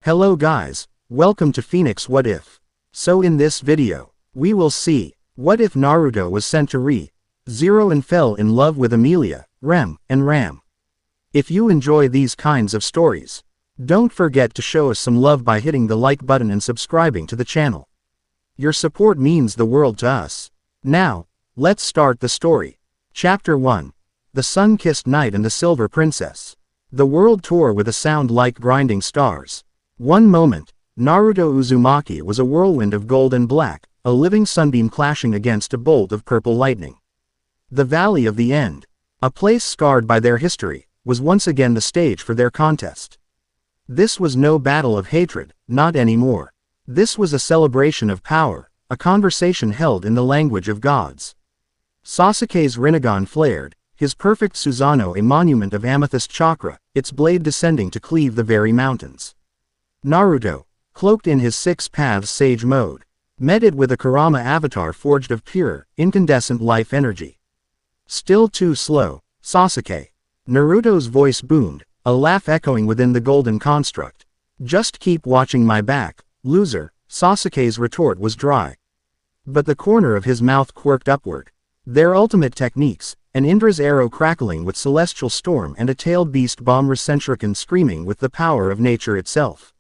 Hello guys, welcome to Phoenix What If. So in this video, we will see, what if Naruto was sent to Re-Zero and fell in love with Emilia, Rem, and Ram? If you enjoy these kinds of stories, don't forget to show us some love by hitting the like button and subscribing to the channel. Your support means the world to us. Now, let's start the story. Chapter 1. The Sun-Kissed Knight and the Silver Princess. The world tore with a sound like grinding stars. One moment, Naruto Uzumaki was a whirlwind of gold and black, a living sunbeam clashing against a bolt of purple lightning. The Valley of the End, a place scarred by their history, was once again the stage for their contest. This was no battle of hatred, not anymore. This was a celebration of power, a conversation held in the language of gods. Sasuke's Rinnegan flared, his perfect Susanoo a monument of amethyst chakra, its blade descending to cleave the very mountains. Naruto, cloaked in his six paths sage mode, met it with a Kurama avatar forged of pure, incandescent life energy. Still too slow, Sasuke. Naruto's voice boomed, a laugh echoing within the golden construct. Just keep watching my back, loser. Sasuke's retort was dry. But the corner of his mouth quirked upward. Their ultimate techniques, an Indra's arrow crackling with celestial storm and a tailed beast bomb Rasenshuriken screaming with the power of nature itself,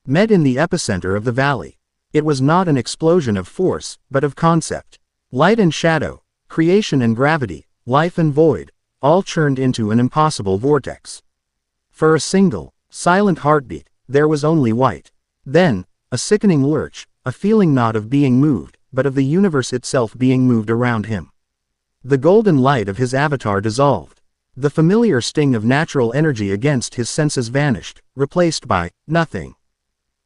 met in the epicenter of the valley. It was not an explosion of force, but of concept. Light and shadow, creation and gravity, life and void, all churned into an impossible vortex. For a single, silent heartbeat, there was only white. Then, a sickening lurch, a feeling not of being moved, but of the universe itself being moved around him. The golden light of his avatar dissolved. The familiar sting of natural energy against his senses vanished, replaced by nothing.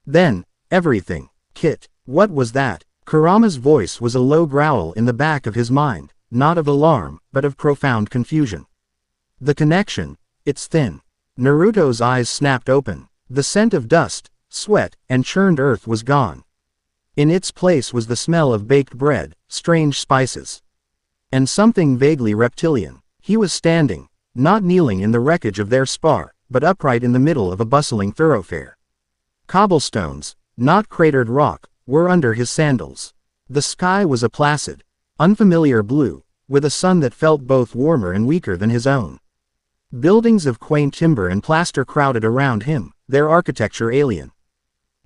Then, everything. Kit, what was that? Kurama's voice was a low growl in the back of his mind, not of alarm, but of profound confusion. The connection, it's thin. Naruto's eyes snapped open. The scent of dust, sweat, and churned earth was gone. In its place was the smell of baked bread, strange spices, and something vaguely reptilian. He was standing, not kneeling in the wreckage of their spar, but upright in the middle of a bustling thoroughfare. Cobblestones, not cratered rock, were under his sandals. The sky was a placid, unfamiliar blue, with a sun that felt both warmer and weaker than his own. Buildings of quaint timber and plaster crowded around him, their architecture alien.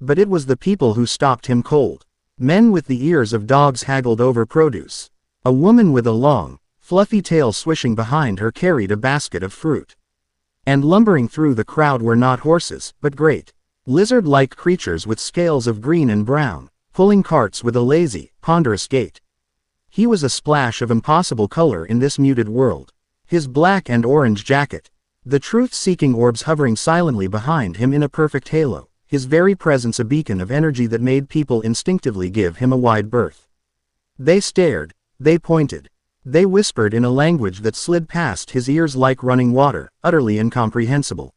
But it was the people who stopped him cold. Men with the ears of dogs haggled over produce. A woman with a long, fluffy tail swishing behind her carried a basket of fruit. And lumbering through the crowd were not horses, but great, lizard-like creatures with scales of green and brown, pulling carts with a lazy, ponderous gait. He was a splash of impossible color in this muted world. His black and orange jacket, the truth-seeking orbs hovering silently behind him in a perfect halo, his very presence a beacon of energy that made people instinctively give him a wide berth. They stared. They pointed. They whispered in a language that slid past his ears like running water, utterly incomprehensible.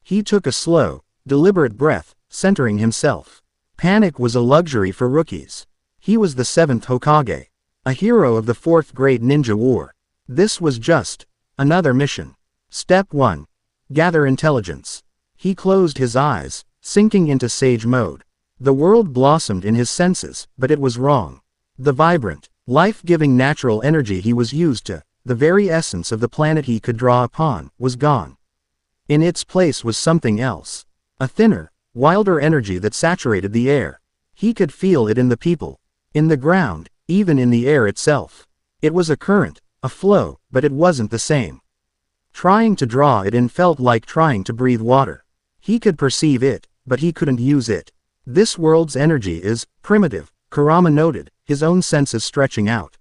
He took a slow, deliberate breath, centering himself. Panic was a luxury for rookies. He was the 7th Hokage, a hero of the 4th Great Ninja War. This was just another mission. Step 1. Gather intelligence. He closed his eyes, sinking into sage mode. The world blossomed in his senses, but it was wrong. The vibrant, life-giving natural energy he was used to, the very essence of the planet he could draw upon, was gone. In its place was something else. A thinner, wilder energy that saturated the air. He could feel it in the people, in the ground, even in the air itself. It was a current, a flow, but it wasn't the same. Trying to draw it in felt like trying to breathe water. He could perceive it, but he couldn't use it. This world's energy is primitive, Kurama noted, his own senses stretching out.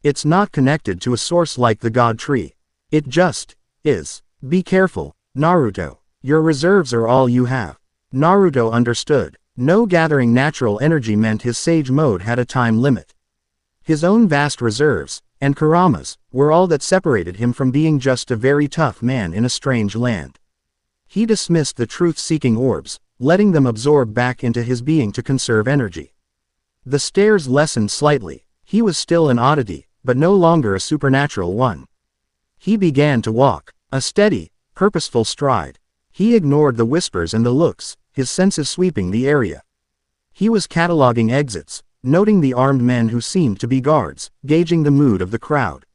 It's not connected to a source like the God Tree. It just is. Be careful, Naruto. Your reserves are all you have. Naruto understood. No gathering natural energy meant his sage mode had a time limit. His own vast reserves, and Kurama's, were all that separated him from being just a very tough man in a strange land. He dismissed the truth-seeking orbs, letting them absorb back into his being to conserve energy. The stares lessened slightly. He was still an oddity, but no longer a supernatural one. He began to walk, a steady, purposeful stride. He ignored the whispers and the looks, his senses sweeping the area. He was cataloging exits, noting the armed men who seemed to be guards, gauging the mood of the crowd.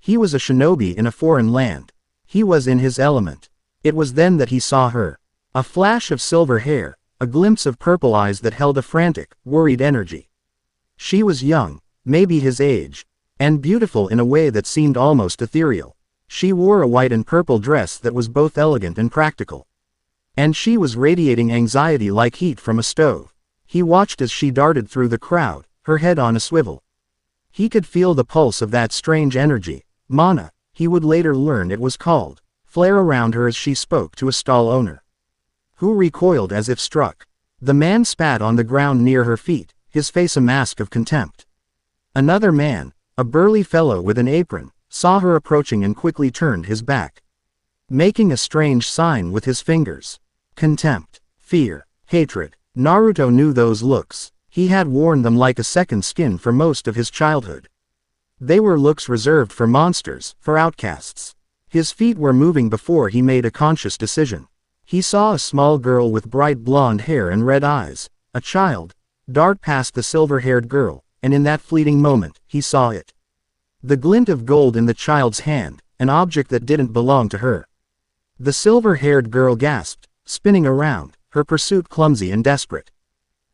He was a shinobi in a foreign land. He was in his element. It was then that he saw her. A flash of silver hair, a glimpse of purple eyes that held a frantic, worried energy. She was young, maybe his age, and beautiful in a way that seemed almost ethereal. She wore a white and purple dress that was both elegant and practical. And she was radiating anxiety like heat from a stove. He watched as she darted through the crowd, her head on a swivel. He could feel the pulse of that strange energy, mana, he would later learn it was called, flare around her as she spoke to a stall owner, who recoiled as if struck. The man spat on the ground near her feet, his face a mask of contempt. Another man, a burly fellow with an apron, saw her approaching and quickly turned his back, making a strange sign with his fingers. Contempt, fear, hatred. Naruto knew those looks. He had worn them like a second skin for most of his childhood. They were looks reserved for monsters, for outcasts. His feet were moving before he made a conscious decision. He saw a small girl with bright blonde hair and red eyes, a child, dart past the silver-haired girl, and in that fleeting moment, he saw it. The glint of gold in the child's hand, an object that didn't belong to her. The silver-haired girl gasped, spinning around, her pursuit clumsy and desperate.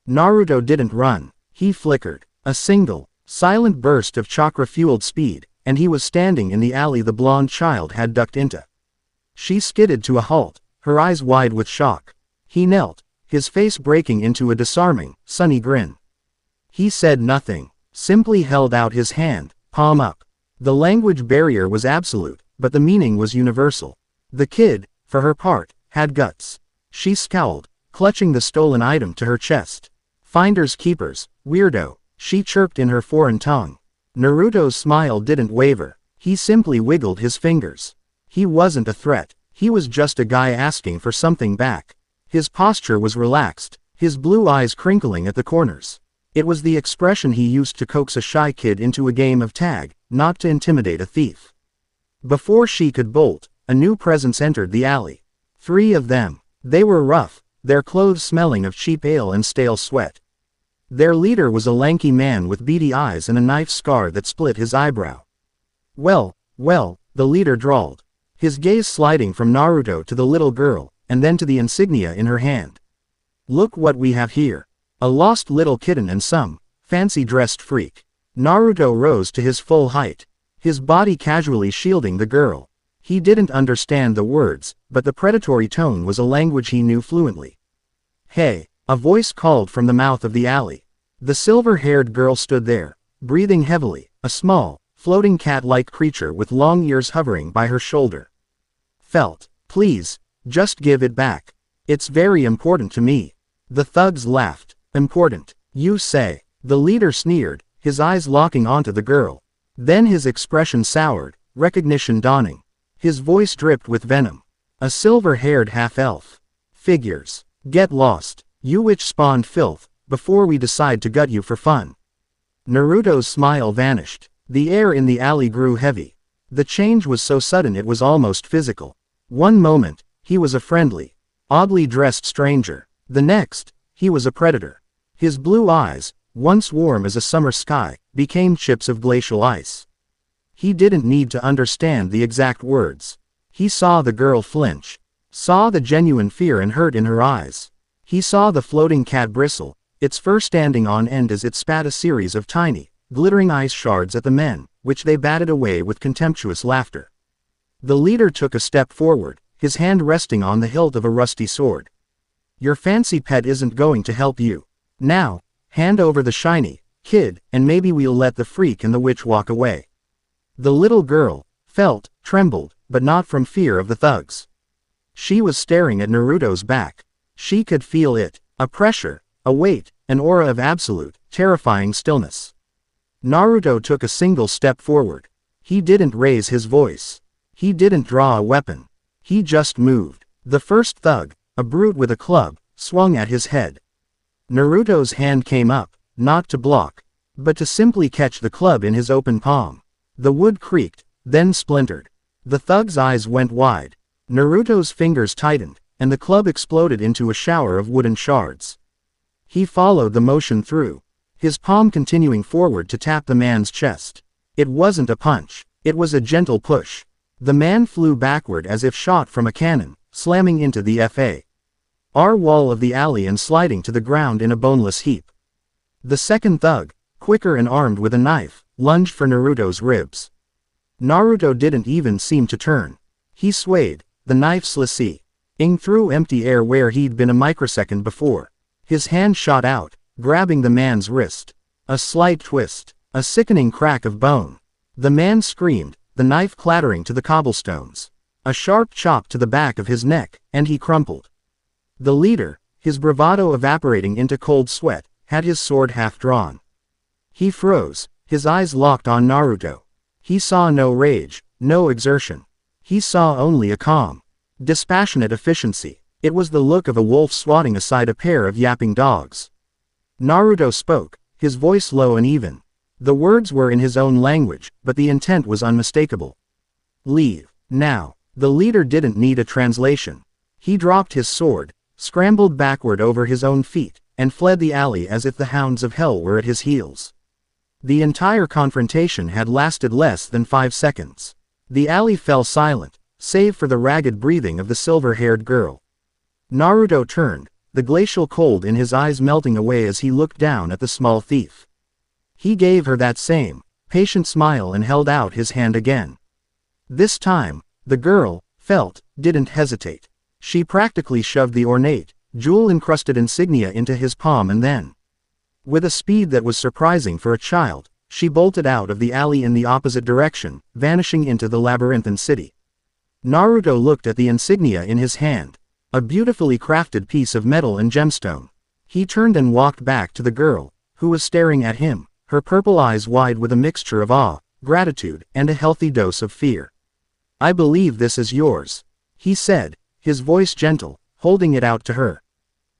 Naruto didn't run. He flickered. A single, silent burst of chakra-fueled speed, and he was standing in the alley the blonde child had ducked into. She skidded to a halt, her eyes wide with shock. He knelt, his face breaking into a disarming, sunny grin. He said nothing, simply held out his hand, palm up. The language barrier was absolute, but the meaning was universal. The kid, for her part, had guts. She scowled, clutching the stolen item to her chest. Finders keepers, weirdo, she chirped in her foreign tongue. Naruto's smile didn't waver. He simply wiggled his fingers. He wasn't a threat. He was just a guy asking for something back. His posture was relaxed, his blue eyes crinkling at the corners. It was the expression he used to coax a shy kid into a game of tag, not to intimidate a thief. Before she could bolt, a new presence entered the alley. 3 of them. They were rough, their clothes smelling of cheap ale and stale sweat. Their leader was a lanky man with beady eyes and a knife scar that split his eyebrow. Well, the leader drawled, his gaze sliding from Naruto to the little girl, and then to the insignia in her hand. Look what we have here. A lost little kitten and some fancy-dressed freak. Naruto rose to his full height, his body casually shielding the girl. He didn't understand the words, but the predatory tone was a language he knew fluently. Hey, a voice called from the mouth of the alley. The silver-haired girl stood there, breathing heavily, a small, floating cat-like creature with long ears hovering by her shoulder. Felt, please, just give it back. It's very important to me. The thugs laughed. Important, you say? The leader sneered, his eyes locking onto the girl. Then his expression soured, recognition dawning. His voice dripped with venom. A silver-haired half-elf. Figures. Get lost, you witch-spawned filth, before we decide to gut you for fun. Naruto's smile vanished. The air in the alley grew heavy. The change was so sudden it was almost physical. One moment, he was a friendly, oddly dressed stranger. The next, he was a predator. His blue eyes, once warm as a summer sky, became chips of glacial ice. He didn't need to understand the exact words. He saw the girl flinch. Saw the genuine fear and hurt in her eyes. He saw the floating cat bristle, its fur standing on end as it spat a series of tiny, glittering ice shards at the men, which they batted away with contemptuous laughter. The leader took a step forward, his hand resting on the hilt of a rusty sword. Your fancy pet isn't going to help you. Now, hand over the shiny, kid, and maybe we'll let the freak and the witch walk away. The little girl felt, trembled, but not from fear of the thugs. She was staring at Naruto's back. She could feel it, a pressure, a weight, an aura of absolute, terrifying stillness. Naruto took a single step forward. He didn't raise his voice. He didn't draw a weapon. He just moved. The first thug, a brute with a club, swung at his head. Naruto's hand came up, not to block, but to simply catch the club in his open palm. The wood creaked, then splintered. The thug's eyes went wide. Naruto's fingers tightened, and the club exploded into a shower of wooden shards. He followed the motion through, his palm continuing forward to tap the man's chest. It wasn't a punch, it was a gentle push. The man flew backward as if shot from a cannon, slamming into the FAR wall of the alley and sliding to the ground in a boneless heap. The second thug, quicker and armed with a knife, lunged for Naruto's ribs. Naruto didn't even seem to turn. He swayed, the knife slicing through empty air where he'd been a microsecond before. His hand shot out, grabbing the man's wrist. A slight twist, a sickening crack of bone. The man screamed, the knife clattering to the cobblestones. A sharp chop to the back of his neck, and he crumpled. The leader, his bravado evaporating into cold sweat, had his sword half drawn. He froze, his eyes locked on Naruto. He saw no rage, no exertion. He saw only a calm, dispassionate efficiency. It was the look of a wolf swatting aside a pair of yapping dogs. Naruto spoke, his voice low and even. The words were in his own language, but the intent was unmistakable. Leave, now. The leader didn't need a translation. He dropped his sword, scrambled backward over his own feet, and fled the alley as if the hounds of hell were at his heels. The entire confrontation had lasted less than 5 seconds. The alley fell silent, save for the ragged breathing of the silver-haired girl. Naruto turned, the glacial cold in his eyes melting away as he looked down at the small thief. He gave her that same, patient smile and held out his hand again. This time, the girl, didn't hesitate. She practically shoved the ornate, jewel-encrusted insignia into his palm and then, with a speed that was surprising for a child, she bolted out of the alley in the opposite direction, vanishing into the labyrinthine city. Naruto looked at the insignia in his hand, a beautifully crafted piece of metal and gemstone. He turned and walked back to the girl, who was staring at him, her purple eyes wide with a mixture of awe, gratitude, and a healthy dose of fear. I believe this is yours, he said, his voice gentle, holding it out to her.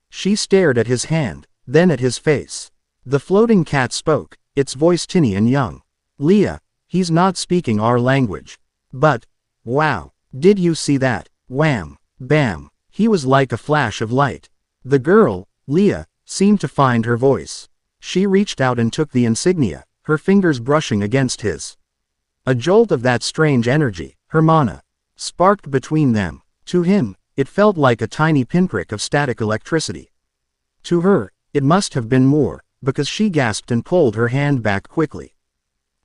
She stared at his hand, then at his face. The floating cat spoke, its voice tinny and young. Leah, he's not speaking our language. But, wow, did you see that? Wham, bam, he was like a flash of light. The girl, Leah, seemed to find her voice. She reached out and took the insignia, her fingers brushing against his. A jolt of that strange energy, her mana, sparked between them. To him, it felt like a tiny pinprick of static electricity. To her, it must have been more, because she gasped and pulled her hand back quickly.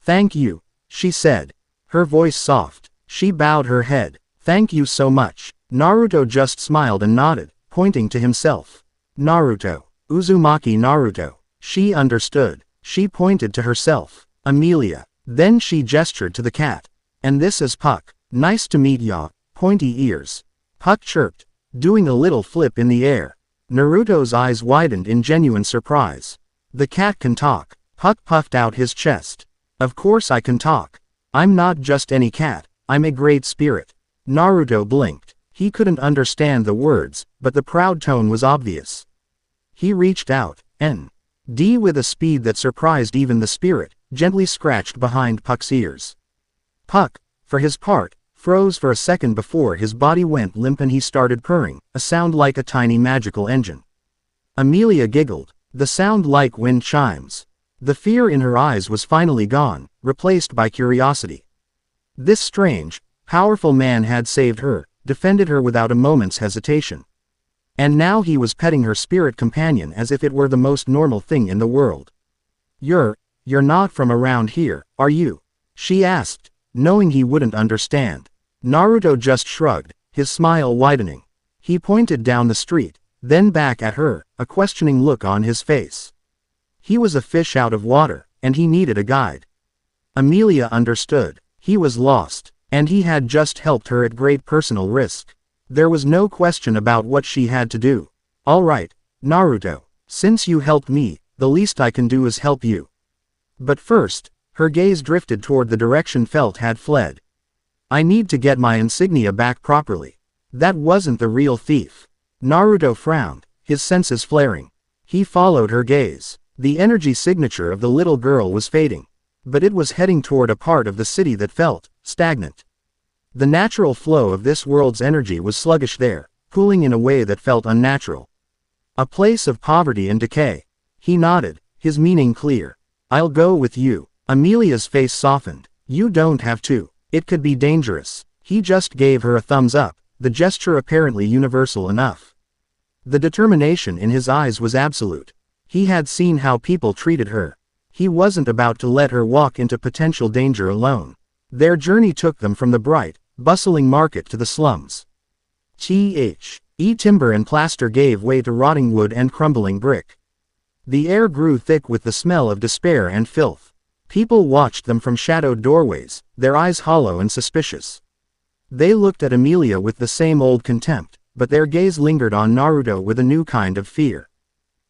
Thank you, she said, her voice soft. She bowed her head. Thank you so much. Naruto just smiled and nodded, pointing to himself. Naruto. Uzumaki Naruto. She understood. She pointed to herself. Emilia. Then she gestured to the cat. And this is Puck. Nice to meet ya, pointy ears. Puck chirped, doing a little flip in the air. Naruto's eyes widened in genuine surprise. The cat can talk. Puck puffed out his chest. Of course I can talk. I'm not just any cat, I'm a great spirit. Naruto blinked. He couldn't understand the words, but the proud tone was obvious. He reached out, and with a speed that surprised even the spirit, gently scratched behind Puck's ears. Puck, for his part, froze for a second before his body went limp and he started purring, a sound like a tiny magical engine. Emilia giggled, the sound like wind chimes. The fear in her eyes was finally gone, replaced by curiosity. This strange, powerful man had saved her, defended her without a moment's hesitation. And now he was petting her spirit companion as if it were the most normal thing in the world. You're not from around here, are you? She asked, knowing he wouldn't understand. Naruto just shrugged, his smile widening. He pointed down the street, then back at her, a questioning look on his face. He was a fish out of water, and he needed a guide. Emilia understood. He was lost, and he had just helped her at great personal risk. There was no question about what she had to do. All right, Naruto, since you helped me, the least I can do is help you. But first, her gaze drifted toward the direction Felt had fled. I need to get my insignia back properly. That wasn't the real thief. Naruto frowned, his senses flaring. He followed her gaze. The energy signature of the little girl was fading. But it was heading toward a part of the city that felt stagnant. The natural flow of this world's energy was sluggish there, cooling in a way that felt unnatural. A place of poverty and decay. He nodded, his meaning clear. I'll go with you. Emilia's face softened. You don't have to. It could be dangerous. He just gave her a thumbs up, the gesture apparently universal enough. The determination in his eyes was absolute. He had seen how people treated her. He wasn't about to let her walk into potential danger alone. Their journey took them from the bright, bustling market to the slums. Timber and plaster gave way to rotting wood and crumbling brick. The air grew thick with the smell of despair and filth. People watched them from shadowed doorways, their eyes hollow and suspicious. They looked at Emilia with the same old contempt, but their gaze lingered on Naruto with a new kind of fear.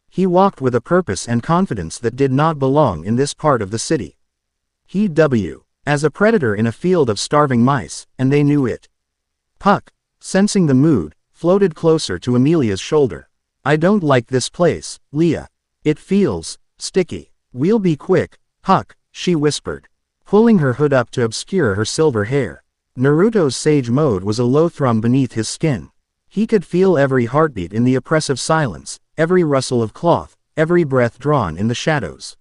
He walked with a purpose and confidence that did not belong in this part of the city. As a predator in a field of starving mice, and they knew it. Puck, sensing the mood, floated closer to Emilia's shoulder. I don't like this place, Leah. It feels sticky. We'll be quick, Puck, she whispered, pulling her hood up to obscure her silver hair. Naruto's sage mode was a low thrum beneath his skin. He could feel every heartbeat in the oppressive silence, every rustle of cloth, every breath drawn in the shadows.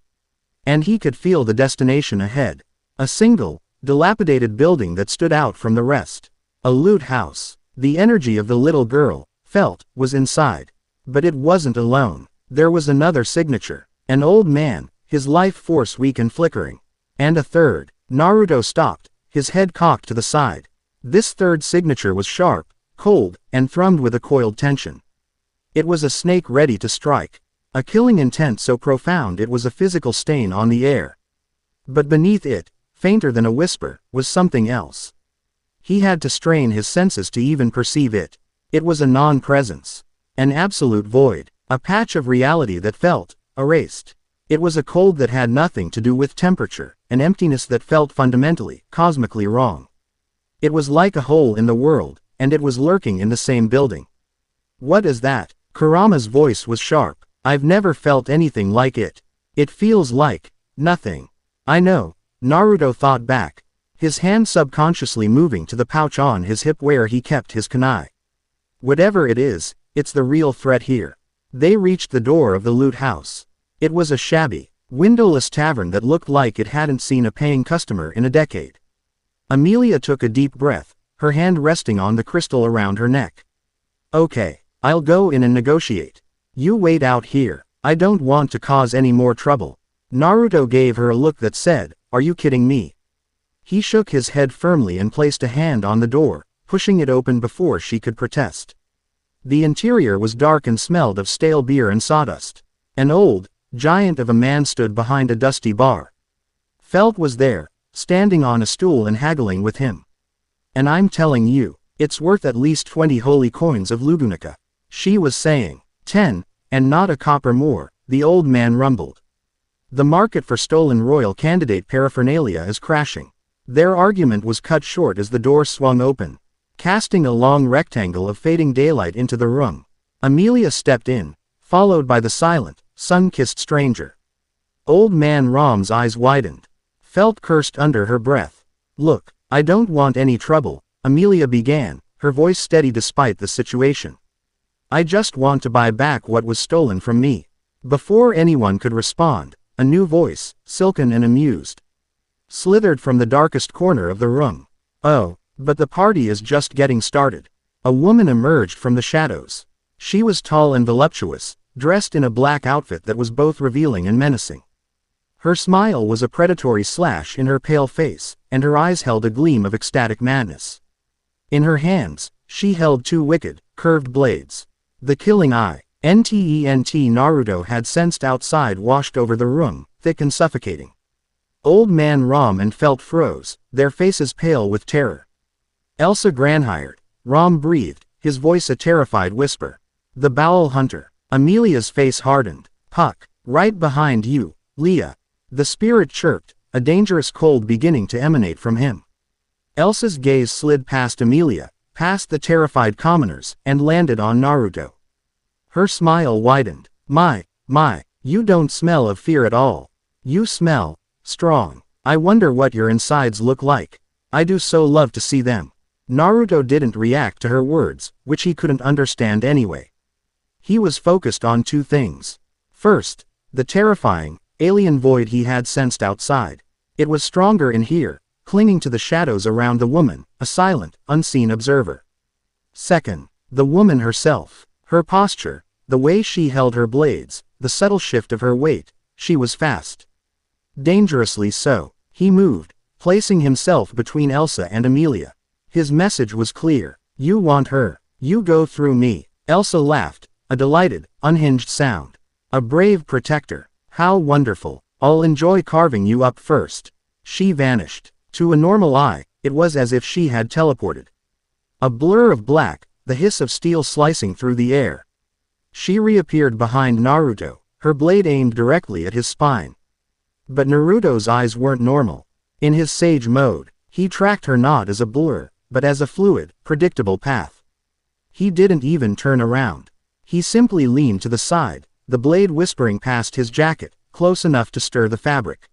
And he could feel the destination ahead. A single, dilapidated building that stood out from the rest. A loot house. The energy of the little girl, felt, was inside. But it wasn't alone. There was another signature. An old man, his life force weak and flickering. And a third. Naruto stopped, his head cocked to the side. This third signature was sharp, cold, and thrummed with a coiled tension. It was a snake ready to strike. A killing intent so profound it was a physical stain on the air. But beneath it, fainter than a whisper, was something else. He had to strain his senses to even perceive it. It was a non-presence. An absolute void. A patch of reality that felt erased. It was a cold that had nothing to do with temperature, an emptiness that felt fundamentally, cosmically wrong. It was like a hole in the world, and it was lurking in the same building. What is that? Kurama's voice was sharp. I've never felt anything like it. It feels like nothing. I know, Naruto thought back, his hand subconsciously moving to the pouch on his hip where he kept his kunai. Whatever it is, it's the real threat here. They reached the door of the loot house. It was a shabby, windowless tavern that looked like it hadn't seen a paying customer in a decade. Emilia took a deep breath, her hand resting on the crystal around her neck. Okay, I'll go in and negotiate. You wait out here. I don't want to cause any more trouble. Naruto gave her a look that said, are you kidding me? He shook his head firmly and placed a hand on the door, pushing it open before she could protest. The interior was dark and smelled of stale beer and sawdust. An old giant of a man stood behind a dusty bar. Felt was there, standing on a stool and haggling with him. And I'm telling you, it's worth at least 20 holy coins of Lugunica. She was saying, 10, and not a copper more, the old man rumbled. The market for stolen royal candidate paraphernalia is crashing. Their argument was cut short as the door swung open, casting a long rectangle of fading daylight into the room. Emilia stepped in, followed by the silent, sun-kissed stranger. Old man Rom's eyes widened. Felt cursed under her breath. Look, I don't want any trouble, Emilia began, her voice steady despite the situation. I just want to buy back what was stolen from me. Before anyone could respond, a new voice, silken and amused, slithered from the darkest corner of the room. Oh, but the party is just getting started. A woman emerged from the shadows. She was tall and voluptuous, dressed in a black outfit that was both revealing and menacing. Her smile was a predatory slash in her pale face, and her eyes held a gleam of ecstatic madness. In her hands, she held two wicked, curved blades. The killing eye, Naruto had sensed outside washed over the room, thick and suffocating. Old man Rom and Felt froze, their faces pale with terror. Elsa Granhired, Rom breathed, his voice a terrified whisper. The Bowel Hunter. Emilia's face hardened. Puck, right behind you, Leah. The spirit chirped, a dangerous cold beginning to emanate from him. Elsa's gaze slid past Emilia, past the terrified commoners, and landed on Naruto. Her smile widened. My, you don't smell of fear at all. You smell strong. I wonder what your insides look like. I do so love to see them. Naruto didn't react to her words, which he couldn't understand anyway. He was focused on two things. First, the terrifying, alien void he had sensed outside. It was stronger in here, clinging to the shadows around the woman, a silent, unseen observer. Second, the woman herself. Her posture, the way she held her blades, the subtle shift of her weight. She was fast. Dangerously so. He moved, placing himself between Elsa and Emilia. His message was clear. You want her. You go through me. Elsa laughed, a delighted, unhinged sound. A brave protector. How wonderful. I'll enjoy carving you up first. She vanished. To a normal eye, it was as if she had teleported. A blur of black, the hiss of steel slicing through the air. She reappeared behind Naruto, her blade aimed directly at his spine. But Naruto's eyes weren't normal. In his sage mode, he tracked her not as a blur, but as a fluid, predictable path. He didn't even turn around. He simply leaned to the side, the blade whispering past his jacket, close enough to stir the fabric.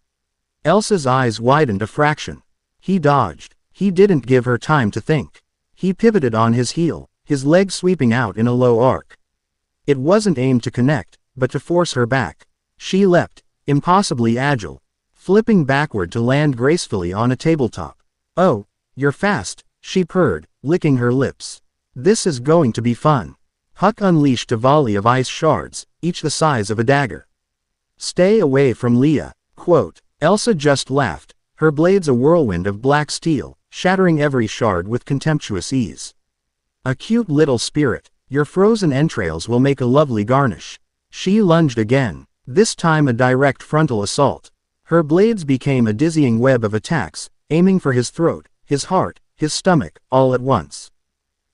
Elsa's eyes widened a fraction. He dodged. He didn't give her time to think. He pivoted on his heel, his leg sweeping out in a low arc. It wasn't aimed to connect, but to force her back. She leapt, impossibly agile, flipping backward to land gracefully on a tabletop. Oh, you're fast, she purred, licking her lips. This is going to be fun. Huck unleashed a volley of ice shards, each the size of a dagger. Stay away from Leah, quote. Elsa just laughed, her blades a whirlwind of black steel, shattering every shard with contemptuous ease. A cute little spirit, your frozen entrails will make a lovely garnish. She lunged again, this time a direct frontal assault. Her blades became a dizzying web of attacks, aiming for his throat, his heart, his stomach, all at once.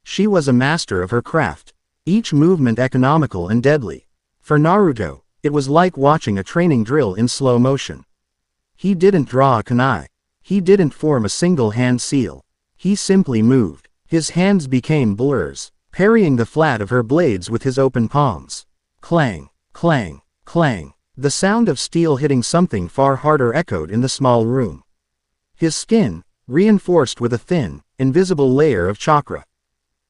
She was a master of her craft, each movement economical and deadly. For Naruto, it was like watching a training drill in slow motion. He didn't draw a kunai. He didn't form a single hand seal. He simply moved. His hands became blurs, parrying the flat of her blades with his open palms. Clang, clang, clang. The sound of steel hitting something far harder echoed in the small room. His skin, reinforced with a thin, invisible layer of chakra,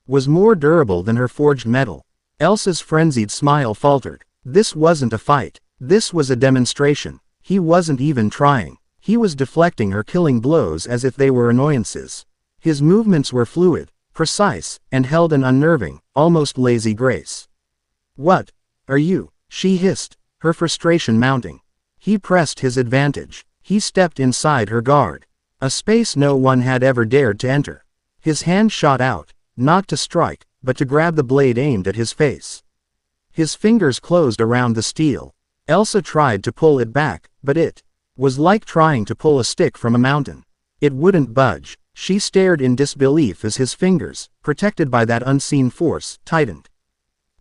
was more durable than her forged metal. Elsa's frenzied smile faltered. This wasn't a fight. This was a demonstration. He wasn't even trying. He was deflecting her killing blows as if they were annoyances. His movements were fluid, precise, and held an unnerving, almost lazy grace. What are you? She hissed, her frustration mounting. He pressed his advantage. He stepped inside her guard. A space no one had ever dared to enter. His hand shot out, not to strike, but to grab the blade aimed at his face. His fingers closed around the steel. Elsa tried to pull it back, but it was like trying to pull a stick from a mountain. It wouldn't budge. She stared in disbelief as his fingers, protected by that unseen force, tightened.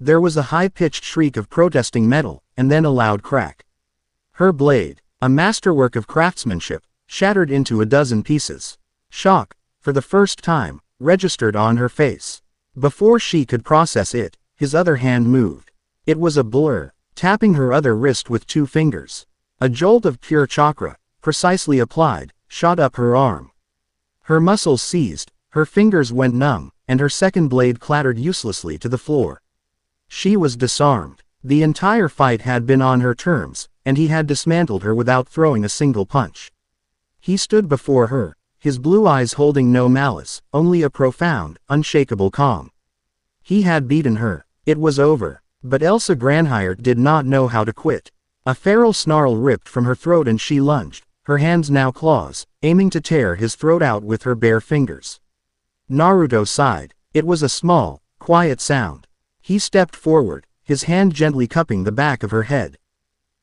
There was a high-pitched shriek of protesting metal, and then a loud crack. Her blade, a masterwork of craftsmanship, shattered into a dozen pieces. Shock, for the first time, registered on her face. Before she could process it, his other hand moved. It was a blur, tapping her other wrist with two fingers. A jolt of pure chakra, precisely applied, shot up her arm. Her muscles seized, her fingers went numb, and her second blade clattered uselessly to the floor. She was disarmed. The entire fight had been on her terms, and he had dismantled her without throwing a single punch. He stood before her, his blue eyes holding no malice, only a profound, unshakable calm. He had beaten her. It was over. But Elsa Granhire did not know how to quit. A feral snarl ripped from her throat and she lunged, her hands now claws, aiming to tear his throat out with her bare fingers. Naruto sighed. It was a small, quiet sound. He stepped forward, his hand gently cupping the back of her head.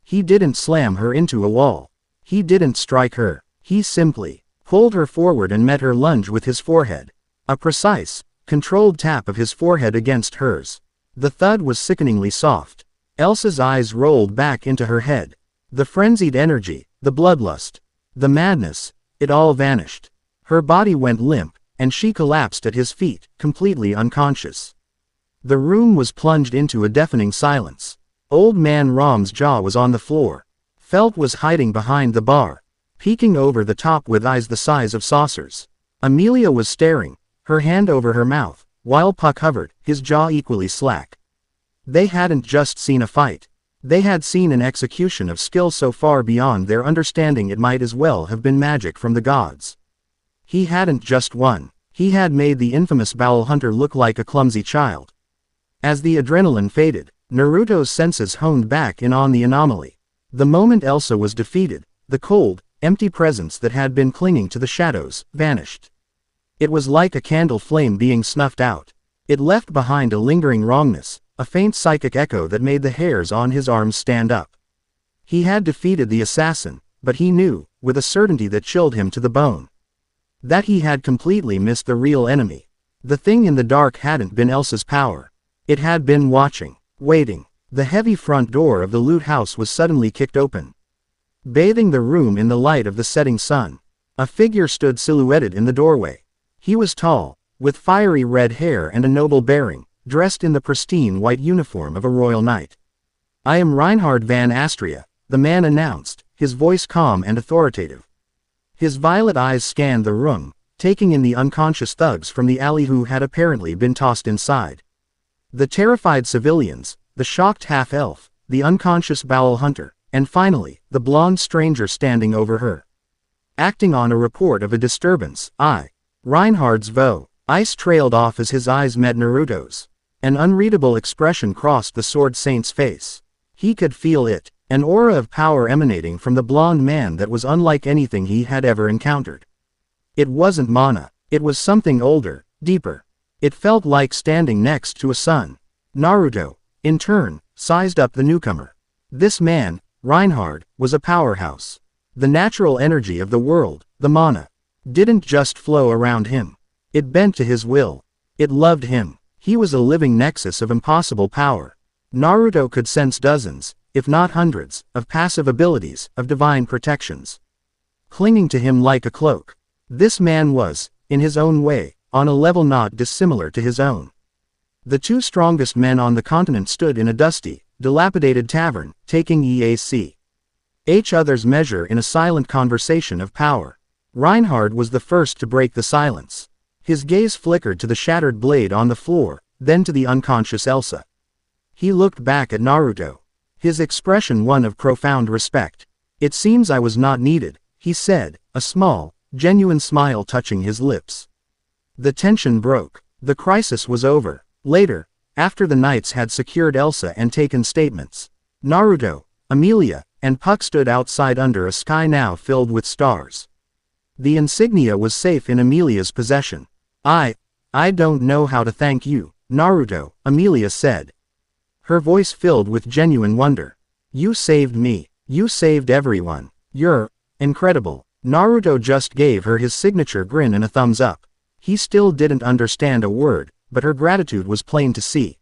He didn't slam her into a wall. He didn't strike her. He simply pulled her forward and met her lunge with his forehead. A precise, controlled tap of his forehead against hers. The thud was sickeningly soft. Elsa's eyes rolled back into her head. The frenzied energy, the bloodlust, the madness, it all vanished. Her body went limp, and she collapsed at his feet, completely unconscious. The room was plunged into a deafening silence. Old Man Ram's jaw was on the floor. Felt was hiding behind the bar, peeking over the top with eyes the size of saucers. Emilia was staring, her hand over her mouth, while Puck hovered, his jaw equally slack. They hadn't just seen a fight. They had seen an execution of skill so far beyond their understanding it might as well have been magic from the gods. He hadn't just won. He had made the infamous Bowel Hunter look like a clumsy child. As the adrenaline faded, Naruto's senses honed back in on the anomaly. The moment Elsa was defeated, the cold, empty presence that had been clinging to the shadows vanished. It was like a candle flame being snuffed out. It left behind a lingering wrongness, a faint psychic echo that made the hairs on his arms stand up. He had defeated the assassin, but he knew, with a certainty that chilled him to the bone, that he had completely missed the real enemy. The thing in the dark hadn't been Elsa's power. It had been watching, waiting. The heavy front door of the loot house was suddenly kicked open. Bathing the room in the light of the setting sun, a figure stood silhouetted in the doorway. He was tall, with fiery red hair and a noble bearing, dressed in the pristine white uniform of a royal knight. "I am Reinhard van Astria," the man announced, his voice calm and authoritative. His violet eyes scanned the room, taking in the unconscious thugs from the alley who had apparently been tossed inside. The terrified civilians, the shocked half-elf, the unconscious Bowel Hunter, and finally, the blonde stranger standing over her. Acting on a report of a disturbance, Reinhard's voice trailed off as his eyes met Naruto's. An unreadable expression crossed the Sword Saint's face. He could feel it, an aura of power emanating from the blonde man that was unlike anything he had ever encountered. It wasn't mana, it was something older, deeper. It felt like standing next to a son. Naruto, in turn, sized up the newcomer. This man, Reinhard, was a powerhouse. The natural energy of the world, the mana, didn't just flow around him. It bent to his will. It loved him. He was a living nexus of impossible power. Naruto could sense dozens, if not hundreds, of passive abilities, of divine protections, clinging to him like a cloak. This man was, in his own way, on a level not dissimilar to his own. The two strongest men on the continent stood in a dusty, dilapidated tavern, taking each other's measure in a silent conversation of power. Reinhard was the first to break the silence. His gaze flickered to the shattered blade on the floor, then to the unconscious Elsa. He looked back at Naruto, his expression one of profound respect. "It seems I was not needed," he said, a small, genuine smile touching his lips. The tension broke. The crisis was over. Later, after the knights had secured Elsa and taken statements, Naruto, Emilia, and Puck stood outside under a sky now filled with stars. The insignia was safe in Emilia's possession. I don't know how to thank you, Naruto," Emilia said, her voice filled with genuine wonder. "You saved me. You saved everyone. You're incredible." Naruto just gave her his signature grin and a thumbs up. He still didn't understand a word, but her gratitude was plain to see.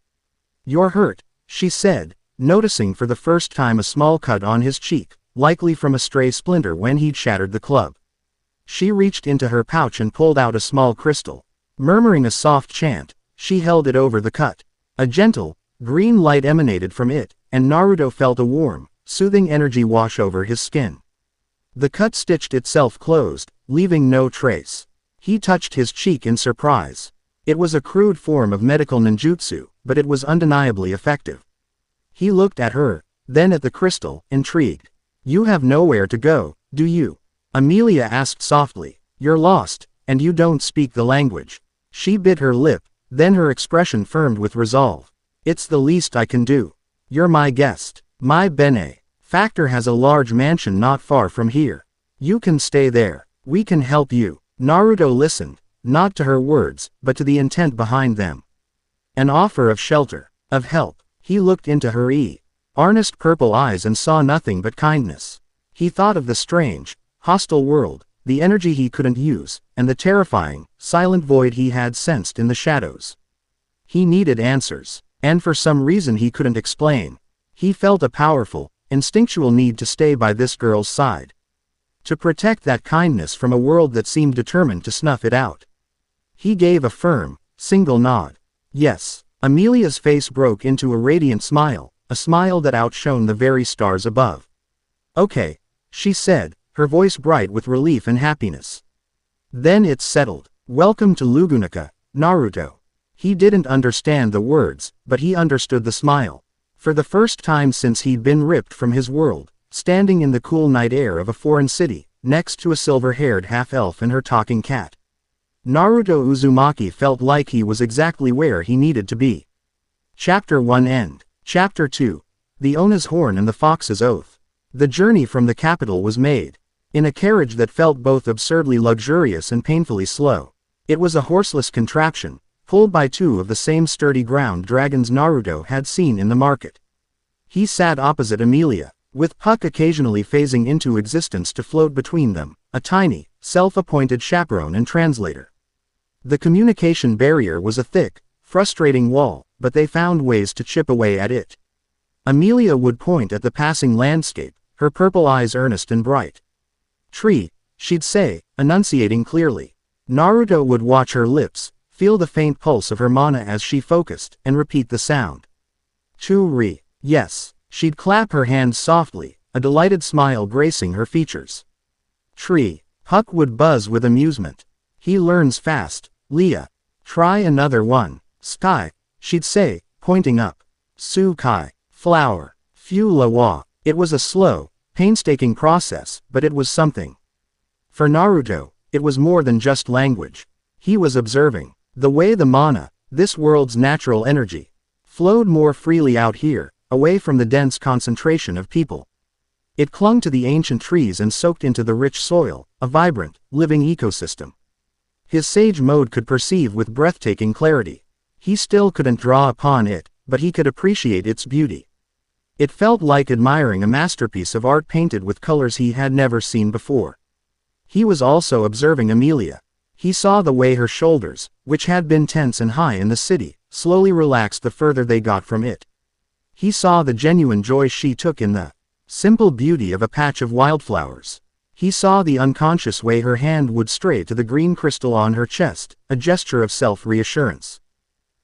"You're hurt," she said, noticing for the first time a small cut on his cheek, likely from a stray splinter when he'd shattered the club. She reached into her pouch and pulled out a small crystal. Murmuring a soft chant, she held it over the cut. A gentle, green light emanated from it, and Naruto felt a warm, soothing energy wash over his skin. The cut stitched itself closed, leaving no trace. He touched his cheek in surprise. It was a crude form of medical ninjutsu, but it was undeniably effective. He looked at her, then at the crystal, intrigued. "You have nowhere to go, do you?" Emilia asked softly. "You're lost, and you don't speak the language." She bit her lip, then her expression firmed with resolve. "It's the least I can do. You're my guest. My benefactor has a large mansion not far from here. You can stay there. We can help you." Naruto listened, not to her words, but to the intent behind them. An offer of shelter, of help. He looked into her earnest purple eyes and saw nothing but kindness. He thought of the strange, hostile world, the energy he couldn't use, and the terrifying, silent void he had sensed in the shadows. He needed answers, and for some reason he couldn't explain. He felt a powerful, instinctual need to stay by this girl's side. To protect that kindness from a world that seemed determined to snuff it out. He gave a firm, single nod. "Yes." Emilia's face broke into a radiant smile, a smile that outshone the very stars above. "Okay," she said, her voice bright with relief and happiness. "Then it's settled. Welcome to Lugunica, Naruto. He didn't understand the words, but he understood the smile. For the first time since he'd been ripped from his world, standing in the cool night air of a foreign city, next to a silver-haired half-elf and her talking cat, Naruto Uzumaki felt like he was exactly where he needed to be. Chapter 1 End. Chapter 2. The Ona's Horn and the Fox's Oath. The journey from the capital was made in a carriage that felt both absurdly luxurious and painfully slow. It was a horseless contraption, pulled by two of the same sturdy ground dragons Naruto had seen in the market. He sat opposite Emilia, with Puck occasionally phasing into existence to float between them, a tiny, self-appointed chaperone and translator. The communication barrier was a thick, frustrating wall, but they found ways to chip away at it. Emilia would point at the passing landscape, her purple eyes earnest and bright. "Tree," she'd say, enunciating clearly. Naruto would watch her lips, feel the faint pulse of her mana as she focused, and repeat the sound. "Chu-ri." Yes. She'd clap her hands softly, a delighted smile gracing her features. "Tree." Puck would buzz with amusement. "He learns fast, Leah. Try another one." "Sky," she'd say, pointing up. "Su-kai." Flower. Fu-la-wa. It was a slow, painstaking process, but it was something. For Naruto, it was more than just language. He was observing the way the mana, this world's natural energy, flowed more freely out here, away from the dense concentration of people. It clung to the ancient trees and soaked into the rich soil, a vibrant, living ecosystem. His sage mode could perceive with breathtaking clarity. He still couldn't draw upon it, but he could appreciate its beauty. It felt like admiring a masterpiece of art painted with colors he had never seen before. He was also observing Emilia. He saw the way her shoulders, which had been tense and high in the city, slowly relaxed the further they got from it. He saw the genuine joy she took in the simple beauty of a patch of wildflowers. He saw the unconscious way her hand would stray to the green crystal on her chest, a gesture of self-reassurance.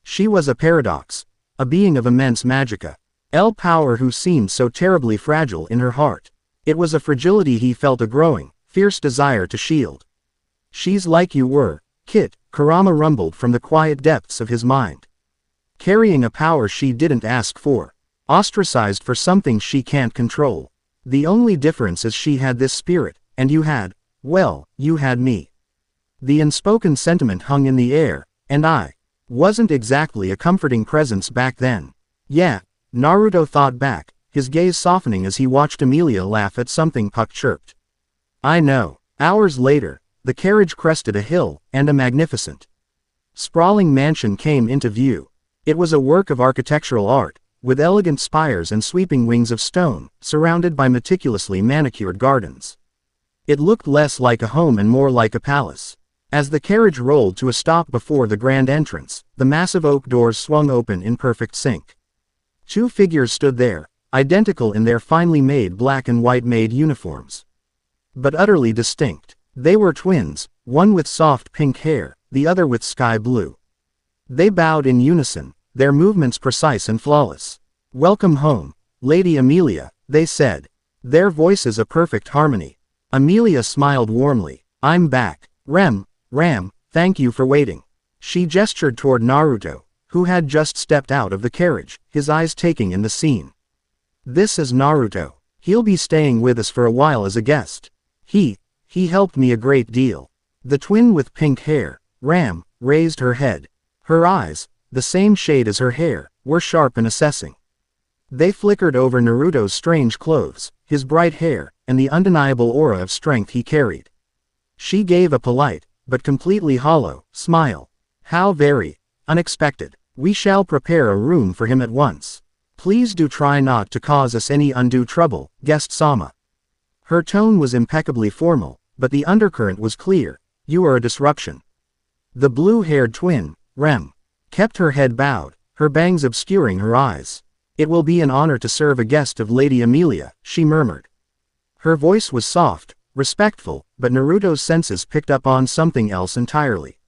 She was a paradox, a being of immense magica, power who seemed so terribly fragile in her heart. It was a fragility he felt a growing, fierce desire to shield. "She's like you were, Kit," Kurama rumbled from the quiet depths of his mind. "Carrying a power she didn't ask for. Ostracized for something she can't control. The only difference is she had this spirit, and you had, well, you had me." The unspoken sentiment hung in the air, and I wasn't exactly a comforting presence back then. "Yeah," Naruto thought back, his gaze softening as he watched Emilia laugh at something Puck chirped. "I know." Hours later, the carriage crested a hill, and a magnificent, sprawling mansion came into view. It was a work of architectural art, with elegant spires and sweeping wings of stone, surrounded by meticulously manicured gardens. It looked less like a home and more like a palace. As the carriage rolled to a stop before the grand entrance, the massive oak doors swung open in perfect sync. Two figures stood there, identical in their finely made black and white maid uniforms, but utterly distinct. They were twins, one with soft pink hair, the other with sky blue. They bowed in unison, their movements precise and flawless. "Welcome home, Lady Emilia," they said, their voices a perfect harmony. Emilia smiled warmly. "I'm back. Ram, thank you for waiting." She gestured toward Naruto, who had just stepped out of the carriage, his eyes taking in the scene. "This is Naruto. He'll be staying with us for a while as a guest. He helped me a great deal." The twin with pink hair, Ram, raised her head. Her eyes, the same shade as her hair, were sharp and assessing. They flickered over Naruto's strange clothes, his bright hair, and the undeniable aura of strength he carried. She gave a polite, but completely hollow, smile. "How very unexpected. We shall prepare a room for him at once. Please do try not to cause us any undue trouble, guest Sama." Her tone was impeccably formal, but the undercurrent was clear. "You are a disruption." The blue-haired twin, Rem, kept her head bowed, her bangs obscuring her eyes. "It will be an honor to serve a guest of Lady Emilia," she murmured. Her voice was soft, respectful, but Naruto's senses picked up on something else entirely.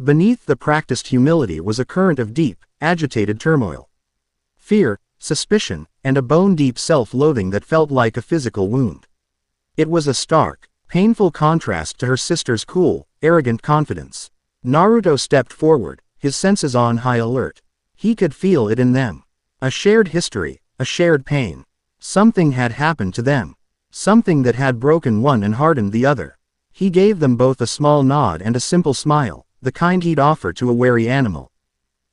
Beneath the practiced humility was a current of deep, agitated turmoil. Fear, suspicion, and a bone-deep self-loathing that felt like a physical wound. It was a stark, painful contrast to her sister's cool, arrogant confidence. Naruto stepped forward, his senses on high alert. He could feel it in them. A shared history, a shared pain. Something had happened to them. Something that had broken one and hardened the other. He gave them both a small nod and a simple smile, the kind he'd offer to a wary animal.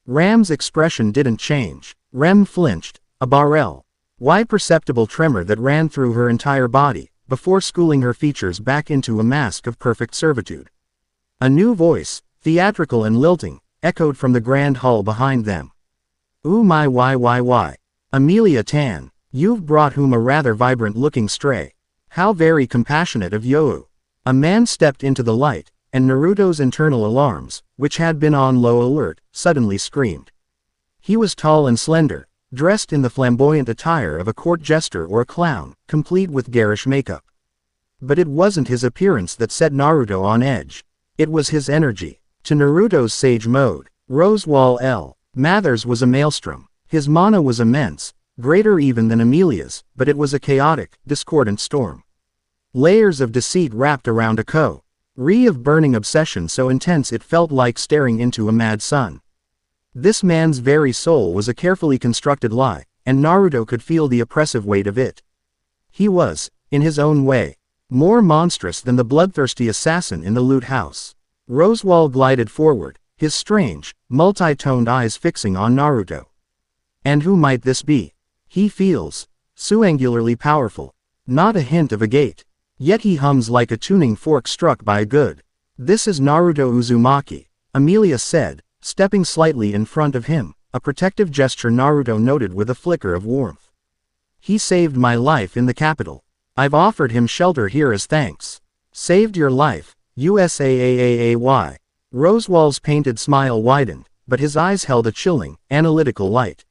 Ram's expression didn't change. Rem flinched, a barrel. Why perceptible tremor that ran through her entire body, before schooling her features back into a mask of perfect servitude. A new voice, theatrical and lilting, echoed from the grand hall behind them. Ooh my why. Emilia Tan, you've brought home a rather vibrant-looking stray. How very compassionate of you. A man stepped into the light, and Naruto's internal alarms, which had been on low alert, suddenly screamed. He was tall and slender, dressed in the flamboyant attire of a court jester or a clown, complete with garish makeup. But it wasn't his appearance that set Naruto on edge. It was his energy. To Naruto's sage mode, Rosewall L. Mathers was a maelstrom. His mana was immense, greater even than Emilia's, but it was a chaotic, discordant storm. Layers of deceit wrapped around a Re of burning obsession so intense it felt like staring into a mad sun. This man's very soul was a carefully constructed lie, and Naruto could feel the oppressive weight of it. He was, in his own way, more monstrous than the bloodthirsty assassin in the loot house. Rosewall glided forward, his strange, multi-toned eyes fixing on Naruto. And who might this be? He feels so-angularly powerful. Not a hint of a gate. Yet he hums like a tuning fork struck by a good. This is Naruto Uzumaki, Emilia said, stepping slightly in front of him, a protective gesture Naruto noted with a flicker of warmth. He saved my life in the capital. I've offered him shelter here as thanks. Saved your life, USAAAAY. Rosewall's painted smile widened, but his eyes held a chilling, analytical light.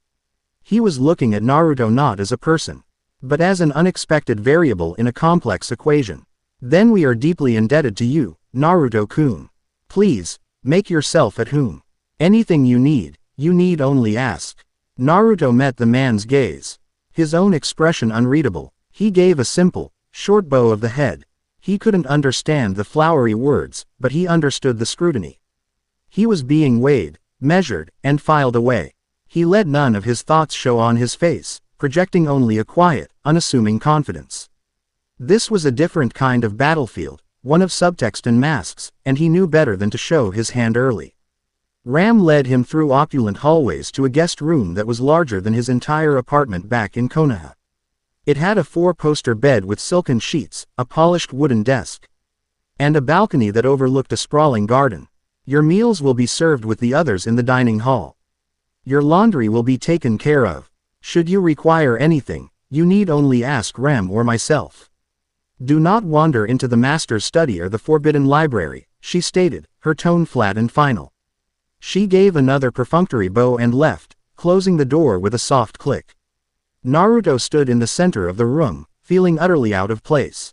He was looking at Naruto not as a person, but as an unexpected variable in a complex equation. Then we are deeply indebted to you, Naruto-kun. Please, make yourself at home. Anything you need only ask. Naruto met the man's gaze. His own expression unreadable, he gave a simple, short bow of the head. He couldn't understand the flowery words, but he understood the scrutiny. He was being weighed, measured, and filed away. He let none of his thoughts show on his face, projecting only a quiet, unassuming confidence. This was a different kind of battlefield, one of subtext and masks, and he knew better than to show his hand early. Ram led him through opulent hallways to a guest room that was larger than his entire apartment back in Konoha. It had a 4-poster bed with silken sheets, a polished wooden desk, and a balcony that overlooked a sprawling garden. Your meals will be served with the others in the dining hall. Your laundry will be taken care of. Should you require anything, you need only ask Ram or myself. Do not wander into the master's study or the forbidden library, she stated, her tone flat and final. She gave another perfunctory bow and left, closing the door with a soft click. Naruto stood in the center of the room, feeling utterly out of place.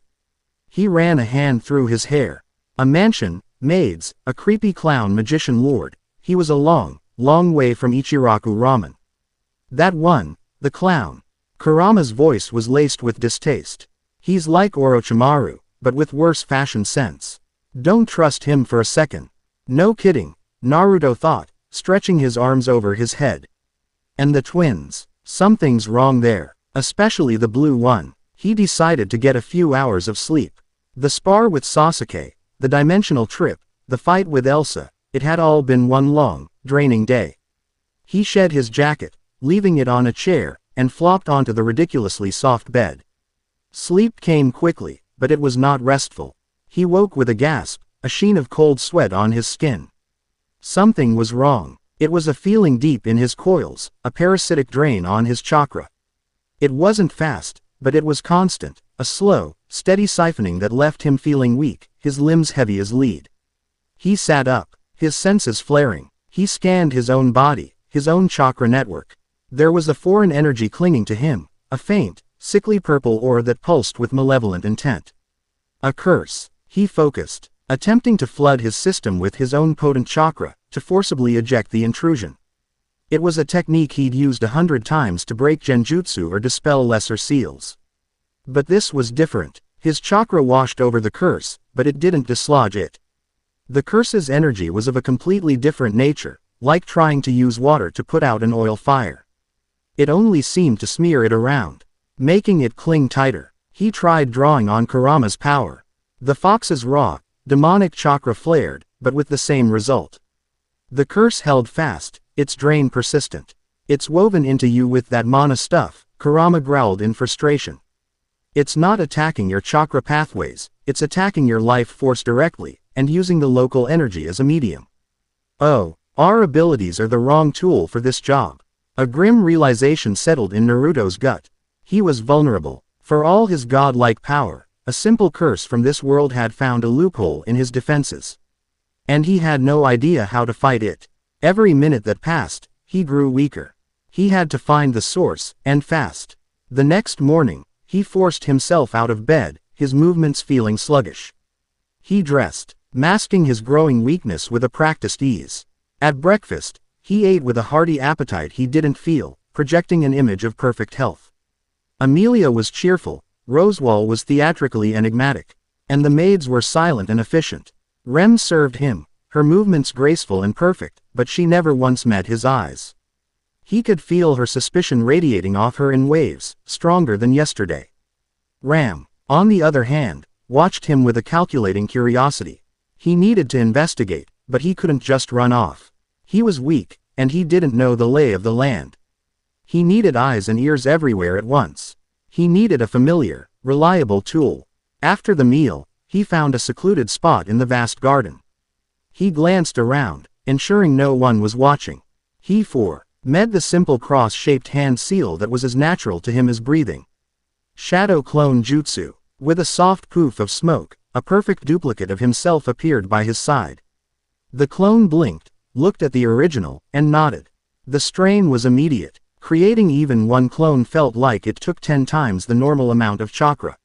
He ran a hand through his hair. A mansion, maids, a creepy clown magician lord. He was a long, long way from Ichiraku ramen. That one, the clown. Kurama's voice was laced with distaste. He's like Orochimaru, but with worse fashion sense. Don't trust him for a second. No kidding, Naruto thought, stretching his arms over his head. And the twins. Something's wrong there, especially the blue one. He decided to get a few hours of sleep. The spar with Sasuke, the dimensional trip, the fight with Elsa, it had all been one long, draining day. He shed his jacket, leaving it on a chair, and flopped onto the ridiculously soft bed. Sleep came quickly, but it was not restful. He woke with a gasp, a sheen of cold sweat on his skin. Something was wrong. It was a feeling deep in his coils, a parasitic drain on his chakra. It wasn't fast, but it was constant, a slow, steady siphoning that left him feeling weak, his limbs heavy as lead. He sat up, his senses flaring. He scanned his own body, his own chakra network. There was a foreign energy clinging to him, a faint, sickly purple aura that pulsed with malevolent intent. A curse. He focused, attempting to flood his system with his own potent chakra, to forcibly eject the intrusion. It was a technique he'd used 100 times to break genjutsu or dispel lesser seals. But this was different. His chakra washed over the curse, but it didn't dislodge it. The curse's energy was of a completely different nature, like trying to use water to put out an oil fire. It only seemed to smear it around, making it cling tighter. He tried drawing on Kurama's power. The fox's raw, demonic chakra flared, but with the same result. The curse held fast, its drain persistent. It's woven into you with that mana stuff, Kurama growled in frustration. It's not attacking your chakra pathways, it's attacking your life force directly, and using the local energy as a medium. Oh, our abilities are the wrong tool for this job. A grim realization settled in Naruto's gut. He was vulnerable. For all his godlike power, a simple curse from this world had found a loophole in his defenses. And he had no idea how to fight it. Every minute that passed, he grew weaker. He had to find the source, and fast. The next morning, he forced himself out of bed, his movements feeling sluggish. He dressed, masking his growing weakness with a practiced ease. At breakfast, he ate with a hearty appetite he didn't feel, projecting an image of perfect health. Emilia was cheerful, Rosewall was theatrically enigmatic, and the maids were silent and efficient. Rem served him, her movements graceful and perfect, but she never once met his eyes. He could feel her suspicion radiating off her in waves, stronger than yesterday. Ram, on the other hand, watched him with a calculating curiosity. He needed to investigate, but he couldn't just run off. He was weak, and he didn't know the lay of the land. He needed eyes and ears everywhere at once. He needed a familiar, reliable tool. After the meal, he found a secluded spot in the vast garden. He glanced around, ensuring no one was watching. He made the simple cross-shaped hand seal that was as natural to him as breathing. Shadow Clone Jutsu. With a soft poof of smoke, a perfect duplicate of himself appeared by his side. The clone blinked, looked at the original, and nodded. The strain was immediate. Creating even one clone felt like it took 10 times the normal amount of chakra.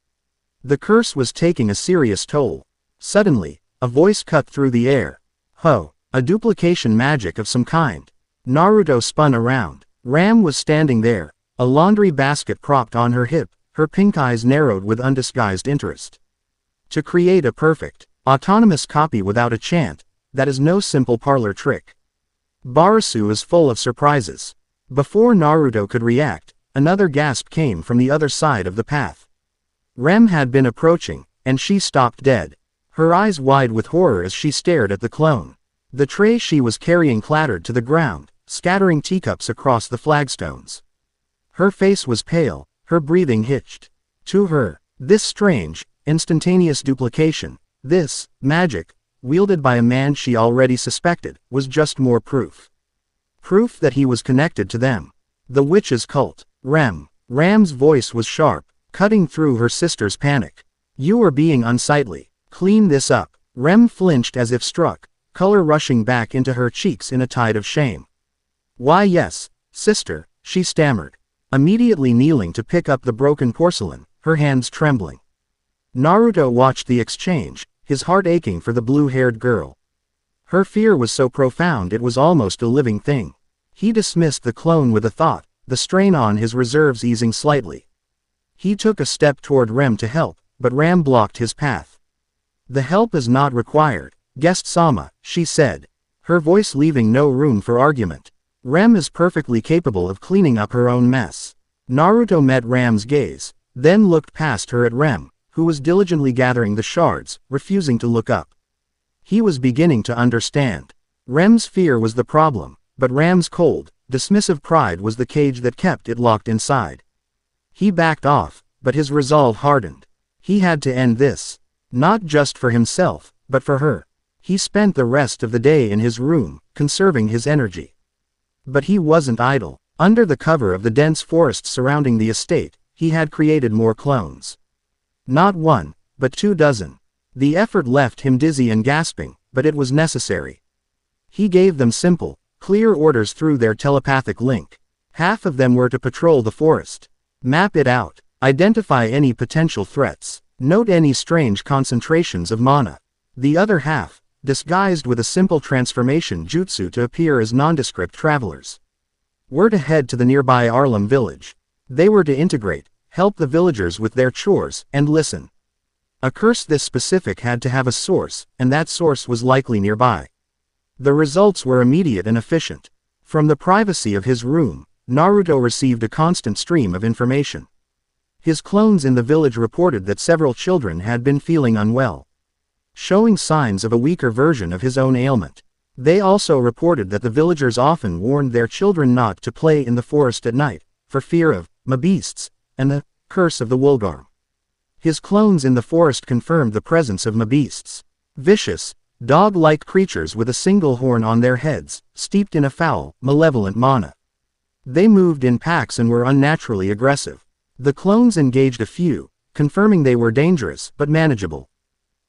The curse was taking a serious toll. Suddenly, a voice cut through the air. Ho, a duplication magic of some kind. Naruto spun around. Ram was standing there, a laundry basket propped on her hip, her pink eyes narrowed with undisguised interest. To create a perfect, autonomous copy without a chant, that is no simple parlor trick. Barasu is full of surprises. Before Naruto could react, another gasp came from the other side of the path. Rem had been approaching, and she stopped dead. Her eyes wide with horror as she stared at the clone. The tray she was carrying clattered to the ground, scattering teacups across the flagstones. Her face was pale, her breathing hitched. To her, this strange, instantaneous duplication, this magic, wielded by a man she already suspected, was just more proof. Proof that he was connected to them. The witch's cult. Ram's voice was sharp, cutting through her sister's panic. You are being unsightly. Clean this up. Rem flinched as if struck, color rushing back into her cheeks in a tide of shame. Why yes, sister, she stammered, immediately kneeling to pick up the broken porcelain, her hands trembling. Naruto watched the exchange, his heart aching for the blue-haired girl. Her fear was so profound it was almost a living thing. He dismissed the clone with a thought, the strain on his reserves easing slightly. He took a step toward Rem to help, but Ram blocked his path. The help is not required, guest-sama, she said, her voice leaving no room for argument. Rem is perfectly capable of cleaning up her own mess. Naruto met Ram's gaze, then looked past her at Rem, who was diligently gathering the shards, refusing to look up. He was beginning to understand. Rem's fear was the problem, but Ram's cold, dismissive pride was the cage that kept it locked inside. He backed off, but his resolve hardened. He had to end this. Not just for himself, but for her. He spent the rest of the day in his room, conserving his energy. But he wasn't idle. Under the cover of the dense forest surrounding the estate, he had created more clones. Not 1, but 2 dozen. The effort left him dizzy and gasping, but it was necessary. He gave them simple, clear orders through their telepathic link. Half of them were to patrol the forest. Map it out, identify any potential threats, note any strange concentrations of mana. The other half, disguised with a simple transformation jutsu to appear as nondescript travelers, were to head to the nearby Arlem village. They were to integrate, help the villagers with their chores, and listen. A curse this specific had to have a source, and that source was likely nearby. The results were immediate and efficient. From the privacy of his room, Naruto received a constant stream of information. His clones in the village reported that several children had been feeling unwell, showing signs of a weaker version of his own ailment. They also reported that the villagers often warned their children not to play in the forest at night, for fear of beasts and the curse of the Woolgarm. His clones in the forest confirmed the presence of beasts, vicious, dog-like creatures with a single horn on their heads, steeped in a foul, malevolent mana. They moved in packs and were unnaturally aggressive. The clones engaged a few, confirming they were dangerous but manageable.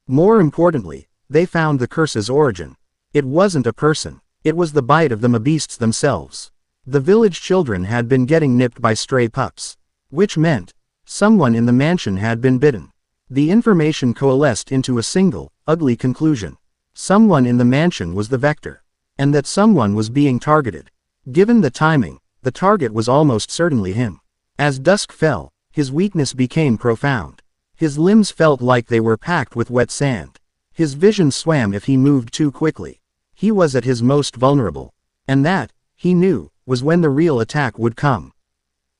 More importantly, they found the curse's origin. It wasn't a person. It was the bite of the beasts themselves. The village children had been getting nipped by stray pups, which meant someone in the mansion had been bitten. The information coalesced into a single, ugly conclusion. Someone in the mansion was the vector, and that someone was being targeted. Given the timing, the target was almost certainly him. As dusk fell, his weakness became profound. His limbs felt like they were packed with wet sand. His vision swam if he moved too quickly. He was at his most vulnerable. And that, he knew, was when the real attack would come.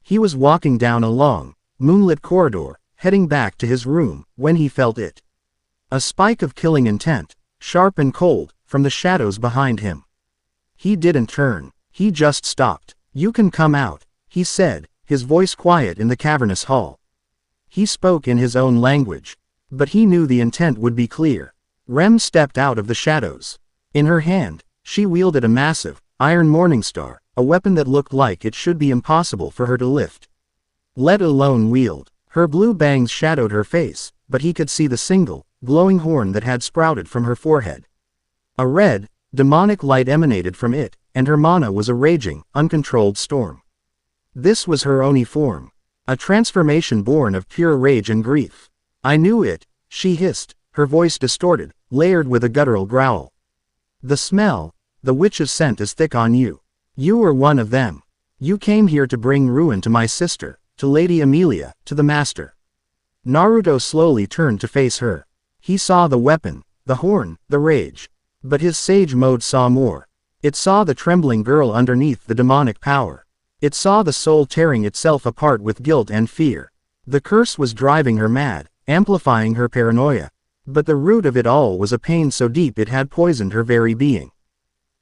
He was walking down a long, moonlit corridor, heading back to his room, when he felt it. A spike of killing intent, sharp and cold, from the shadows behind him. He didn't turn. He just stopped. "You can come out," he said, his voice quiet in the cavernous hall. He spoke in his own language. But he knew the intent would be clear. Rem stepped out of the shadows. In her hand, she wielded a massive, iron morningstar, a weapon that looked like it should be impossible for her to lift, let alone wield. Her blue bangs shadowed her face, but he could see the single, glowing horn that had sprouted from her forehead. A red, demonic light emanated from it, and her mana was a raging, uncontrolled storm. This was her Oni form. A transformation born of pure rage and grief. "I knew it," she hissed, her voice distorted, layered with a guttural growl. "The smell, the witch's scent is thick on you. You were one of them. You came here to bring ruin to my sister, to Lady Emilia, to the master." Naruto slowly turned to face her. He saw the weapon, the horn, the rage. But his sage mode saw more. It saw the trembling girl underneath the demonic power. It saw the soul tearing itself apart with guilt and fear. The curse was driving her mad, amplifying her paranoia. But the root of it all was a pain so deep it had poisoned her very being.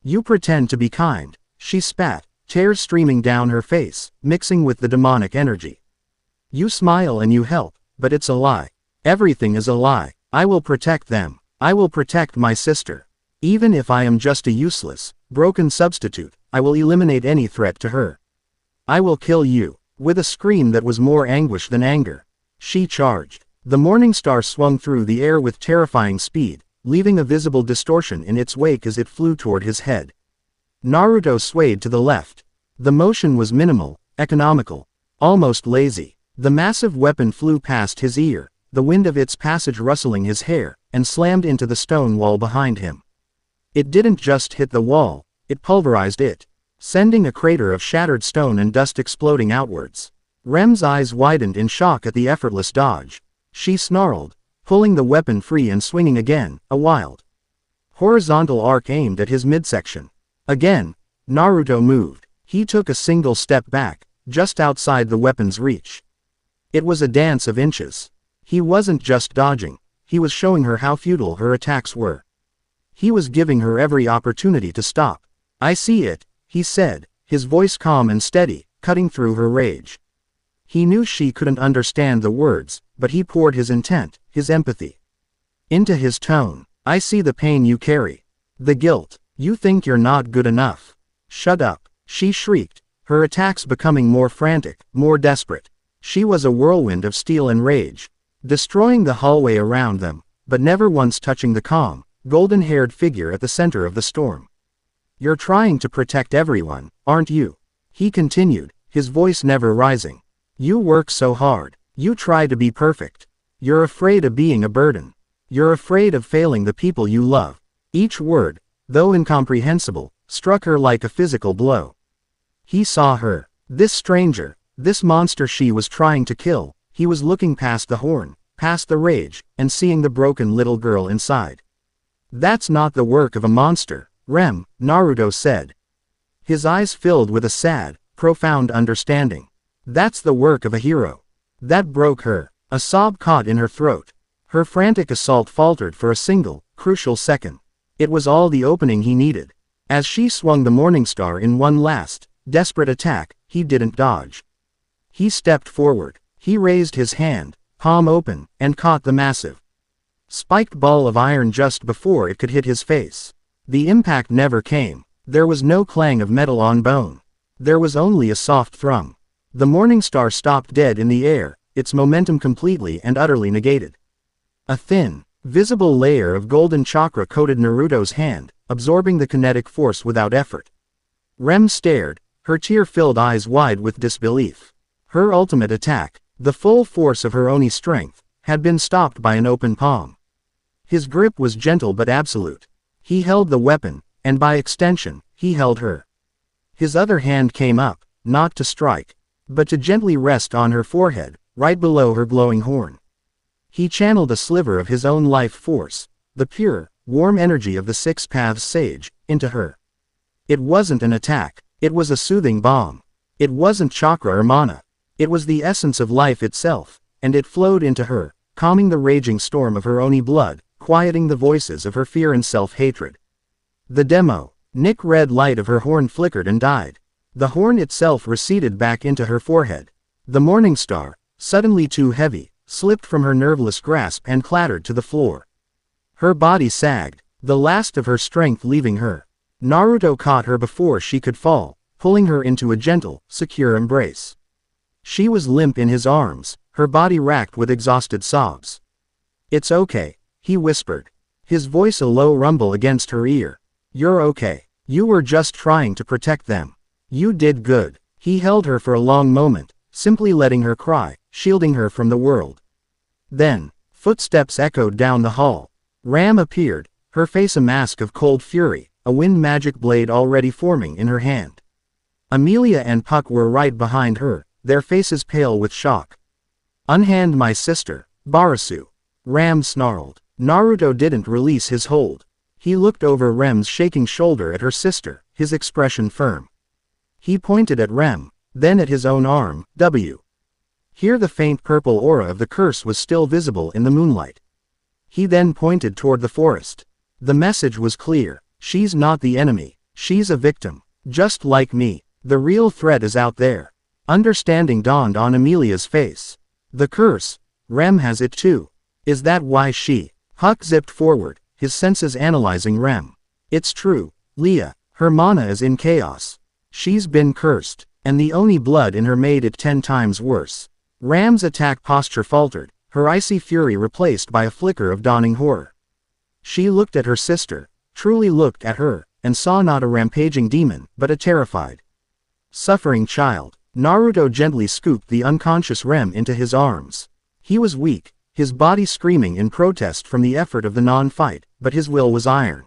"You pretend to be kind," she spat, tears streaming down her face, mixing with the demonic energy. "You smile and you help, but it's a lie. Everything is a lie. I will protect them. I will protect my sister. Even if I am just a useless, broken substitute, I will eliminate any threat to her. I will kill you." With a scream that was more anguish than anger, she charged. The morningstar swung through the air with terrifying speed, leaving a visible distortion in its wake as it flew toward his head. Naruto swayed to the left. The motion was minimal, economical, almost lazy. The massive weapon flew past his ear, the wind of its passage rustling his hair, and slammed into the stone wall behind him. It didn't just hit the wall, it pulverized it, sending a crater of shattered stone and dust exploding outwards. Rem's eyes widened in shock at the effortless dodge. She snarled, pulling the weapon free and swinging again, a wild, horizontal arc aimed at his midsection. Again, Naruto moved. He took a single step back, just outside the weapon's reach. It was a dance of inches. He wasn't just dodging, he was showing her how futile her attacks were. He was giving her every opportunity to stop. "I see it," he said, his voice calm and steady, cutting through her rage. He knew she couldn't understand the words, but he poured his intent, his empathy, into his tone. "I see the pain you carry. The guilt. You think you're not good enough. Shut up," she shrieked, her attacks becoming more frantic, more desperate. She was a whirlwind of steel and rage, destroying the hallway around them, but never once touching the calm, golden-haired figure at the center of the storm. "You're trying to protect everyone, aren't you?" he continued, his voice never rising. "You work so hard. You try to be perfect. You're afraid of being a burden. You're afraid of failing the people you love." Each word, though incomprehensible, struck her like a physical blow. He saw her. This stranger, this monster she was trying to kill. He was looking past the horn, past the rage, and seeing the broken little girl inside. That's not the work of a monster, Rem, Naruto said. His eyes filled with a sad, profound understanding. That's the work of a hero. That broke her. A sob caught in her throat. Her frantic assault faltered for a single, crucial second. It was all the opening he needed. As she swung the Morningstar in one last, desperate attack, he didn't dodge. He stepped forward. He raised his hand, palm open, and caught the massive, spiked ball of iron just before it could hit his face. The impact never came. There was no clang of metal on bone. There was only a soft thrum. The Morningstar stopped dead in the air, its momentum completely and utterly negated. A thin, visible layer of golden chakra coated Naruto's hand, absorbing the kinetic force without effort. Rem stared, her tear-filled eyes wide with disbelief. Her ultimate attack, the full force of her Oni strength, had been stopped by an open palm. His grip was gentle but absolute. He held the weapon, and by extension, he held her. His other hand came up, not to strike, but to gently rest on her forehead, right below her glowing horn. He channeled a sliver of his own life force, the pure, warm energy of the Six Paths Sage, into her. It wasn't an attack, it was a soothing balm. It wasn't chakra or mana. It was the essence of life itself, and it flowed into her, calming the raging storm of her Oni blood, quieting the voices of her fear and self-hatred. The demonic red light of her horn flickered and died. The horn itself receded back into her forehead. The Morningstar, suddenly too heavy, slipped from her nerveless grasp and clattered to the floor. Her body sagged, the last of her strength leaving her. Naruto caught her before she could fall, pulling her into a gentle, secure embrace. She was limp in his arms, her body racked with exhausted sobs. "It's okay," he whispered, his voice a low rumble against her ear. "You're okay. You were just trying to protect them. You did good." He held her for a long moment, simply letting her cry, shielding her from the world. Then, footsteps echoed down the hall. Ram appeared, her face a mask of cold fury, a wind magic blade already forming in her hand. Emilia and Puck were right behind her, their faces pale with shock. "Unhand my sister, Barasu," Ram snarled. Naruto didn't release his hold. He looked over Rem's shaking shoulder at her sister, his expression firm. He pointed at Rem, then at his own arm. Here the faint purple aura of the curse was still visible in the moonlight. He then pointed toward the forest. The message was clear. She's not the enemy. She's a victim. Just like me. The real threat is out there. Understanding dawned on Emilia's face. The curse. Rem has it too. Is that why she? Huck zipped forward, his senses analyzing Rem. It's true, Leah. Her mana is in chaos. She's been cursed, and the Oni blood in her made it 10 times worse. Ram's attack posture faltered, her icy fury replaced by a flicker of dawning horror. She looked at her sister, truly looked at her, and saw not a rampaging demon, but a terrified, suffering child. Naruto gently scooped the unconscious Rem into his arms. He was weak, his body screaming in protest from the effort of the non-fight, but his will was iron.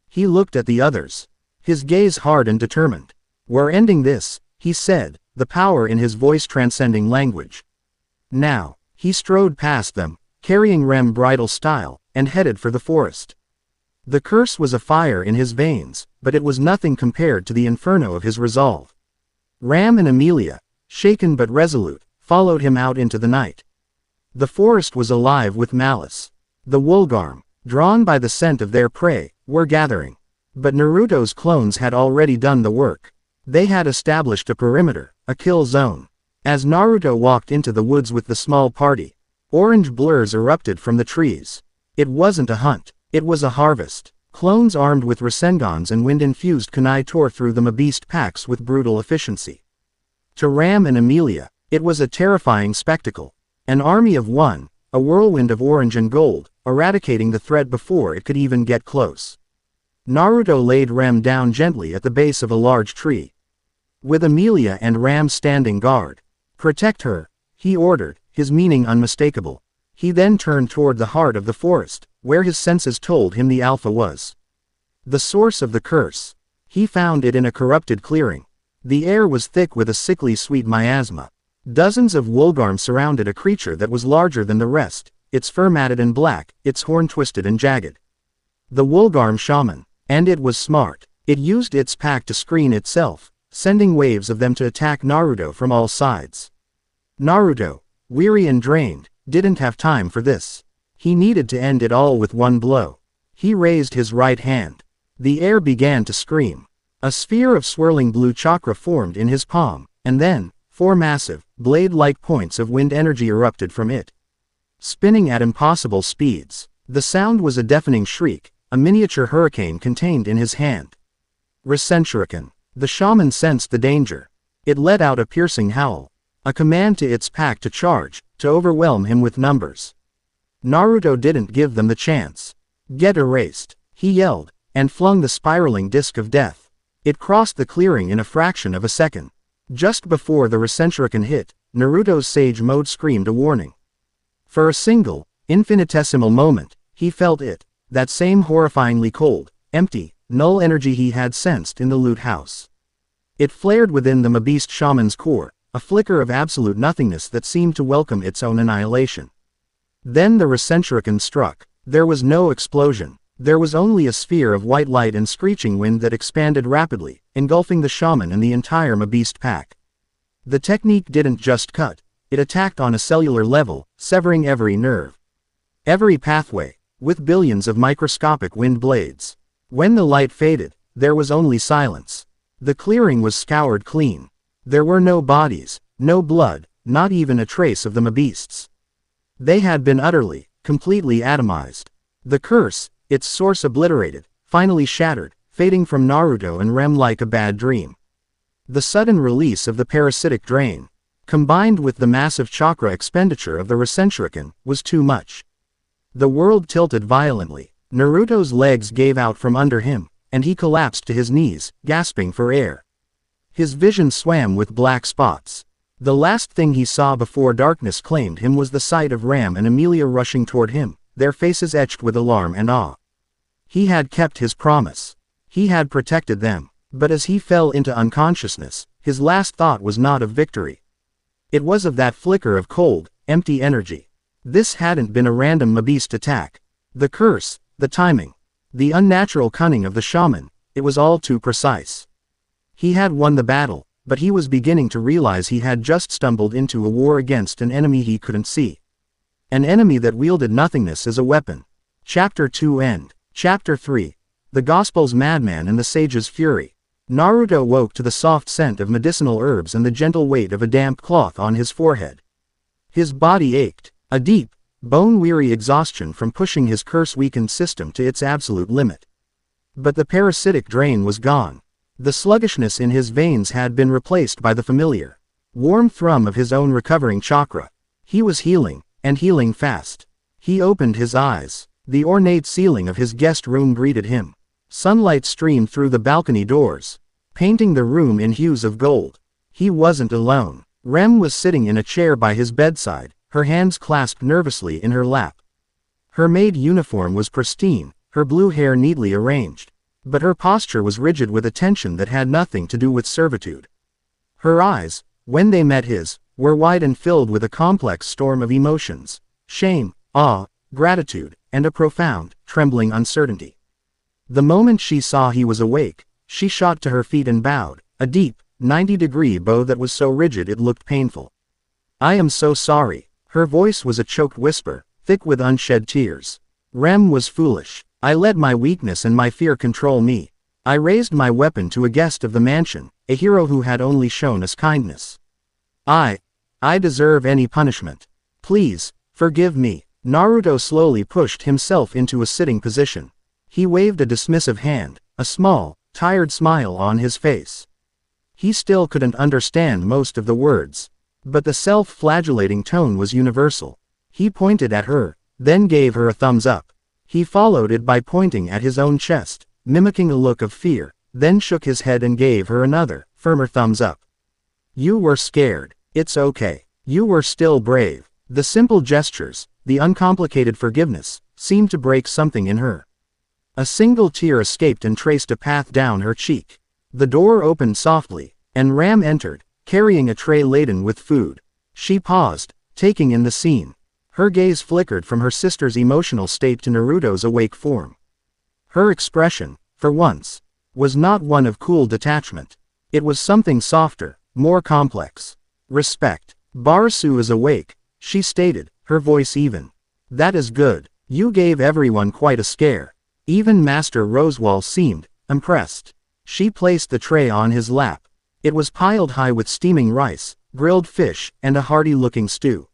He looked at the others, his gaze hard and determined. "We're ending this," he said, the power in his voice transcending language. Now, he strode past them, carrying Rem bridal style, and headed for the forest. The curse was afire in his veins, but it was nothing compared to the inferno of his resolve. Ram and Emilia, shaken but resolute, followed him out into the night. The forest was alive with malice. The Wolgarm, drawn by the scent of their prey, were gathering. But Naruto's clones had already done the work. They had established a perimeter, a kill zone. As Naruto walked into the woods with the small party, orange blurs erupted from the trees. It wasn't a hunt, it was a harvest. Clones armed with Rasengans and wind-infused kunai tore through the Mabeast packs with brutal efficiency. To Ram and Emilia, it was a terrifying spectacle. An army of one, a whirlwind of orange and gold, eradicating the threat before it could even get close. Naruto laid Rem down gently at the base of a large tree, with Emilia and Ram standing guard. "Protect her," he ordered, his meaning unmistakable. He then turned toward the heart of the forest, where his senses told him the Alpha was. The source of the curse. He found it in a corrupted clearing. The air was thick with a sickly sweet miasma. Dozens of Wolgarms surrounded a creature that was larger than the rest, its fur matted and black, its horn twisted and jagged. The Wolgarm shaman. And it was smart. It used its pack to screen itself, sending waves of them to attack Naruto from all sides. Naruto, weary and drained, didn't have time for this. He needed to end it all with one blow. He raised his right hand. The air began to scream. A sphere of swirling blue chakra formed in his palm, and then, 4 massive, blade-like points of wind energy erupted from it. Spinning at impossible speeds. The sound was a deafening shriek, a miniature hurricane contained in his hand. Rasenshuriken. The shaman sensed the danger. It let out a piercing howl. A command to its pack to charge, to overwhelm him with numbers. Naruto didn't give them the chance. Get erased, he yelled, and flung the spiraling disc of death. It crossed the clearing in a fraction of a second. Just before the Rasenshuriken hit, Naruto's Sage Mode screamed a warning. For a single, infinitesimal moment, he felt it, that same horrifyingly cold, empty, null energy he had sensed in the loot house. It flared within the Mabeast shaman's core, a flicker of absolute nothingness that seemed to welcome its own annihilation. Then the Rasenshuriken struck. There was no explosion. There was only a sphere of white light and screeching wind that expanded rapidly, engulfing the shaman and the entire Mabeast pack. The technique didn't just cut, it attacked on a cellular level, severing every nerve. Every pathway, with billions of microscopic wind blades. When the light faded, there was only silence. The clearing was scoured clean. There were no bodies, no blood, not even a trace of the Mabeasts. They had been utterly, completely atomized. The curse, its source obliterated, finally shattered, fading from Naruto and Rem like a bad dream. The sudden release of the parasitic drain, combined with the massive chakra expenditure of the Rasenshuriken, was too much. The world tilted violently. Naruto's legs gave out from under him, and he collapsed to his knees, gasping for air. His vision swam with black spots. The last thing he saw before darkness claimed him was the sight of Ram and Emilia rushing toward him, their faces etched with alarm and awe. He had kept his promise. He had protected them, but as he fell into unconsciousness, his last thought was not of victory. It was of that flicker of cold, empty energy. This hadn't been a random Mabeast attack. The curse, the timing, the unnatural cunning of the shaman, it was all too precise. He had won the battle, but he was beginning to realize he had just stumbled into a war against an enemy he couldn't see. An enemy that wielded nothingness as a weapon. Chapter 2 End. Chapter 3. The Gospel's Madman and the Sage's Fury. Naruto woke to the soft scent of medicinal herbs and the gentle weight of a damp cloth on his forehead. His body ached, a deep, bone-weary exhaustion from pushing his curse-weakened system to its absolute limit. But the parasitic drain was gone. The sluggishness in his veins had been replaced by the familiar, warm thrum of his own recovering chakra. He was healing, and healing fast. He opened his eyes. The ornate ceiling of his guest room greeted him. Sunlight streamed through the balcony doors, painting the room in hues of gold. He wasn't alone. Rem was sitting in a chair by his bedside, her hands clasped nervously in her lap. Her maid uniform was pristine, her blue hair neatly arranged. But her posture was rigid with a tension that had nothing to do with servitude. Her eyes, when they met his, were wide and filled with a complex storm of emotions: shame, awe, gratitude, and a profound, trembling uncertainty. The moment she saw he was awake, she shot to her feet and bowed, a deep, 90-degree bow that was so rigid it looked painful. "I am so sorry." Her voice was a choked whisper, thick with unshed tears. Rem was foolish. I let my weakness and my fear control me. I raised my weapon to a guest of the mansion, a hero who had only shown us kindness. I deserve any punishment. Please, forgive me. Naruto slowly pushed himself into a sitting position. He waved a dismissive hand, a small, tired smile on his face. He still couldn't understand most of the words, but the self-flagellating tone was universal. He pointed at her, then gave her a thumbs up. He followed it by pointing at his own chest, mimicking a look of fear, then shook his head and gave her another, firmer thumbs up. "You were scared. It's okay. You were still brave." The simple gestures, the uncomplicated forgiveness, seemed to break something in her. A single tear escaped and traced a path down her cheek. The door opened softly, and Ram entered, carrying a tray laden with food. She paused, taking in the scene. Her gaze flickered from her sister's emotional state to Naruto's awake form. Her expression, for once, was not one of cool detachment. It was something softer, more complex. Respect. Barasu is awake, she stated, her voice even. That is good. You gave everyone quite a scare. Even Master Rosewall seemed impressed. She placed the tray on his lap. It was piled high with steaming rice, grilled fish, and a hearty-looking stew.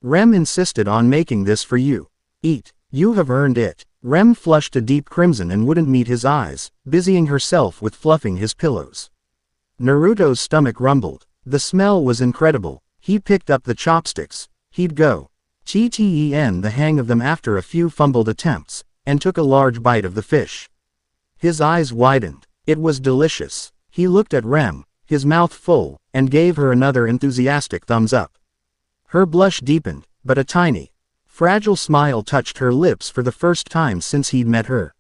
Rem insisted on making this for you. Eat. You have earned it. Rem flushed a deep crimson and wouldn't meet his eyes, busying herself with fluffing his pillows. Naruto's stomach rumbled. The smell was incredible. He picked up the chopsticks. He'd go. Ten the hang of them after a few fumbled attempts, and took a large bite of the fish. His eyes widened. It was delicious. He looked at Rem, his mouth full, and gave her another enthusiastic thumbs up. Her blush deepened, but a tiny, fragile smile touched her lips for the first time since he'd met her.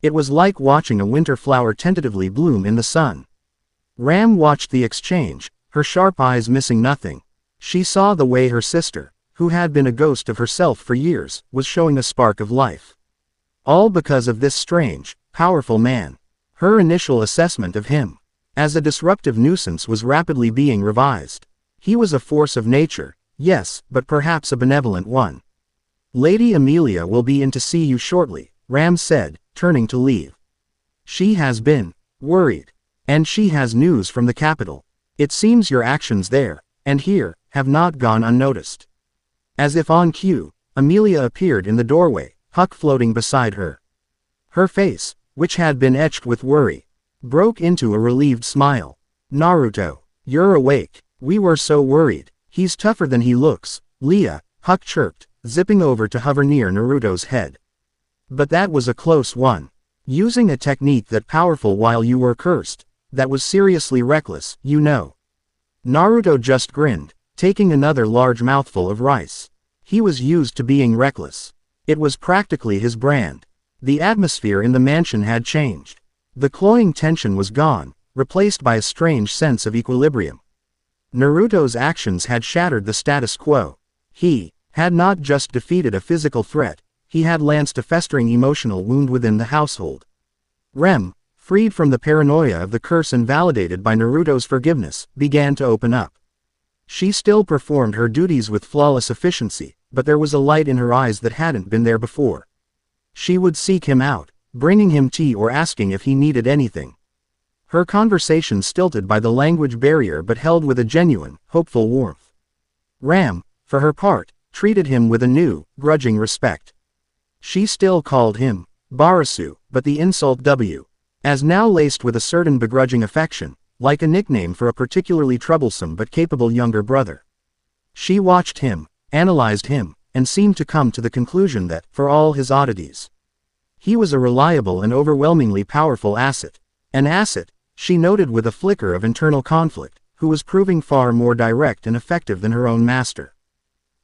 It was like watching a winter flower tentatively bloom in the sun. Ram watched the exchange, her sharp eyes missing nothing. She saw the way her sister, who had been a ghost of herself for years, was showing a spark of life. All because of this strange, powerful man. Her initial assessment of him as a disruptive nuisance was rapidly being revised. He was a force of nature, yes, but perhaps a benevolent one. Lady Emilia will be in to see you shortly, Ram said, turning to leave. She has been worried. And she has news from the capital. It seems your actions there, and here, have not gone unnoticed. As if on cue, Emilia appeared in the doorway, Huck floating beside her. Her face, which had been etched with worry, broke into a relieved smile. Naruto, you're awake. We were so worried. He's tougher than he looks, Leah, Huck chirped, zipping over to hover near Naruto's head. But that was a close one. Using a technique that powerful while you were cursed, that was seriously reckless, you know. Naruto just grinned, taking another large mouthful of rice. He was used to being reckless. It was practically his brand. The atmosphere in the mansion had changed. The cloying tension was gone, replaced by a strange sense of equilibrium. Naruto's actions had shattered the status quo. He had not just defeated a physical threat, he had lanced a festering emotional wound within the household. Rem, freed from the paranoia of the curse and validated by Naruto's forgiveness, began to open up. She still performed her duties with flawless efficiency, but there was a light in her eyes that hadn't been there before. She would seek him out, bringing him tea or asking if he needed anything. Her conversation stilted by the language barrier but held with a genuine, hopeful warmth. Ram, for her part, treated him with a new, grudging respect. She still called him Barasu, but the insult W, as now laced with a certain begrudging affection, like a nickname for a particularly troublesome but capable younger brother. She watched him, analyzed him, and seemed to come to the conclusion that, for all his oddities, he was a reliable and overwhelmingly powerful asset. An asset, she noted with a flicker of internal conflict, who was proving far more direct and effective than her own master.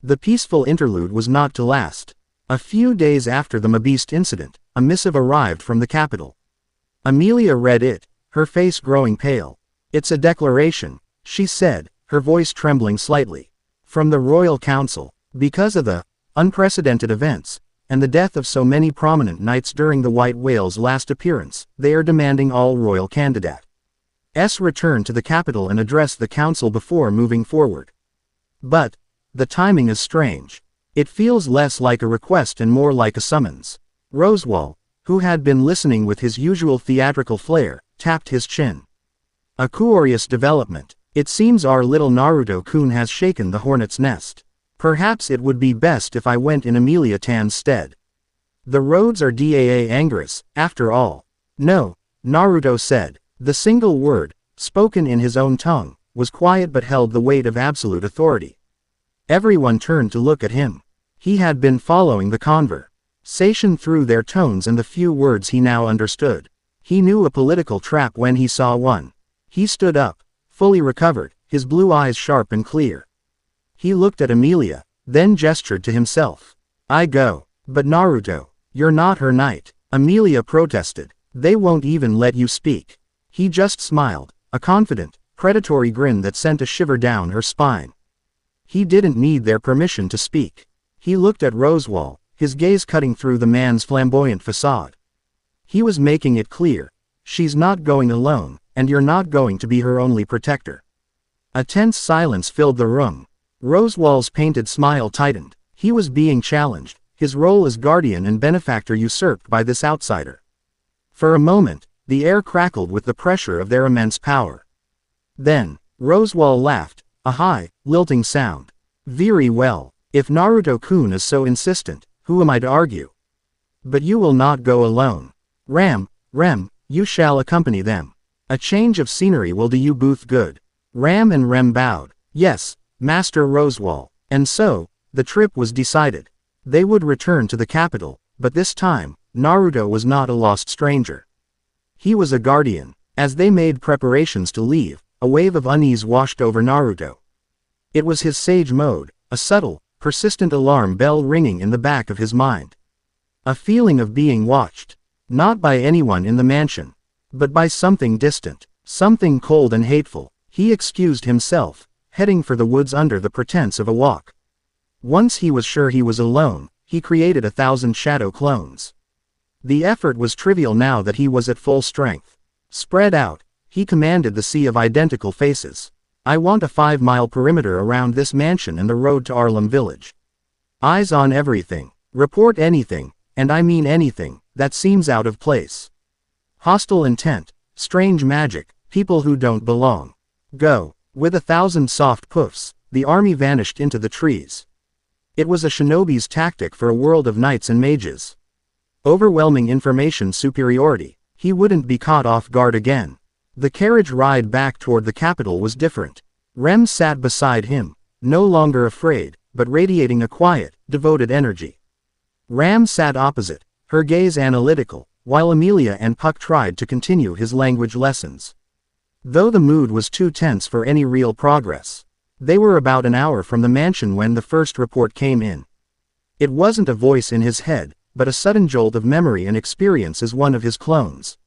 The peaceful interlude was not to last. A few days after the Mabeast incident, a missive arrived from the capital. Emilia read it, her face growing pale. It's a declaration, she said, her voice trembling slightly. From the Royal Council. Because of the unprecedented events, and the death of so many prominent knights during the White Whale's last appearance, they are demanding all royal candidates return to the capital and address the council before moving forward. But the timing is strange. It feels less like a request and more like a summons. Rosewall, who had been listening with his usual theatrical flair, tapped his chin. A curious development. It seems our little Naruto-kun has shaken the hornet's nest. Perhaps it would be best if I went in Emilia Tan's stead. The roads are dangerous, after all. No, Naruto said. The single word, spoken in his own tongue, was quiet but held the weight of absolute authority. Everyone turned to look at him. He had been following the conversation through their tones and the few words he now understood. He knew a political trap when he saw one. He stood up, fully recovered, his blue eyes sharp and clear. He looked at Emilia, then gestured to himself. I go. But Naruto, you're not her knight. Emilia protested. They won't even let you speak. He just smiled, a confident, predatory grin that sent a shiver down her spine. He didn't need their permission to speak. He looked at Rosewall, his gaze cutting through the man's flamboyant facade. He was making it clear. She's not going alone, and you're not going to be her only protector. A tense silence filled the room. Rosewall's painted smile tightened. He was being challenged, his role as guardian and benefactor usurped by this outsider. For a moment, the air crackled with the pressure of their immense power. Then, Rosewall laughed, a high, lilting sound. Very well, if Naruto-kun is so insistent, who am I to argue? But you will not go alone. Rem, you shall accompany them. A change of scenery will do you both good. Ram and Rem bowed. Yes, Master Rosewall. And so, the trip was decided. They would return to the capital, but this time, Naruto was not a lost stranger. He was a guardian. As they made preparations to leave, a wave of unease washed over Naruto. It was his sage mode, a subtle, persistent alarm bell ringing in the back of his mind. A feeling of being watched. Not by anyone in the mansion, but by something distant, something cold and hateful. He excused himself, heading for the woods under the pretense of a walk. Once he was sure he was alone, he created 1,000 shadow clones. The effort was trivial now that he was at full strength. Spread out, he commanded the sea of identical faces. I want a 5-mile perimeter around this mansion and the road to Arlem village. Eyes on everything. Report anything, and I mean anything, that seems out of place. Hostile intent, strange magic, people who don't belong. Go. With 1,000 soft puffs, the army vanished into the trees. It was a shinobi's tactic for a world of knights and mages. Overwhelming information superiority. He wouldn't be caught off guard again. The carriage ride back toward the capital was different. Rem sat beside him, no longer afraid, but radiating a quiet, devoted energy. Ram sat opposite, her gaze analytical, while Emilia and Puck tried to continue his language lessons. Though the mood was too tense for any real progress. They were about an hour from the mansion when the first report came in. It wasn't a voice in his head, but a sudden jolt of memory and experience as one of his clones.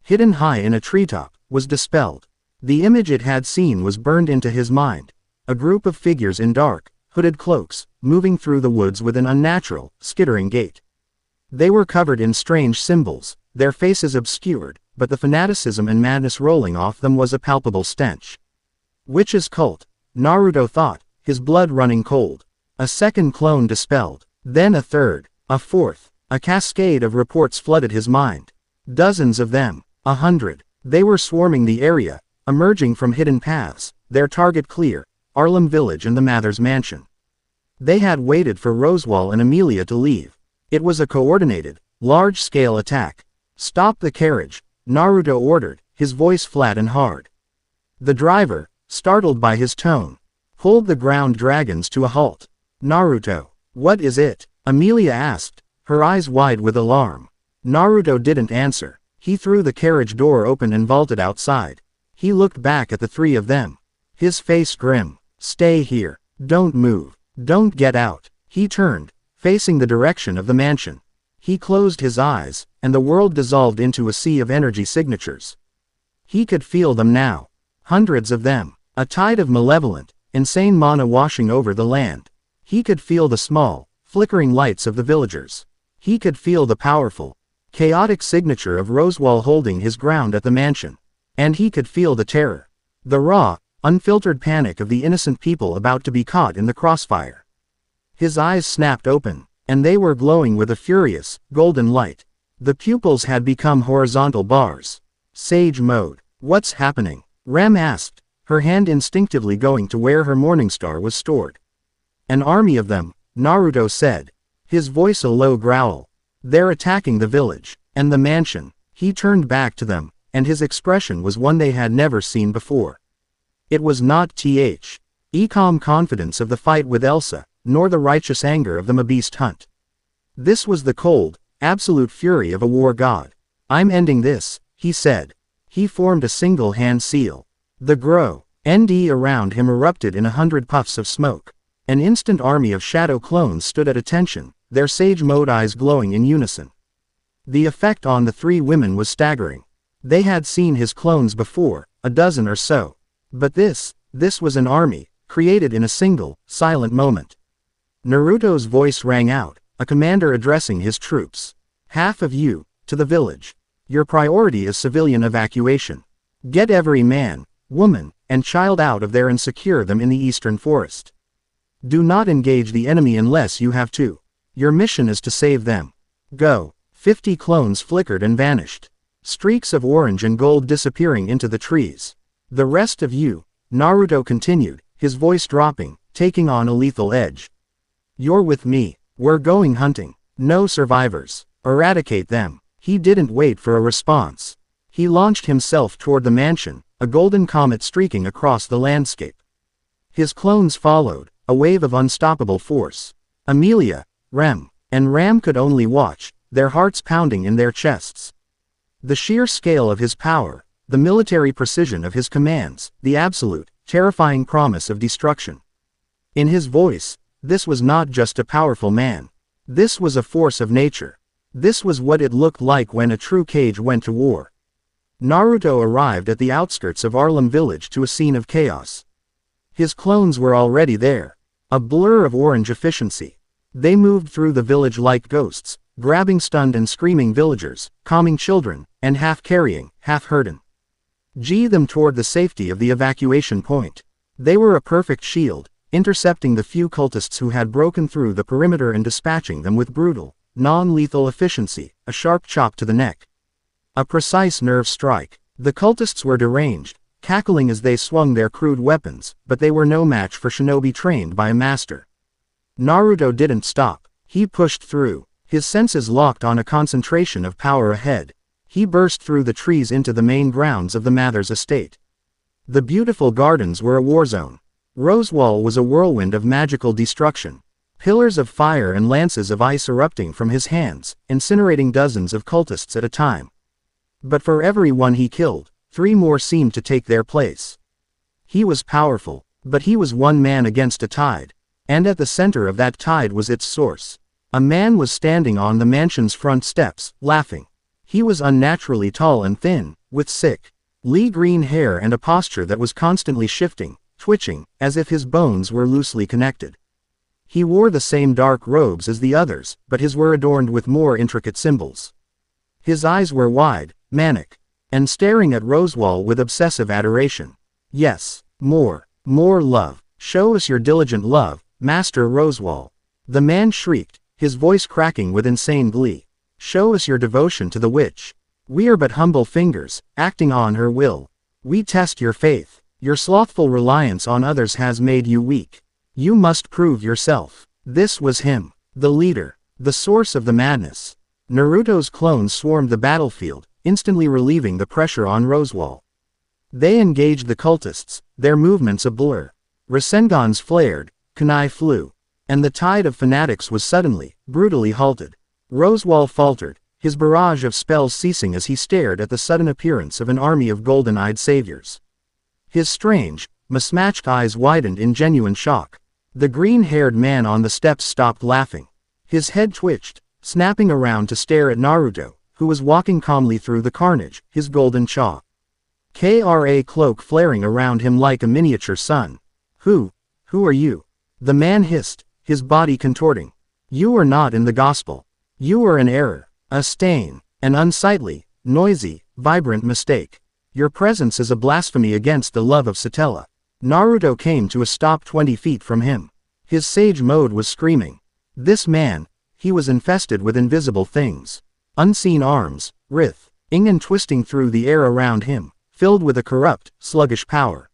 Hidden high in a treetop, was dispelled. The image it had seen was burned into his mind. A group of figures in dark, hooded cloaks, moving through the woods with an unnatural, skittering gait. They were covered in strange symbols, their faces obscured, but the fanaticism and madness rolling off them was a palpable stench. Witch's cult, Naruto thought, his blood running cold. A second clone dispelled, then a third, a fourth. A cascade of reports flooded his mind. Dozens of them, 100. They were swarming the area, emerging from hidden paths, their target clear, Arlem village and the Mather's mansion. They had waited for Rosewall and Emilia to leave. It was a coordinated, large-scale attack. Stop the carriage, Naruto ordered, his voice flat and hard. The driver, startled by his tone, pulled the ground dragons to a halt. Naruto, what is it? Emilia asked, her eyes wide with alarm. Naruto didn't answer. He threw the carriage door open and vaulted outside. He looked back at the three of them. His face grim. Stay here. Don't move. Don't get out. He turned, facing the direction of the mansion. He closed his eyes, and the world dissolved into a sea of energy signatures. He could feel them now. Hundreds of them. A tide of malevolent, insane mana washing over the land. He could feel the small, flickering lights of the villagers. He could feel the powerful, chaotic signature of Rosewall holding his ground at the mansion. And he could feel the terror. The raw, unfiltered panic of the innocent people about to be caught in the crossfire. His eyes snapped open, and they were glowing with a furious, golden light. The pupils had become horizontal bars. Sage mode. What's happening? Rem asked, her hand instinctively going to where her Morningstar was stored. An army of them, Naruto said, his voice a low growl. They're attacking the village, and the mansion. He turned back to them, and his expression was one they had never seen before. It was not calm confidence of the fight with Elsa, nor the righteous anger of the Mabeast hunt. This was the cold, absolute fury of a war god. I'm ending this, he said. He formed a single hand seal. The ND around him erupted in 100 puffs of smoke. An instant army of shadow clones stood at attention, their sage mode eyes glowing in unison. The effect on the three women was staggering. They had seen his clones before, a dozen or so. But this was an army, created in a single, silent moment. Naruto's voice rang out, a commander addressing his troops. Half of you, to the village. Your priority is civilian evacuation. Get every man, woman, and child out of there and secure them in the eastern forest. Do not engage the enemy unless you have to. Your mission is to save them. Go. 50 clones flickered and vanished. Streaks of orange and gold disappearing into the trees. The rest of you, Naruto continued, his voice dropping, taking on a lethal edge. You're with me. We're going hunting. No survivors. Eradicate them. He didn't wait for a response. He launched himself toward the mansion, a golden comet streaking across the landscape. His clones followed, a wave of unstoppable force. Emilia, Rem, and Ram could only watch, their hearts pounding in their chests. The sheer scale of his power, the military precision of his commands, the absolute, terrifying promise of destruction. In his voice, this was not just a powerful man. This was a force of nature. This was what it looked like when a true Kage went to war. Naruto arrived at the outskirts of Arlem village to a scene of chaos. His clones were already there. A blur of orange efficiency. They moved through the village like ghosts, grabbing stunned and screaming villagers, calming children, and half-carrying, half-hurting them toward the safety of the evacuation point. They were a perfect shield, intercepting the few cultists who had broken through the perimeter and dispatching them with brutal, non-lethal efficiency, a sharp chop to the neck. A precise nerve strike. The cultists were deranged, cackling as they swung their crude weapons, but they were no match for shinobi trained by a master. Naruto didn't stop. He pushed through, his senses locked on a concentration of power ahead. He burst through the trees into the main grounds of the Mathers estate. The beautiful gardens were a war zone. Rosewall was a whirlwind of magical destruction. Pillars of fire and lances of ice erupting from his hands, incinerating dozens of cultists at a time. But for every one he killed, 3 more seemed to take their place. He was powerful, but he was one man against a tide. And at the center of that tide was its source. A man was standing on the mansion's front steps, laughing. He was unnaturally tall and thin, with sick, green hair and a posture that was constantly shifting, twitching, as if his bones were loosely connected. He wore the same dark robes as the others, but his were adorned with more intricate symbols. His eyes were wide, manic, and staring at Rosewall with obsessive adoration. Yes, more love. Show us your diligent love, Master Rosewall. The man shrieked, his voice cracking with insane glee. Show us your devotion to the witch. We are but humble fingers, acting on her will. We test your faith. Your slothful reliance on others has made you weak. You must prove yourself. This was him, the leader, the source of the madness. Naruto's clones swarmed the battlefield, instantly relieving the pressure on Rosewall. They engaged the cultists, their movements a blur. Rasengans flared, kunai flew, and the tide of fanatics was suddenly, brutally halted. Rosewall faltered, his barrage of spells ceasing as he stared at the sudden appearance of an army of golden-eyed saviors. His strange, mismatched eyes widened in genuine shock. The green-haired man on the steps stopped laughing. His head twitched, snapping around to stare at Naruto, who was walking calmly through the carnage, his golden chaw. Kra cloak flaring around him like a miniature sun. Who are you? The man hissed, his body contorting. You are not in the gospel. You are an error, a stain, an unsightly, noisy, vibrant mistake. Your presence is a blasphemy against the love of Satella. Naruto came to a stop 20 feet from him. His sage mode was screaming. This man, he was infested with invisible things. Unseen arms, writhing and twisting through the air around him, filled with a corrupt, sluggish power.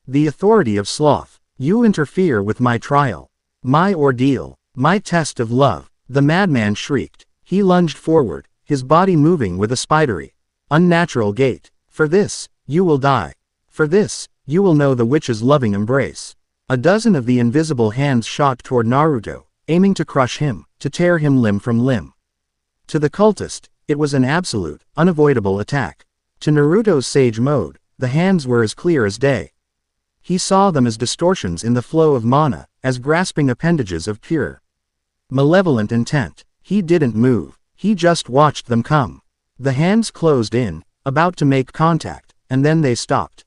The authority of sloth. You interfere with my trial. My ordeal. My test of love. The madman shrieked. He lunged forward, his body moving with a spidery, unnatural gait. For this, you will die. For this, you will know the witch's loving embrace. A dozen of the invisible hands shot toward Naruto, aiming to crush him, to tear him limb from limb. To the cultist, it was an absolute, unavoidable attack. To Naruto's sage mode, the hands were as clear as day. He saw them as distortions in the flow of mana, as grasping appendages of pure, malevolent intent. He didn't move, he just watched them come. The hands closed in, about to make contact, and then they stopped.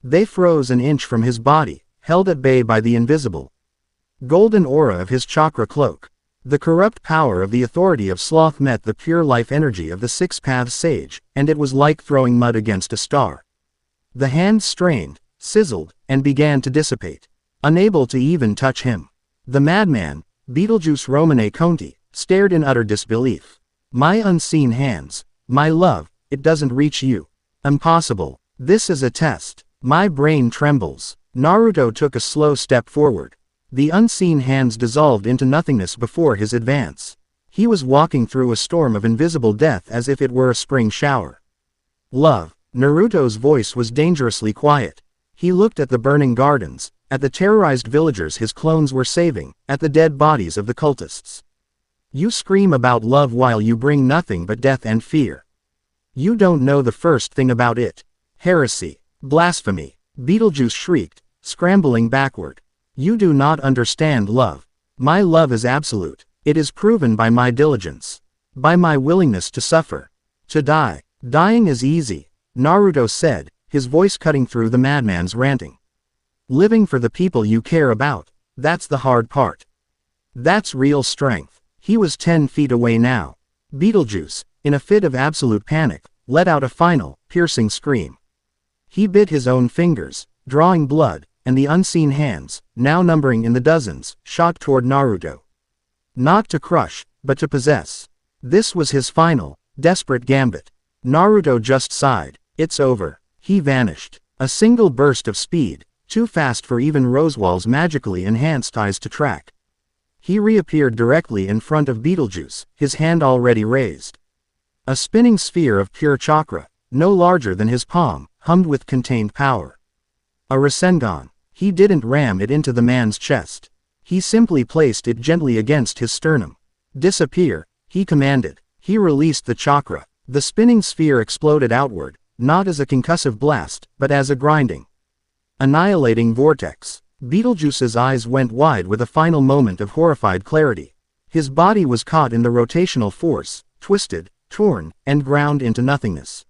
They froze an inch from his body, held at bay by the invisible golden aura of his chakra cloak. The corrupt power of the authority of sloth met the pure life energy of the Six Paths sage, and it was like throwing mud against a star. The hands strained, sizzled, and began to dissipate. Unable to even touch him. The madman, Beetlejuice Romane Conti, stared in utter disbelief. My unseen hands. My love, it doesn't reach you. Impossible. This is a test. My brain trembles. Naruto took a slow step forward. The unseen hands dissolved into nothingness before his advance. He was walking through a storm of invisible death as if it were a spring shower. Love. Naruto's voice was dangerously quiet. He looked at the burning gardens, at the terrorized villagers his clones were saving, at the dead bodies of the cultists. You scream about love while you bring nothing but death and fear. You don't know the first thing about it. Heresy. Blasphemy. Beetlejuice shrieked, scrambling backward. You do not understand love. My love is absolute. It is proven by my diligence. By my willingness to suffer. To die. Dying is easy, Naruto said, his voice cutting through the madman's ranting. Living for the people you care about, that's the hard part. That's real strength. He was 10 feet away now. Beetlejuice, in a fit of absolute panic, let out a final, piercing scream. He bit his own fingers, drawing blood, and the unseen hands, now numbering in the dozens, shot toward Naruto. Not to crush, but to possess. This was his final, desperate gambit. Naruto just sighed. It's over. He vanished. A single burst of speed, too fast for even Rosewall's magically enhanced eyes to track. He reappeared directly in front of Beetlejuice, his hand already raised. A spinning sphere of pure chakra, no larger than his palm, hummed with contained power. A Rasengan. He didn't ram it into the man's chest. He simply placed it gently against his sternum. Disappear, he commanded. He released the chakra. The spinning sphere exploded outward, not as a concussive blast, but as a grinding, annihilating vortex. Beetlejuice's eyes went wide with a final moment of horrified clarity. His body was caught in the rotational force, twisted, torn, and ground into nothingness.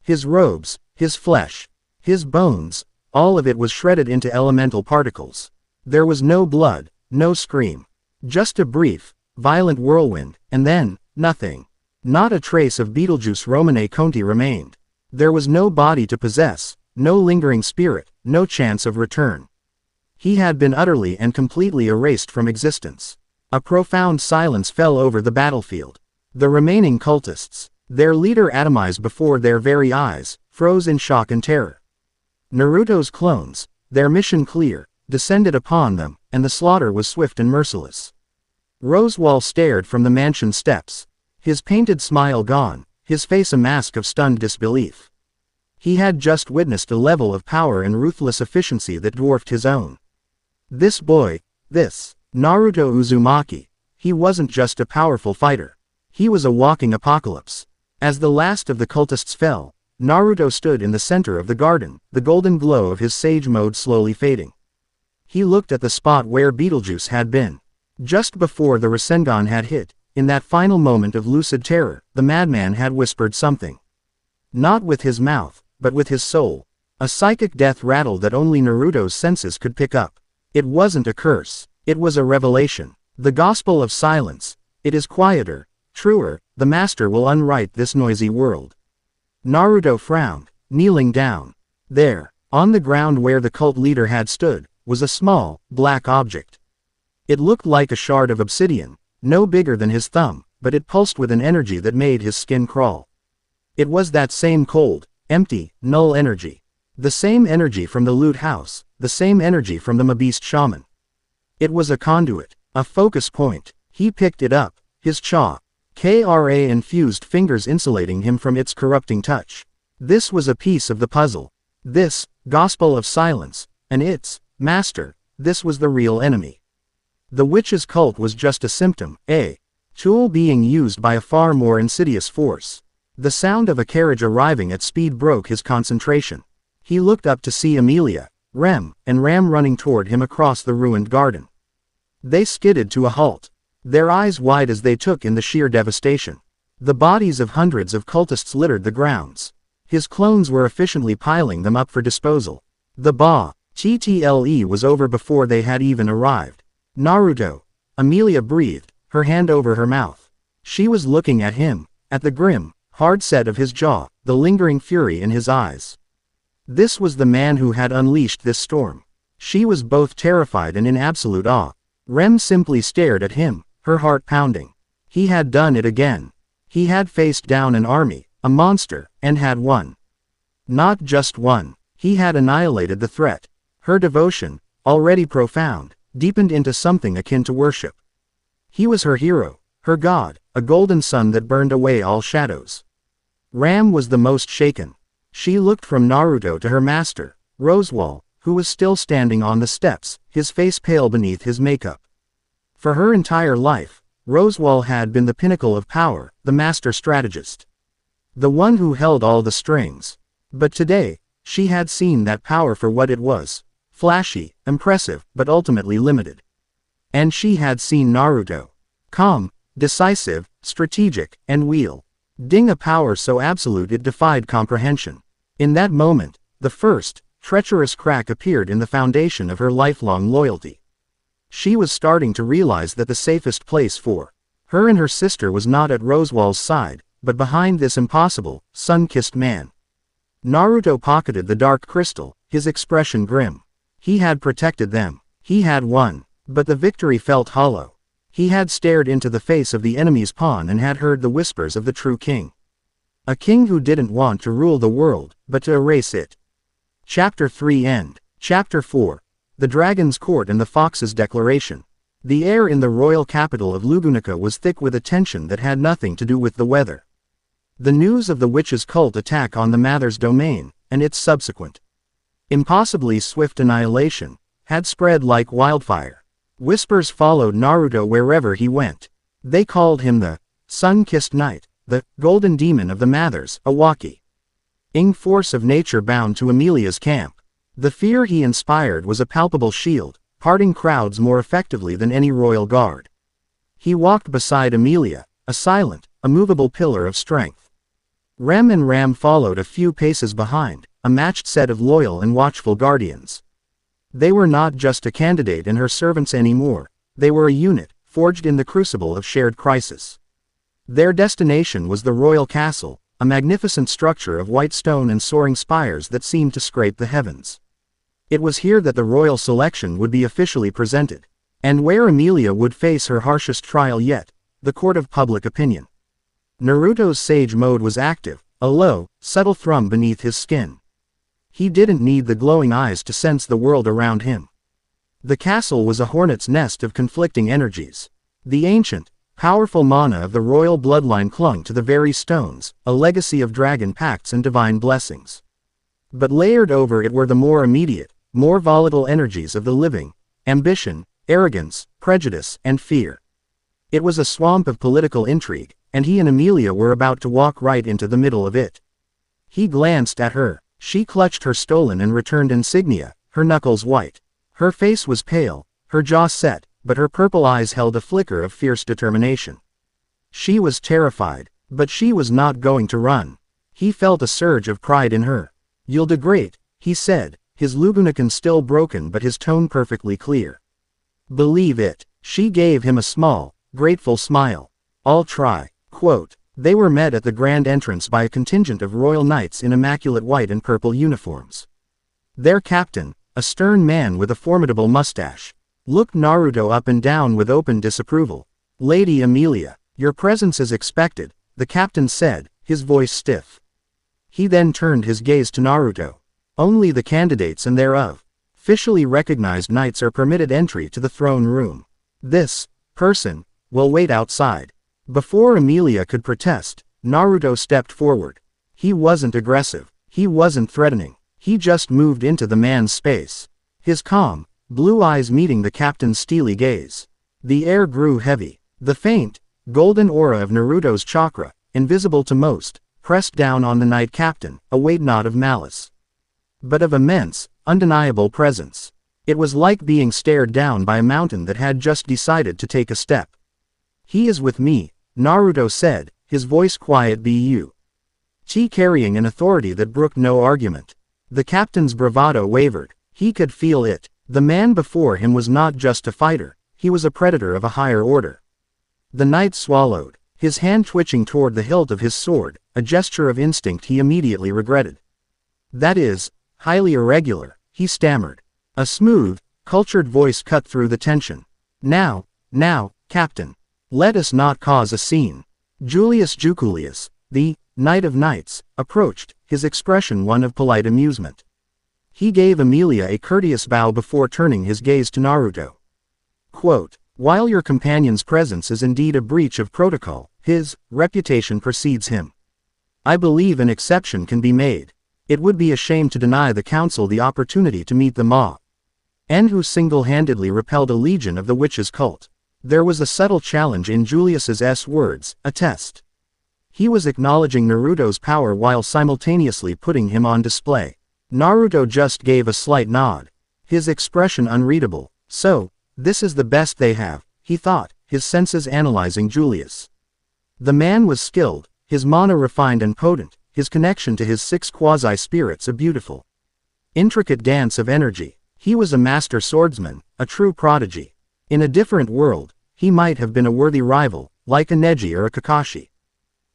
His robes, his flesh, his bones, all of it was shredded into elemental particles. There was no blood, no scream. Just a brief, violent whirlwind, and then, nothing. Not a trace of Beetlejuice Romane Conti remained. There was no body to possess, no lingering spirit, no chance of return. He had been utterly and completely erased from existence. A profound silence fell over the battlefield. The remaining cultists, their leader atomized before their very eyes, froze in shock and terror. Naruto's clones, their mission clear, descended upon them, and the slaughter was swift and merciless. Rosewall stared from the mansion steps, his painted smile gone, his face a mask of stunned disbelief. He had just witnessed a level of power and ruthless efficiency that dwarfed his own. This boy, this, Naruto Uzumaki, he wasn't just a powerful fighter. He was a walking apocalypse. As the last of the cultists fell, Naruto stood in the center of the garden, the golden glow of his sage mode slowly fading. He looked at the spot where Beetlejuice had been. Just before the Rasengan had hit, in that final moment of lucid terror, the madman had whispered something. Not with his mouth, but with his soul. A psychic death rattle that only Naruto's senses could pick up. It wasn't a curse. It was a revelation. The gospel of silence. It is quieter, truer, the master will unwrite this noisy world. Naruto frowned, kneeling down. There, on the ground where the cult leader had stood, was a small, black object. It looked like a shard of obsidian, no bigger than his thumb, but it pulsed with an energy that made his skin crawl. It was that same cold, empty, null energy. The same energy from the loot house, the same energy from the Mabeast shaman. It was a conduit, a focus point. He picked it up, his chakra-infused fingers insulating him from its corrupting touch. This was a piece of the puzzle. This, gospel of silence, and its master, this was the real enemy. The witch's cult was just a symptom, a tool being used by a far more insidious force. The sound of a carriage arriving at speed broke his concentration. He looked up to see Emilia, Rem, and Ram running toward him across the ruined garden. They skidded to a halt, their eyes wide as they took in the sheer devastation. The bodies of hundreds of cultists littered the grounds. His clones were efficiently piling them up for disposal. The TTLE was over before they had even arrived. Naruto. Emilia breathed, her hand over her mouth. She was looking at him, at the grim, hard set of his jaw, the lingering fury in his eyes. This was the man who had unleashed this storm. She was both terrified and in absolute awe. Rem simply stared at him, her heart pounding. He had done it again. He had faced down an army, a monster, and had won. Not just won. He had annihilated the threat. Her devotion, already profound, deepened into something akin to worship. He was her hero, her god, a golden sun that burned away all shadows. Ram was the most shaken. She looked from Naruto to her master, Rosewall, who was still standing on the steps, his face pale beneath his makeup. For her entire life, Rosewall had been the pinnacle of power, the master strategist. The one who held all the strings. But today, she had seen that power for what it was. Flashy, impressive, but ultimately limited. And she had seen Naruto. Calm, decisive, strategic, and wielding a power so absolute it defied comprehension. In that moment, the first, treacherous crack appeared in the foundation of her lifelong loyalty. She was starting to realize that the safest place for her and her sister was not at Rosewall's side, but behind this impossible, sun-kissed man. Naruto pocketed the dark crystal, his expression grim. He had protected them. He had won. But the victory felt hollow. He had stared into the face of the enemy's pawn and had heard the whispers of the true king. A king who didn't want to rule the world, but to erase it. Chapter 3 End. Chapter 4. The Dragon's Court and the Fox's Declaration. The air in the royal capital of Lugunica was thick with a tension that had nothing to do with the weather. The news of the witches' cult attack on the Mather's domain, and its subsequent, impossibly swift annihilation, had spread like wildfire. Whispers followed Naruto wherever he went. They called him the sun-kissed knight, the golden demon of the Mathers, Awaki-ing force of nature bound to Emilia's camp. The fear he inspired was a palpable shield, parting crowds more effectively than any royal guard. He walked beside Emilia, a silent, immovable pillar of strength. Rem and Ram followed a few paces behind, a matched set of loyal and watchful guardians. They were not just a candidate and her servants anymore, they were a unit, forged in the crucible of shared crisis. Their destination was the royal castle, a magnificent structure of white stone and soaring spires that seemed to scrape the heavens. It was here that the royal selection would be officially presented, and where Emilia would face her harshest trial yet, the court of public opinion. Naruto's sage mode was active, a low, subtle thrum beneath his skin. He didn't need the glowing eyes to sense the world around him. The castle was a hornet's nest of conflicting energies. The ancient, powerful mana of the royal bloodline clung to the very stones, a legacy of dragon pacts and divine blessings. But layered over it were the more immediate, more volatile energies of the living: ambition, arrogance, prejudice, and fear. It was a swamp of political intrigue, and he and Emilia were about to walk right into the middle of it. He glanced at her. She clutched her stolen and returned insignia, her knuckles white. Her face was pale, her jaw set, but her purple eyes held a flicker of fierce determination. She was terrified, but she was not going to run. He felt a surge of pride in her. "You'll do great," he said, his Lugunican still broken but his tone perfectly clear. "Believe it." She gave him a small, grateful smile. "I'll try." Quote. They were met at the grand entrance by a contingent of royal knights in immaculate white and purple uniforms. Their captain, a stern man with a formidable mustache, looked Naruto up and down with open disapproval. "Lady Emilia, your presence is expected," the captain said, his voice stiff. He then turned his gaze to Naruto. "Only the candidates and thereof officially recognized knights are permitted entry to the throne room. This person will wait outside." Before Emilia could protest, Naruto stepped forward. He wasn't aggressive. He wasn't threatening. He just moved into the man's space. His calm, blue eyes meeting the captain's steely gaze. The air grew heavy. The faint, golden aura of Naruto's chakra, invisible to most, pressed down on the knight captain, a weight not of malice, but of immense, undeniable presence. It was like being stared down by a mountain that had just decided to take a step. "He is with me," Naruto said, his voice quiet but carrying an authority that brooked no argument. The captain's bravado wavered. He could feel it. The man before him was not just a fighter, he was a predator of a higher order. The knight swallowed, his hand twitching toward the hilt of his sword, a gesture of instinct he immediately regretted. That is, highly irregular, he stammered. A smooth, cultured voice cut through the tension. Now, Captain. Let us not cause a scene. Julius Juculius, the Knight of Knights, approached, his expression one of polite amusement. He gave Emilia a courteous bow before turning his gaze to Naruto. Quote, while your companion's presence is indeed a breach of protocol, his reputation precedes him. I believe an exception can be made. It would be a shame to deny the council the opportunity to meet the Ma-En who single-handedly repelled a legion of the witches' cult. There was a subtle challenge in Julius's words, a test. He was acknowledging Naruto's power while simultaneously putting him on display. Naruto just gave a slight nod. His expression unreadable. So, this is the best they have, he thought, his senses analyzing Julius. The man was skilled, his mana refined and potent, his connection to his 6 quasi-spirits a beautiful, intricate dance of energy. He was a master swordsman, a true prodigy. In a different world, he might have been a worthy rival, like a Neji or a Kakashi.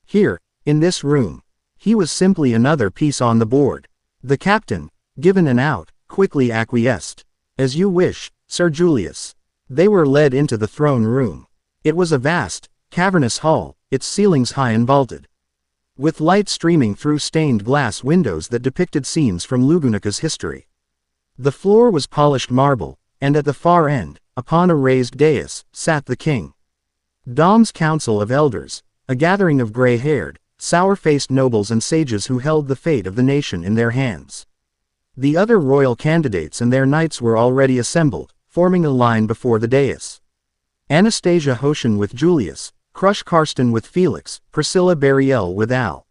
Here, in this room, he was simply another piece on the board. The captain, given an out, quickly acquiesced. As you wish, Sir Julius. They were led into the throne room. It was a vast, cavernous hall, its ceilings high and vaulted, with light streaming through stained glass windows that depicted scenes from Lugunica's history. The floor was polished marble, and at the far end, upon a raised dais, sat the king. Dom's council of elders, a gathering of gray-haired, sour-faced nobles and sages who held the fate of the nation in their hands. The other royal candidates and their knights were already assembled, forming a line before the dais. Anastasia Hoshin with Julius, Crush Karsten with Felix, Priscilla Bariel with Al.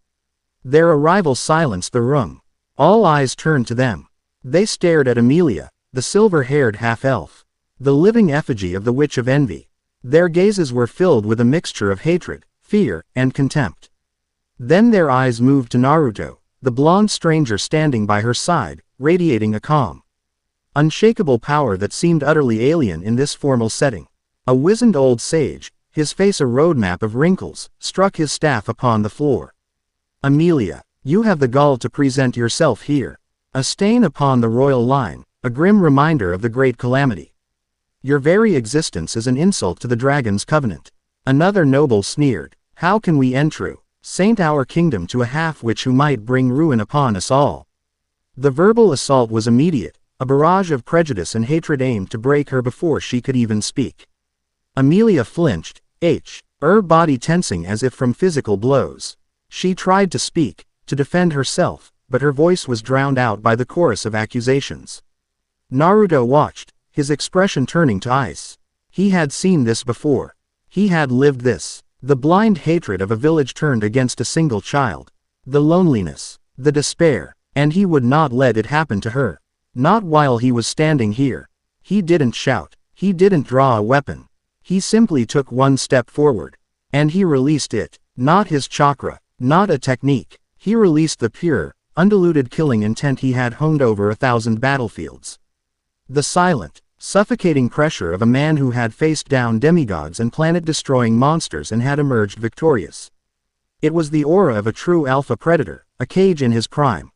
Their arrival silenced the room. All eyes turned to them. They stared at Emilia, the silver-haired half-elf, the living effigy of the Witch of Envy. Their gazes were filled with a mixture of hatred, fear, and contempt. Then their eyes moved to Naruto, the blonde stranger standing by her side, radiating a calm, unshakable power that seemed utterly alien in this formal setting. A wizened old sage, his face a roadmap of wrinkles, struck his staff upon the floor. Emilia, you have the gall to present yourself here. A stain upon the royal line, a grim reminder of the great calamity. Your very existence is an insult to the dragon's covenant. Another noble sneered. How can we saint our kingdom to a half-witch who might bring ruin upon us all? The verbal assault was immediate, a barrage of prejudice and hatred aimed to break her before she could even speak. Emilia flinched, her body tensing as if from physical blows. She tried to speak, to defend herself, but her voice was drowned out by the chorus of accusations. Naruto watched, his expression turning to ice. He had seen this before. He had lived this. The blind hatred of a village turned against a single child. The loneliness, the despair, and he would not let it happen to her. Not while he was standing here. He didn't shout. He didn't draw a weapon. He simply took one step forward. And he released it. Not his chakra, not a technique. He released the pure, undiluted killing intent he had honed over 1,000 battlefields. The silent, suffocating pressure of a man who had faced down demigods and planet-destroying monsters and had emerged victorious. It was the aura of a true alpha predator, a cage in his prime.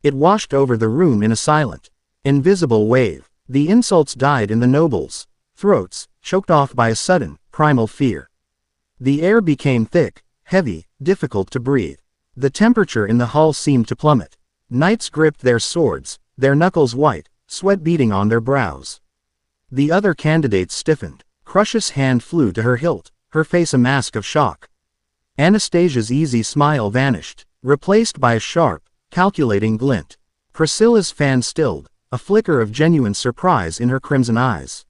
It washed over the room in a silent, invisible wave. The insults died in the nobles' throats, choked off by a sudden, primal fear. The air became thick, heavy, difficult to breathe. The temperature in the hall seemed to plummet. Knights gripped their swords, their knuckles white, sweat beading on their brows. The other candidates stiffened. Crush's hand flew to her hilt, her face a mask of shock. Anastasia's easy smile vanished, replaced by a sharp, calculating glint. Priscilla's fan stilled, a flicker of genuine surprise in her crimson eyes.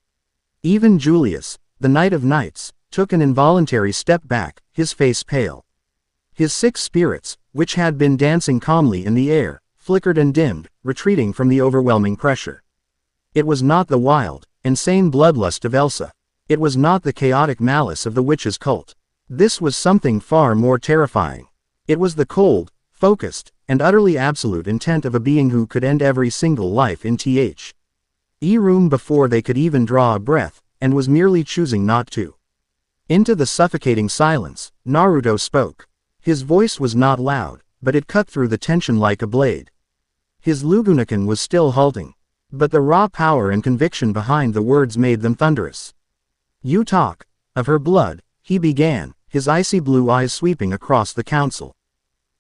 Even Julius, the Knight of Knights, took an involuntary step back, his face pale. His 6 spirits, which had been dancing calmly in the air, flickered and dimmed, retreating from the overwhelming pressure. It was not the wild, insane bloodlust of Elsa. It was not the chaotic malice of the witch's cult. This was something far more terrifying. It was the cold, focused, and utterly absolute intent of a being who could end every single life in the room before they could even draw a breath. and was merely choosing not to. Into the suffocating silence, Naruto spoke. His voice was not loud, but it cut through the tension like a blade. His Lugunakan was still halting, but the raw power and conviction behind the words made them thunderous. "You talk of her blood," he began, his icy blue eyes sweeping across the council.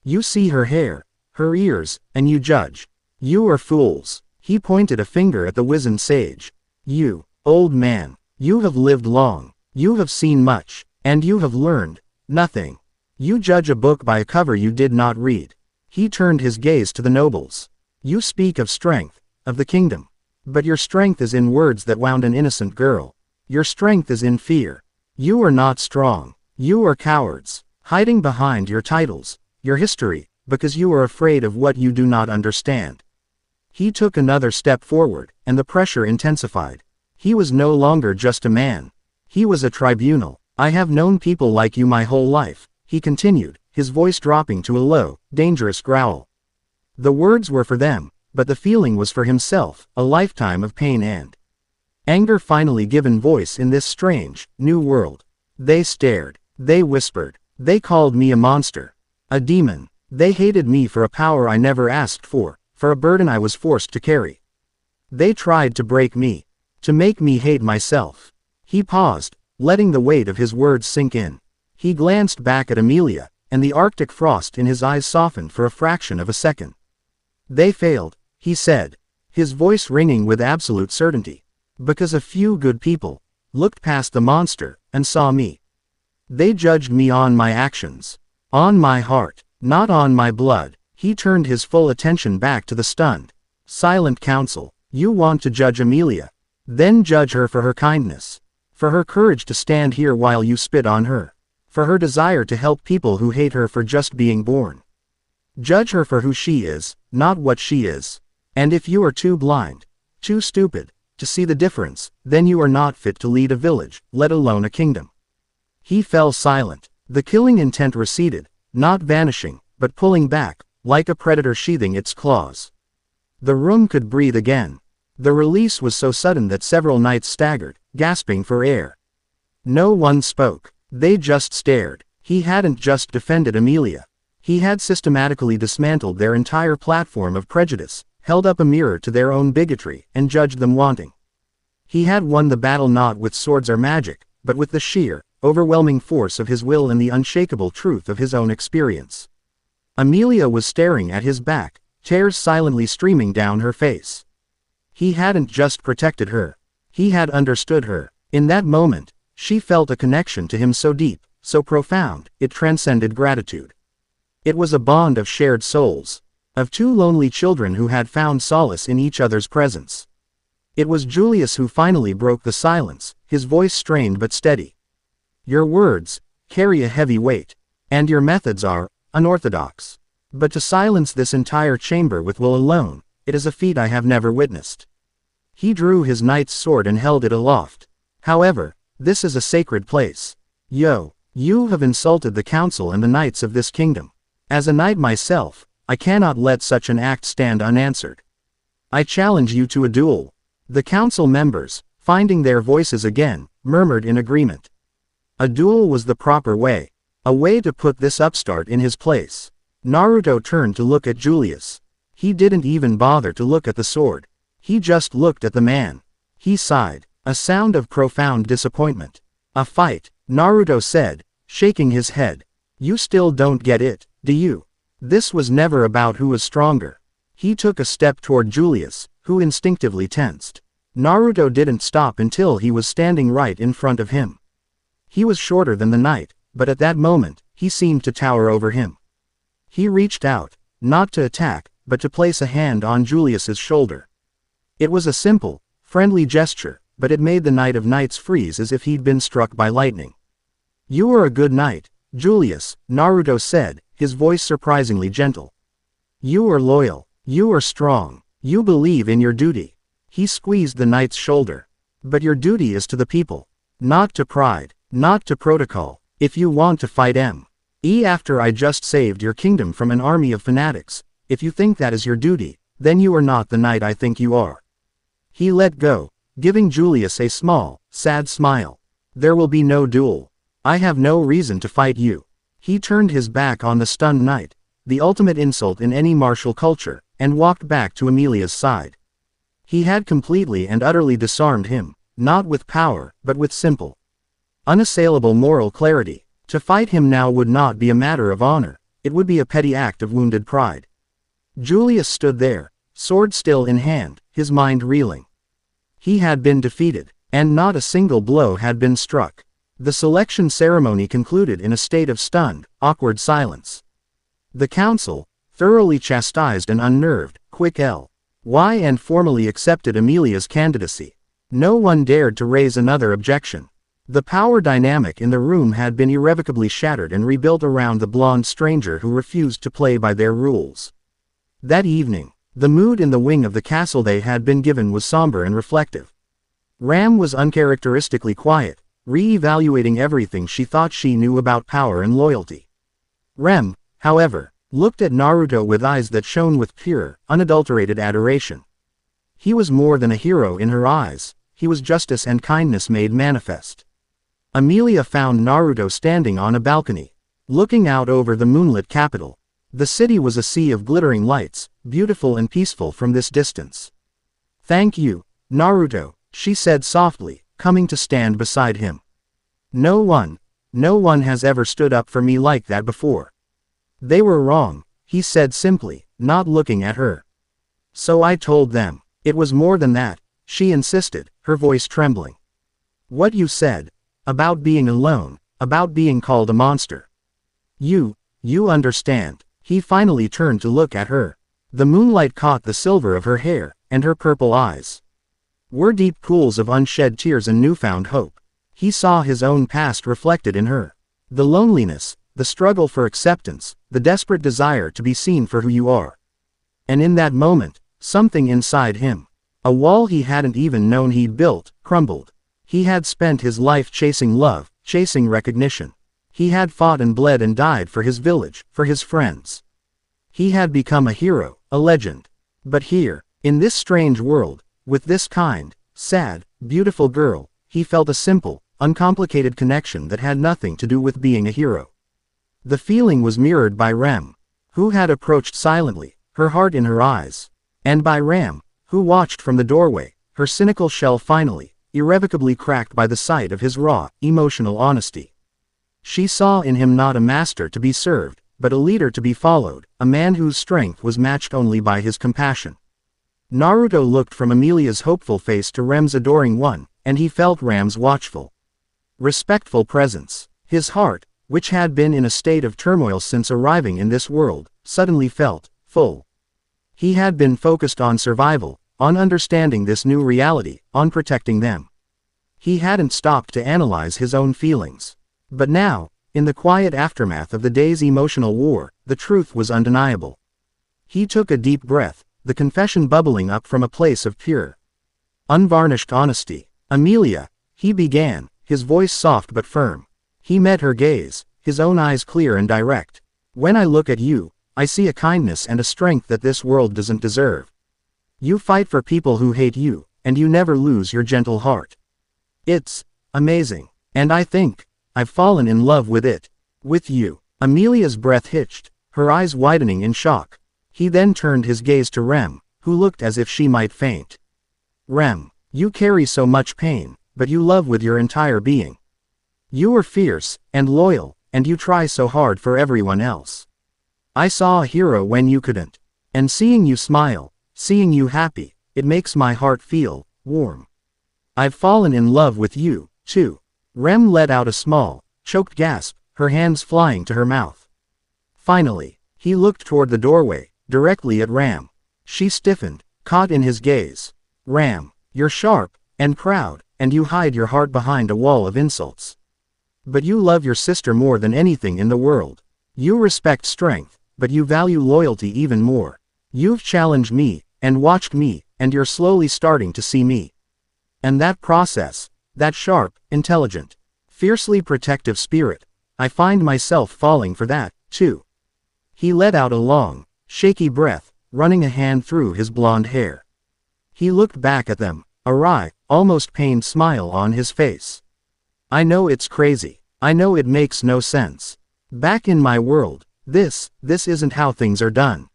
"You see her hair, her ears, and you judge. You are fools." He pointed a finger at the wizened sage. "You, old man, you have lived long, you have seen much, and you have learned nothing. You judge a book by a cover you did not read." He turned his gaze to the nobles. "You speak of strength, of the kingdom. But your strength is in words that wound an innocent girl. Your strength is in fear. You are not strong. You are cowards, hiding behind your titles, your history, because you are afraid of what you do not understand." He took another step forward, and the pressure intensified. He was no longer just a man. He was a tribunal. "I have known people like you my whole life," he continued, his voice dropping to a low, dangerous growl. The words were for them, but the feeling was for himself, a lifetime of pain and anger finally given voice in this strange, new world. They stared. They whispered. They called me a monster. A demon. They hated me for a power I never asked for a burden I was forced to carry. They tried to break me. To make me hate myself. He paused, letting the weight of his words sink in. He glanced back at Emilia, and the Arctic frost in his eyes softened for a fraction of a second. "They failed," he said, his voice ringing with absolute certainty. "Because a few good people looked past the monster and saw me. They judged me on my actions. On my heart, not on my blood." He turned his full attention back to the stunned, silent council. "You want to judge Emilia? Then judge her for her kindness. For her courage to stand here while you spit on her. For her desire to help people who hate her for just being born. Judge her for who she is, not what she is. And if you are too blind, too stupid, to see the difference, then you are not fit to lead a village, let alone a kingdom." He fell silent. The killing intent receded, not vanishing, but pulling back, like a predator sheathing its claws. The room could breathe again. The release was so sudden that several knights staggered, gasping for air. No one spoke. They just stared. He hadn't just defended Emilia. He had systematically dismantled their entire platform of prejudice, held up a mirror to their own bigotry, and judged them wanting. He had won the battle not with swords or magic, but with the sheer, overwhelming force of his will and the unshakable truth of his own experience. Emilia was staring at his back, tears silently streaming down her face. He hadn't just protected her. He had understood her. In that moment, she felt a connection to him so deep, so profound, it transcended gratitude. It was a bond of shared souls. Of two lonely children who had found solace in each other's presence. It was Julius who finally broke the silence, his voice strained but steady. "Your words carry a heavy weight, and your methods are unorthodox. But to silence this entire chamber with will alone, it is a feat I have never witnessed." He drew his knight's sword and held it aloft. "However, this is a sacred place. You have insulted the council and the knights of this kingdom. As a knight myself, I cannot let such an act stand unanswered. I challenge you to a duel." The council members, finding their voices again, murmured in agreement. A duel was the proper way. A way to put this upstart in his place. Naruto turned to look at Julius. He didn't even bother to look at the sword. He just looked at the man. He sighed, a sound of profound disappointment. "A fight," Naruto said, shaking his head. "You still don't get it, do you? This was never about who was stronger." He took a step toward Julius, who instinctively tensed. Naruto didn't stop until he was standing right in front of him. He was shorter than the knight, but at that moment, he seemed to tower over him. He reached out, not to attack, but to place a hand on Julius's shoulder. It was a simple, friendly gesture, but it made the Knight of Knights freeze as if he'd been struck by lightning. "You are a good knight, Julius," Naruto said, his voice surprisingly gentle. "You are loyal. You are strong. You believe in your duty." He squeezed the knight's shoulder. "But your duty is to the people. Not to pride. Not to protocol. If you want to fight M.E. after I just saved your kingdom from an army of fanatics, if you think that is your duty, then you are not the knight I think you are." He let go, giving Julius a small, sad smile. There will be no duel. I have no reason to fight you. He turned his back on the stunned knight, the ultimate insult in any martial culture, and walked back to Emilia's side. He had completely and utterly disarmed him, not with power, but with simple, unassailable moral clarity. To fight him now would not be a matter of honor, it would be a petty act of wounded pride. Julius stood there, sword still in hand, his mind reeling. He had been defeated, and not a single blow had been struck. The selection ceremony concluded in a state of stunned, awkward silence. The council, thoroughly chastised and unnerved, quick L.Y. and formally accepted Emilia's candidacy. No one dared to raise another objection. The power dynamic in the room had been irrevocably shattered and rebuilt around the blonde stranger who refused to play by their rules. That evening, the mood in the wing of the castle they had been given was somber and reflective. Ram was uncharacteristically quiet, re-evaluating everything she thought she knew about power and loyalty. Rem, however, looked at Naruto with eyes that shone with pure, unadulterated adoration. He was more than a hero in her eyes, he was justice and kindness made manifest. Emilia found Naruto standing on a balcony, looking out over the moonlit capital. The city was a sea of glittering lights, beautiful and peaceful from this distance. "Thank you, Naruto," she said softly, coming to stand beside him. No one has ever stood up for me like that before." "They were wrong," he said simply, not looking at her. "So I told them. It was more than that," she insisted, her voice trembling. "What you said. About being alone, about being called a monster. You understand." He finally turned to look at her. The moonlight caught the silver of her hair, and her purple eyes were deep pools of unshed tears and newfound hope. He saw his own past reflected in her. The loneliness, the struggle for acceptance, the desperate desire to be seen for who you are. And in that moment, something inside him, a wall he hadn't even known he'd built, crumbled. He had spent his life chasing love, chasing recognition. He had fought and bled and died for his village, for his friends. He had become a hero, a legend. But here, in this strange world, with this kind, sad, beautiful girl, he felt a simple, uncomplicated connection that had nothing to do with being a hero. The feeling was mirrored by Rem, who had approached silently, her heart in her eyes. And by Ram, who watched from the doorway, her cynical shell finally, irrevocably cracked by the sight of his raw, emotional honesty. She saw in him not a master to be served, but a leader to be followed, a man whose strength was matched only by his compassion. Naruto looked from Emilia's hopeful face to Rem's adoring one, and he felt Ram's watchful, respectful presence. His heart, which had been in a state of turmoil since arriving in this world, suddenly felt full. He had been focused on survival, on understanding this new reality, on protecting them. He hadn't stopped to analyze his own feelings. But now, in the quiet aftermath of the day's emotional war, the truth was undeniable. He took a deep breath, the confession bubbling up from a place of pure, unvarnished honesty. "Emilia," he began, his voice soft but firm. He met her gaze, his own eyes clear and direct. "When I look at you, I see a kindness and a strength that this world doesn't deserve. You fight for people who hate you, and you never lose your gentle heart. It's amazing, and I think I've fallen in love with it. With you." Emilia's breath hitched, her eyes widening in shock. He then turned his gaze to Rem, who looked as if she might faint. "Rem, you carry so much pain, but you love with your entire being. You are fierce, and loyal, and you try so hard for everyone else. I saw a hero when you couldn't. And seeing you smile, seeing you happy, it makes my heart feel warm. I've fallen in love with you, too." Rem let out a small, choked gasp, her hands flying to her mouth. Finally, he looked toward the doorway, directly at Ram. She stiffened, caught in his gaze. "Ram, you're sharp, and proud, and you hide your heart behind a wall of insults. But you love your sister more than anything in the world. You respect strength, but you value loyalty even more. You've challenged me, and watched me, and you're slowly starting to see me. And that process, that sharp, intelligent, fiercely protective spirit, I find myself falling for that, too." He let out a long, shaky breath, running a hand through his blonde hair. He looked back at them, awry, almost pained smile on his face. I know it's crazy. I know it makes no sense. Back in my world, this isn't how things are done.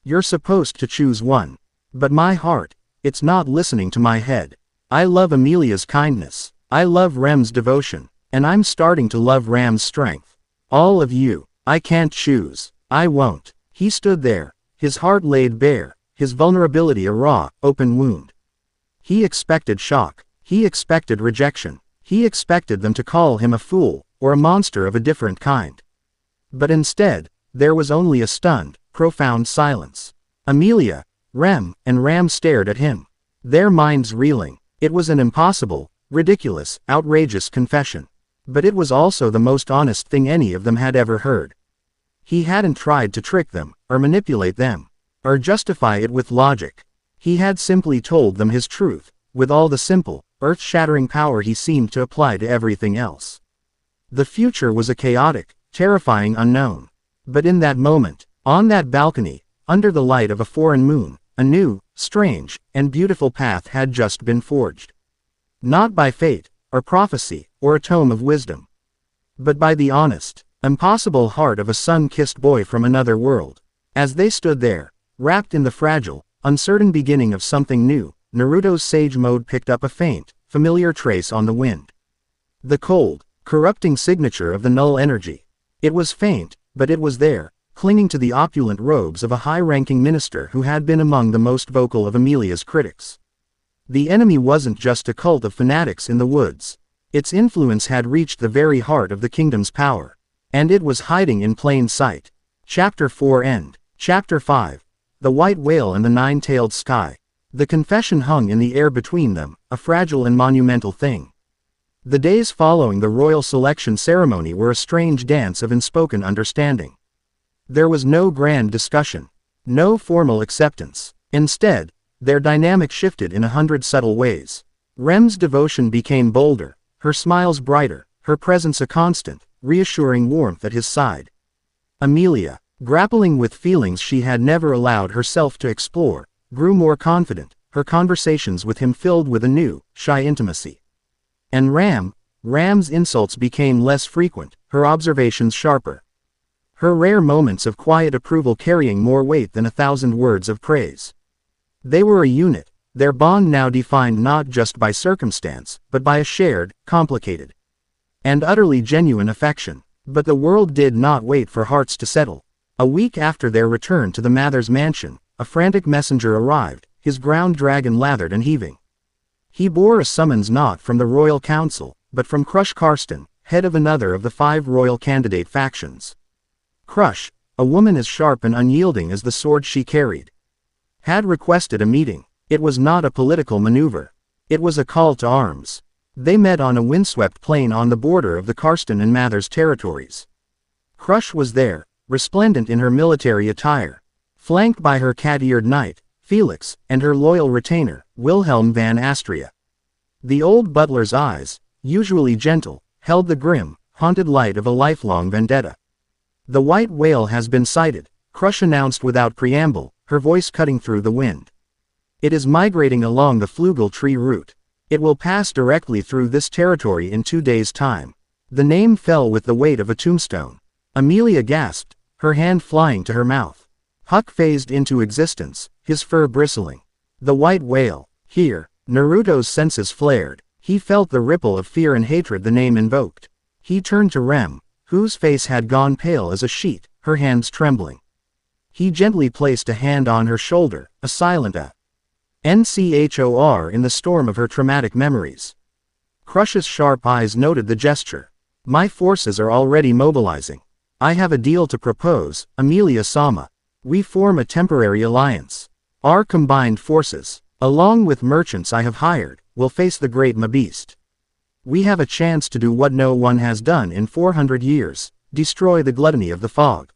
You're supposed to choose one. But my heart, it's not listening to my head. I love Emilia's kindness. I love Rem's devotion. And I'm starting to love Ram's strength. All of you. I can't choose. I won't. He stood there, his heart laid bare, his vulnerability a raw, open wound. He expected shock. He expected rejection. He expected them to call him a fool, or a monster of a different kind. But instead, there was only a stunned, profound silence. Emilia, Rem, and Ram stared at him, their minds reeling. It was an impossible, ridiculous, outrageous confession. But it was also the most honest thing any of them had ever heard. He hadn't tried to trick them, or manipulate them, or justify it with logic. He had simply told them his truth, with all the simple, earth-shattering power he seemed to apply to everything else. The future was a chaotic, terrifying unknown. But in that moment, on that balcony, under the light of a foreign moon, a new, strange, and beautiful path had just been forged. Not by fate, or prophecy, or a tome of wisdom, but by the honest, impossible heart of a sun-kissed boy from another world. As they stood there, wrapped in the fragile, uncertain beginning of something new, Naruto's sage mode picked up a faint, familiar trace on the wind. The cold, corrupting signature of the null energy. It was faint, but it was there, clinging to the opulent robes of a high-ranking minister who had been among the most vocal of Emilia's critics. The enemy wasn't just a cult of fanatics in the woods. Its influence had reached the very heart of the kingdom's power. And it was hiding in plain sight. Chapter 4 End. Chapter 5. The White Whale and the Nine-Tailed Sky. The confession hung in the air between them, a fragile and monumental thing. The days following the royal selection ceremony were a strange dance of unspoken understanding. There was no grand discussion. No formal acceptance. Instead, their dynamic shifted in 100 subtle ways. Rem's devotion became bolder, her smiles brighter, her presence a constant, reassuring warmth at his side. Emilia, grappling with feelings she had never allowed herself to explore, grew more confident, her conversations with him filled with a new, shy intimacy. And Ram's insults became less frequent, her observations sharper. Her rare moments of quiet approval carrying more weight than 1,000 words of praise. They were a unit, their bond now defined not just by circumstance, but by a shared, complicated, and utterly genuine affection. But the world did not wait for hearts to settle. A week after their return to the Mather's mansion, a frantic messenger arrived, his ground dragon lathered and heaving. He bore a summons not from the royal council, but from Crush Karsten, head of another of the 5 royal candidate factions. Crush, a woman as sharp and unyielding as the sword she carried, had requested a meeting. It was not a political maneuver. It was a call to arms. They met on a windswept plain on the border of the Karsten and Mather's territories. Crush was there, resplendent in her military attire, flanked by her cat-eared knight, Felix, and her loyal retainer, Wilhelm van Astria. The old butler's eyes, usually gentle, held the grim, haunted light of a lifelong vendetta. The White Whale has been sighted, Crush announced without preamble, her voice cutting through the wind. It is migrating along the Flugel tree route. It will pass directly through this territory in 2 days' time. The name fell with the weight of a tombstone. Emilia gasped, her hand flying to her mouth. Huck phased into existence, his fur bristling. The White Whale. Here, Naruto's senses flared. He felt the ripple of fear and hatred the name invoked. He turned to Rem, whose face had gone pale as a sheet, her hands trembling. He gently placed a hand on her shoulder, a silent NCHOR in the storm of her traumatic memories. Crush's sharp eyes noted the gesture. My forces are already mobilizing. I have a deal to propose, Emilia-sama. We form a temporary alliance. Our combined forces, along with merchants I have hired, will face the great Mabeast. We have a chance to do what no one has done in 400 years, destroy the gluttony of the fog.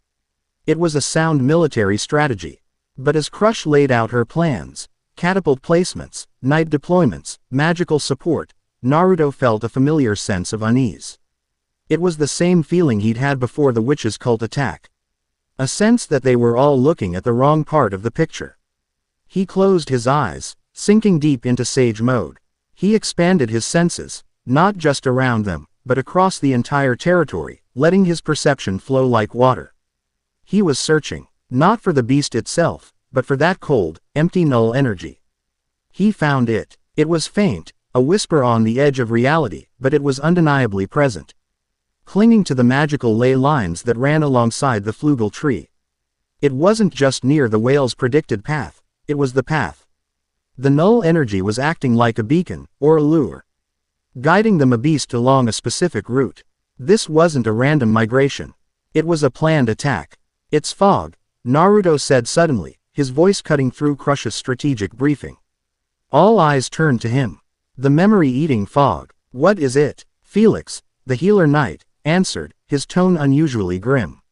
It was a sound military strategy. But as Crush laid out her plans, catapult placements, knight deployments, magical support, Naruto felt a familiar sense of unease. It was the same feeling he'd had before the witches' cult attack. A sense that they were all looking at the wrong part of the picture. He closed his eyes, sinking deep into sage mode. He expanded his senses, not just around them, but across the entire territory, letting his perception flow like water. He was searching, not for the beast itself, but for that cold, empty null energy. He found it. It was faint, a whisper on the edge of reality, but it was undeniably present. Clinging to the magical ley lines that ran alongside the flugel tree. It wasn't just near the whale's predicted path, it was the path. The null energy was acting like a beacon, or a lure, guiding the beast along a specific route. This wasn't a random migration. It was a planned attack. "It's fog," Naruto said suddenly, his voice cutting through Crush's strategic briefing. All eyes turned to him. "The memory-eating fog. What is it?" Felix, the healer knight, answered, his tone unusually grim.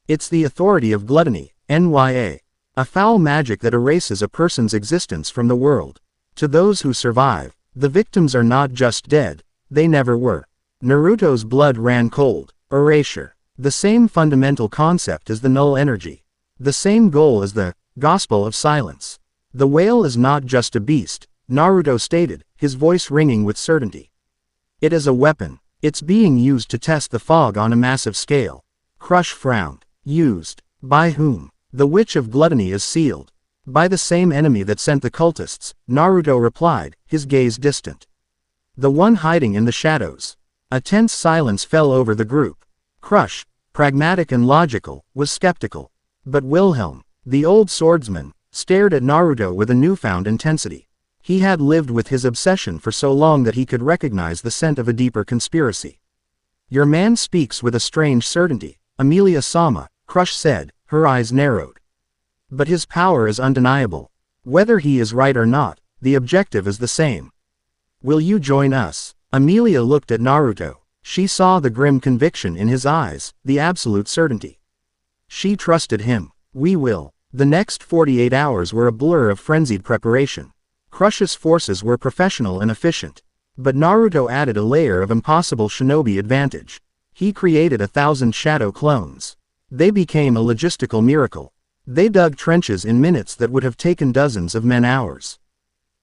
"It's the authority of gluttony, Nya. A foul magic that erases a person's existence from the world. To those who survive, the victims are not just dead, they never were." Naruto's blood ran cold. Erasure. The same fundamental concept as the null energy. The same goal as the gospel of silence. "The whale is not just a beast," Naruto stated, his voice ringing with certainty. "It is a weapon. It's being used to test the fog on a massive scale." Crush frowned. "Used? By whom?" "The Witch of Gluttony is sealed." "By the same enemy that sent the cultists," Naruto replied, his gaze distant. "The one hiding in the shadows." A tense silence fell over the group. Crush, pragmatic and logical, was skeptical. But Wilhelm, the old swordsman, stared at Naruto with a newfound intensity. He had lived with his obsession for so long that he could recognize the scent of a deeper conspiracy. "Your man speaks with a strange certainty," Emilia-sama, Crush said, her eyes narrowed. "But his power is undeniable. Whether he is right or not, the objective is the same. Will you join us?" Emilia looked at Naruto. She saw the grim conviction in his eyes, the absolute certainty. She trusted him. "We will." The next 48 hours were a blur of frenzied preparation. Crush's forces were professional and efficient. But Naruto added a layer of impossible shinobi advantage. He created 1,000 shadow clones. They became a logistical miracle. They dug trenches in minutes that would have taken dozens of men hours.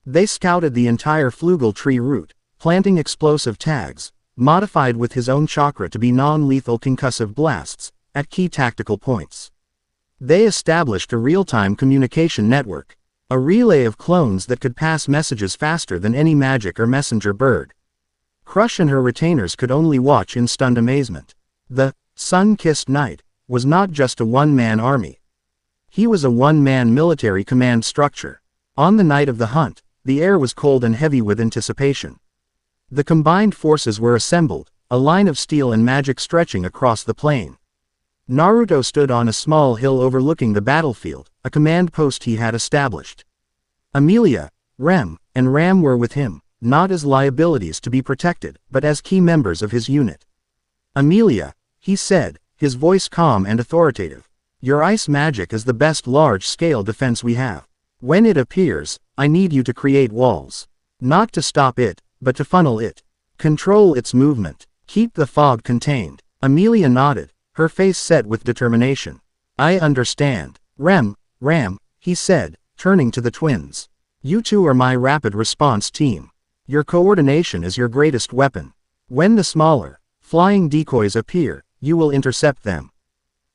They scouted the entire flugel tree route, planting explosive tags, modified with his own chakra to be non-lethal concussive blasts, at key tactical points. They established a real-time communication network, a relay of clones that could pass messages faster than any magic or messenger bird. Crush and her retainers could only watch in stunned amazement. The sun-kissed knight was not just a one-man army. He was a one-man military command structure. On the night of the hunt, the air was cold and heavy with anticipation. The combined forces were assembled, a line of steel and magic stretching across the plain. Naruto stood on a small hill overlooking the battlefield, a command post he had established. Emilia, Rem, and Ram were with him, not as liabilities to be protected, but as key members of his unit. "Emilia," he said, his voice calm and authoritative, "your ice magic is the best large-scale defense we have. When it appears, I need you to create walls. Not to stop it, but to funnel it. Control its movement. Keep the fog contained." Emilia nodded, her face set with determination. "I understand. Ram, he said, turning to the twins. "You two are my rapid response team. Your coordination is your greatest weapon. When the smaller, flying decoys appear, you will intercept them.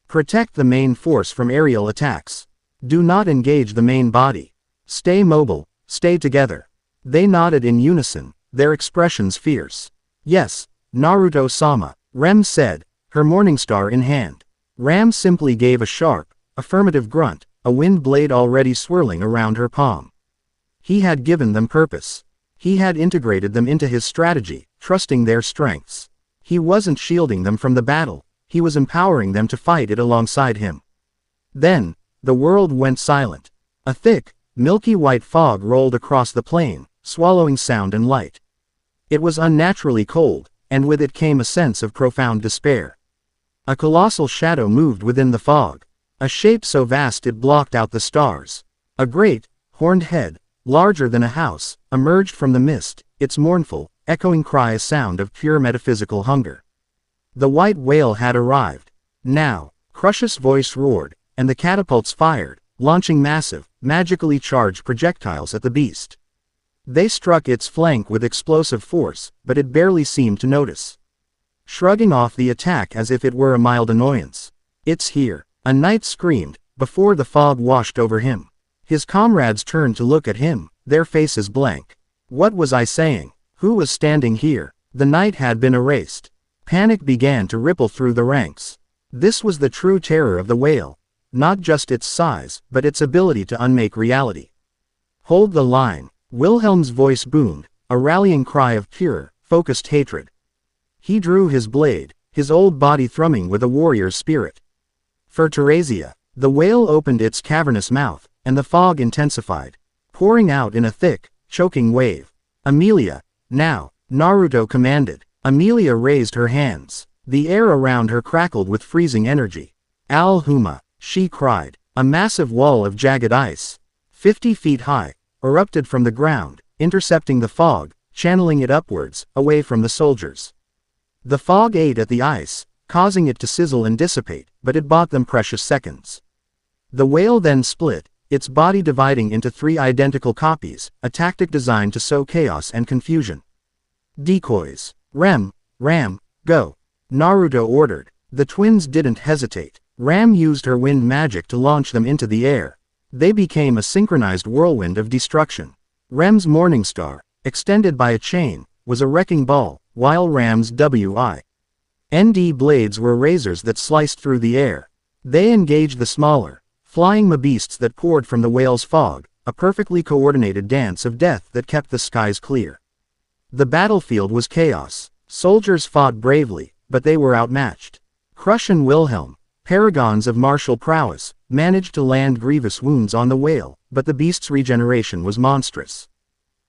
Protect the main force from aerial attacks. Do not engage the main body. Stay mobile, stay together." They nodded in unison, their expressions fierce. "Yes, Naruto-sama," Rem said, her morning star in hand. Ram simply gave a sharp, affirmative grunt, a wind blade already swirling around her palm. He had given them purpose. He had integrated them into his strategy, trusting their strengths. He wasn't shielding them from the battle, he was empowering them to fight it alongside him. Then, the world went silent. A thick, milky white fog rolled across the plain, swallowing sound and light. It was unnaturally cold, and with it came a sense of profound despair. A colossal shadow moved within the fog, a shape so vast it blocked out the stars. A great, horned head, larger than a house, emerged from the mist, its mournful, echoing cry a sound of pure metaphysical hunger. The white whale had arrived. Now, Crush's voice roared, and the catapults fired, launching massive, magically charged projectiles at the beast. They struck its flank with explosive force, but it barely seemed to notice. Shrugging off the attack as if it were a mild annoyance. "It's here," a knight screamed, before the fog washed over him. His comrades turned to look at him, their faces blank. What was I saying? Who was standing here? The knight had been erased. Panic began to ripple through the ranks. This was the true terror of the whale. Not just its size, but its ability to unmake reality. "Hold the line." Wilhelm's voice boomed, a rallying cry of pure, focused hatred. He drew his blade, his old body thrumming with a warrior's spirit. For Teresia, the whale opened its cavernous mouth, and the fog intensified, pouring out in a thick, choking wave. "Emilia, now," Naruto commanded. Emilia raised her hands. The air around her crackled with freezing energy. "Al-Huma," she cried. A massive wall of jagged ice, 50 feet high, erupted from the ground, intercepting the fog, channeling it upwards, away from the soldiers. The fog ate at the ice, causing it to sizzle and dissipate, but it bought them precious seconds. The whale then split, its body dividing into 3 identical copies, a tactic designed to sow chaos and confusion. "Decoys. Ram, go," Naruto ordered. The twins didn't hesitate. Ram used her wind magic to launch them into the air. They became a synchronized whirlwind of destruction. Rem's Morning Star, extended by a chain, was a wrecking ball, while Ram's WIND blades were razors that sliced through the air. They engaged the smaller, flying beasts that poured from the whale's fog, a perfectly coordinated dance of death that kept the skies clear. The battlefield was chaos. Soldiers fought bravely, but they were outmatched. Crush and Wilhelm, paragons of martial prowess, managed to land grievous wounds on the whale, but the beast's regeneration was monstrous.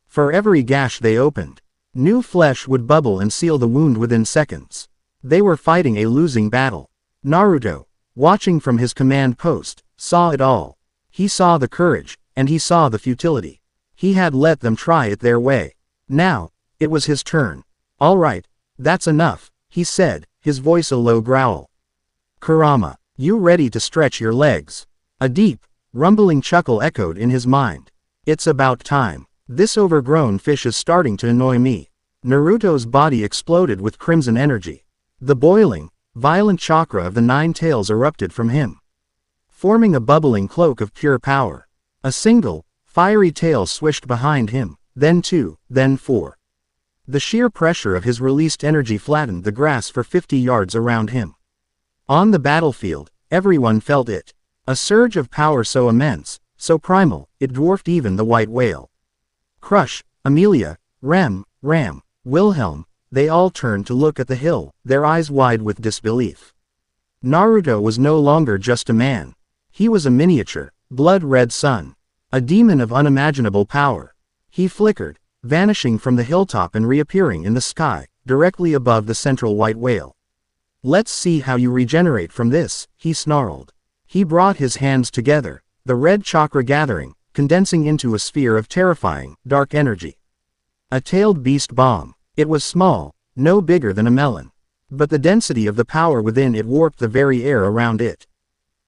For every gash they opened, new flesh would bubble and seal the wound within seconds. They were fighting a losing battle. Naruto, watching from his command post, saw it all. He saw the courage, and he saw the futility. He had let them try it their way. Now, it was his turn. "All right, that's enough," he said, his voice a low growl. "Kurama, you ready to stretch your legs?" A deep, rumbling chuckle echoed in his mind. "It's about time. This overgrown fish is starting to annoy me." Naruto's body exploded with crimson energy. The boiling, violent chakra of the 9 tails erupted from him, forming a bubbling cloak of pure power. A single, fiery tail swished behind him, then 2, then 4. The sheer pressure of his released energy flattened the grass for 50 yards around him. On the battlefield, everyone felt it. A surge of power so immense, so primal, it dwarfed even the white whale. Crush, Emilia, Ram, Wilhelm, they all turned to look at the hill, their eyes wide with disbelief. Naruto was no longer just a man. He was a miniature, blood-red sun. A demon of unimaginable power. He flickered, vanishing from the hilltop and reappearing in the sky, directly above the central white whale. "Let's see how you regenerate from this," he snarled. He brought his hands together, the red chakra gathering, condensing into a sphere of terrifying, dark energy. A tailed beast bomb. It was small, no bigger than a melon. But the density of the power within it warped the very air around it.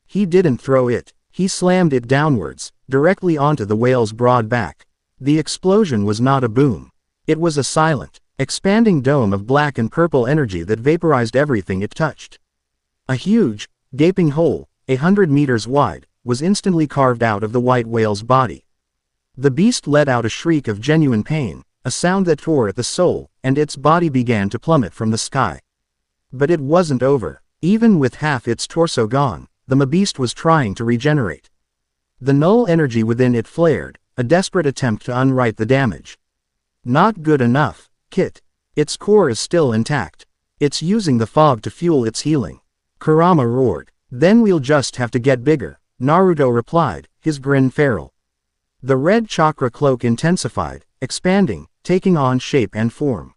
He didn't throw it, he slammed it downwards, directly onto the whale's broad back. The explosion was not a boom. It was a silent, expanding dome of black and purple energy that vaporized everything it touched. A huge, gaping hole, 100 meters wide, was instantly carved out of the white whale's body. The beast let out a shriek of genuine pain, a sound that tore at the soul, and its body began to plummet from the sky. But it wasn't over. Even with half its torso gone, the beast was trying to regenerate. The null energy within it flared, a desperate attempt to unwrite the damage. Not good enough, Kit. Its core is still intact. It's using the fog to fuel its healing. Kurama roared. Then we'll just have to get bigger, Naruto replied, his grin feral. The red chakra cloak intensified, expanding, taking on shape and form.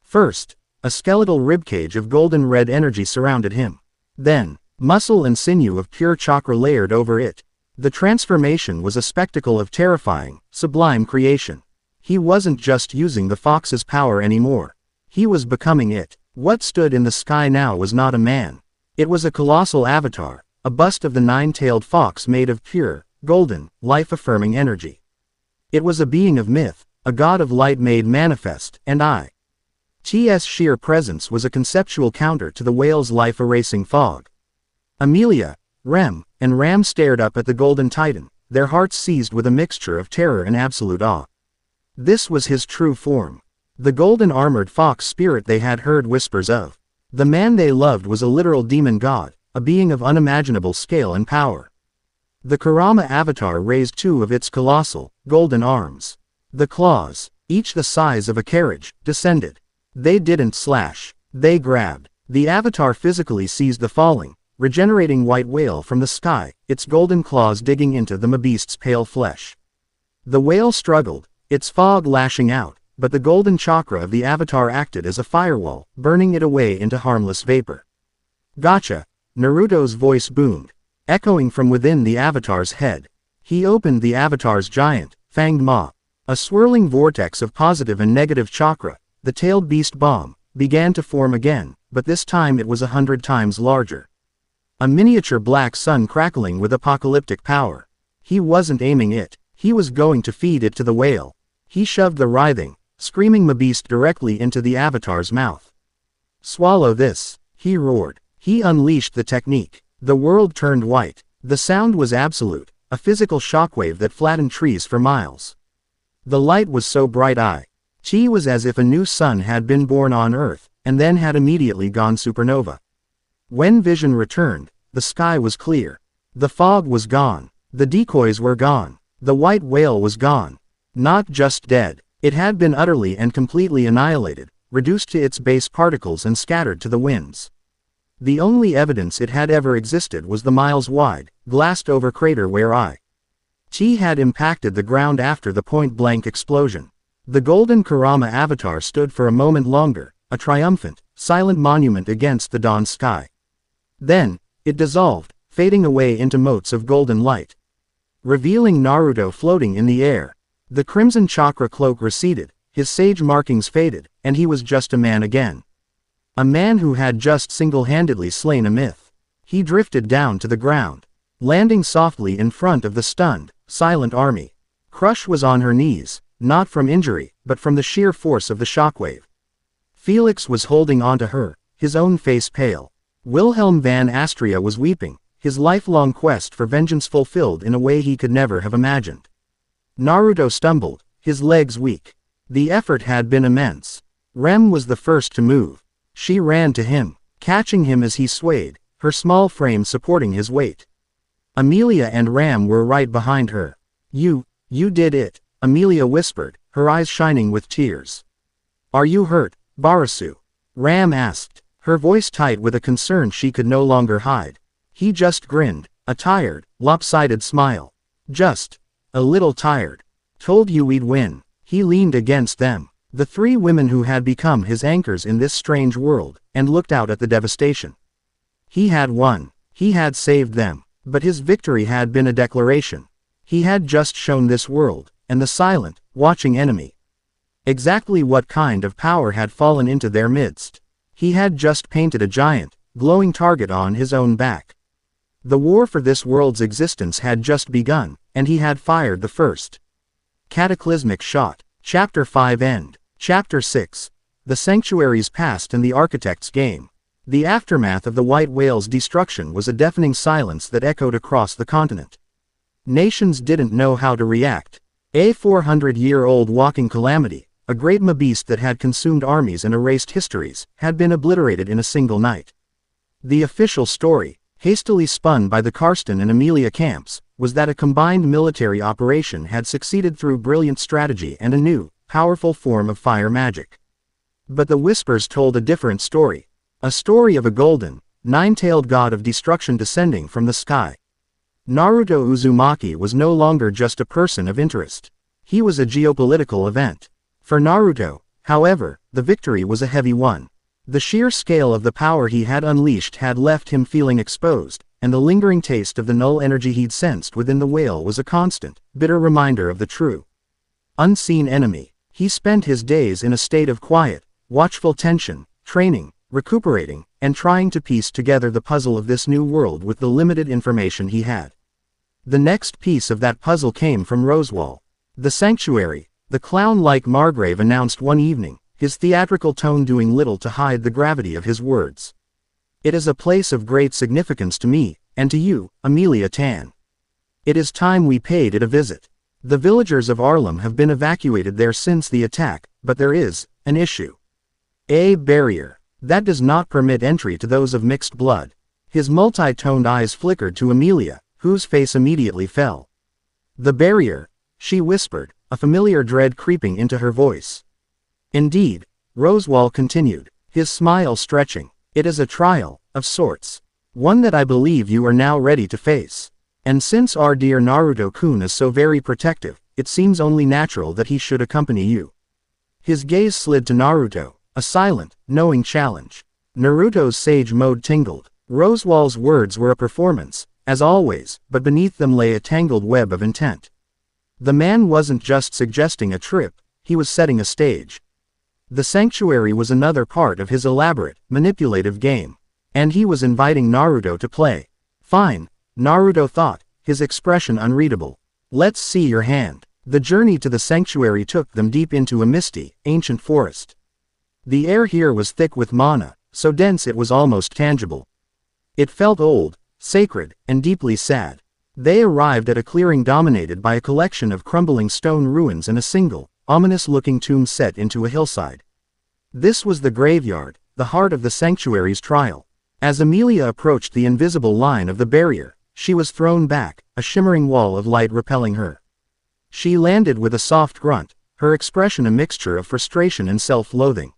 First, a skeletal ribcage of golden red energy surrounded him. Then, muscle and sinew of pure chakra layered over it. The transformation was a spectacle of terrifying, sublime creation. He wasn't just using the fox's power anymore. He was becoming it. What stood in the sky now was not a man. It was a colossal avatar, a bust of the 9-tailed fox made of pure, golden, life-affirming energy. It was a being of myth, a god of light made manifest, and T's sheer presence was a conceptual counter to the whale's life-erasing fog. Emilia, and Ram stared up at the golden titan, their hearts seized with a mixture of terror and absolute awe. This was his true form. The golden armored fox spirit they had heard whispers of. The man they loved was a literal demon god, a being of unimaginable scale and power. The Kurama avatar raised two of its colossal, golden arms. The claws, each the size of a carriage, descended. They didn't slash, they grabbed. The avatar physically seized the falling, regenerating white whale from the sky, its golden claws digging into the beast's pale flesh. The whale struggled, its fog lashing out, but the golden chakra of the avatar acted as a firewall, burning it away into harmless vapor. Gotcha! Naruto's voice boomed, echoing from within the avatar's head. He opened the avatar's giant, fanged maw. A swirling vortex of positive and negative chakra, the tailed beast bomb, began to form again, but this time it was 100 times larger. A miniature black sun crackling with apocalyptic power. He wasn't aiming it, he was going to feed it to the whale. He shoved the writhing, screaming beast directly into the avatar's mouth. Swallow this, he roared. He unleashed the technique. The world turned white. The sound was absolute, a physical shockwave that flattened trees for miles. The light was so bright Chi was as if a new sun had been born on Earth, and then had immediately gone supernova. When vision returned, the sky was clear. The fog was gone. The decoys were gone. The white whale was gone. Not just dead, it had been utterly and completely annihilated, reduced to its base particles and scattered to the winds. The only evidence it had ever existed was the miles-wide, glassed-over crater where Chi had impacted the ground after the point-blank explosion. The golden Kurama avatar stood for a moment longer, a triumphant, silent monument against the dawn sky. Then, it dissolved, fading away into motes of golden light, revealing Naruto floating in the air. The crimson chakra cloak receded, his sage markings faded, and he was just a man again. A man who had just single-handedly slain a myth. He drifted down to the ground, landing softly in front of the stunned, silent army. Crush was on her knees, not from injury, but from the sheer force of the shockwave. Felix was holding onto her, his own face pale. Wilhelm van Astria was weeping, his lifelong quest for vengeance fulfilled in a way he could never have imagined. Naruto stumbled, his legs weak. The effort had been immense. Rem was the first to move. She ran to him, catching him as he swayed, her small frame supporting his weight. Emilia and Ram were right behind her. You did it, Emilia whispered, her eyes shining with tears. Are you hurt, Barasu? Ram asked, her voice tight with a concern she could no longer hide. He just grinned, a tired, lopsided smile. Just a little tired. Told you we'd win. He leaned against them, the three women who had become his anchors in this strange world, and looked out at the devastation. He had won. He had saved them. But his victory had been a declaration. He had just shown this world, and the silent, watching enemy, exactly what kind of power had fallen into their midst. He had just painted a giant, glowing target on his own back. The war for this world's existence had just begun, and he had fired the first cataclysmic shot. Chapter 5 End. Chapter 6. The Sanctuary's Past and the Architect's Game. The aftermath of the white whale's destruction was a deafening silence that echoed across the continent. Nations didn't know how to react. A 400-year-old walking calamity, a great beast that had consumed armies and erased histories, had been obliterated in a single night. The official story, hastily spun by the Karsten and Emilia camps, was that a combined military operation had succeeded through brilliant strategy and a new, powerful form of fire magic. But the whispers told a different story. A story of a golden, nine-tailed god of destruction descending from the sky. Naruto Uzumaki was no longer just a person of interest. He was a geopolitical event. For Naruto, however, the victory was a heavy one. The sheer scale of the power he had unleashed had left him feeling exposed, and the lingering taste of the null energy he'd sensed within the whale was a constant, bitter reminder of the true, unseen enemy. He spent his days in a state of quiet, watchful tension, training, recuperating, and trying to piece together the puzzle of this new world with the limited information he had. The next piece of that puzzle came from Rosewall. The sanctuary, the clown-like Margrave announced one evening, his theatrical tone doing little to hide the gravity of his words. It is a place of great significance to me, and to you, Emilia Tan. It is time we paid it a visit. The villagers of Arlem have been evacuated there since the attack, but there is an issue. A barrier. That does not permit entry to those of mixed blood. His multi-toned eyes flickered to Emilia, whose face immediately fell. The barrier, she whispered, a familiar dread creeping into her voice. Indeed, Rosewall continued, his smile stretching. It is a trial, of sorts. One that I believe you are now ready to face. And since our dear Naruto-kun is so very protective, it seems only natural that he should accompany you. His gaze slid to Naruto, a silent, knowing challenge. Naruto's sage mode tingled. Rosewall's words were a performance, as always, but beneath them lay a tangled web of intent. The man wasn't just suggesting a trip, he was setting a stage. The sanctuary was another part of his elaborate, manipulative game. And he was inviting Naruto to play. Fine, Naruto thought, his expression unreadable. Let's see your hand. The journey to the sanctuary took them deep into a misty, ancient forest. The air here was thick with mana, so dense it was almost tangible. It felt old, sacred, and deeply sad. They arrived at a clearing dominated by a collection of crumbling stone ruins and a single, ominous-looking tomb set into a hillside. This was the graveyard, the heart of the sanctuary's trial. As Emilia approached the invisible line of the barrier, she was thrown back, a shimmering wall of light repelling her. She landed with a soft grunt, her expression a mixture of frustration and self-loathing.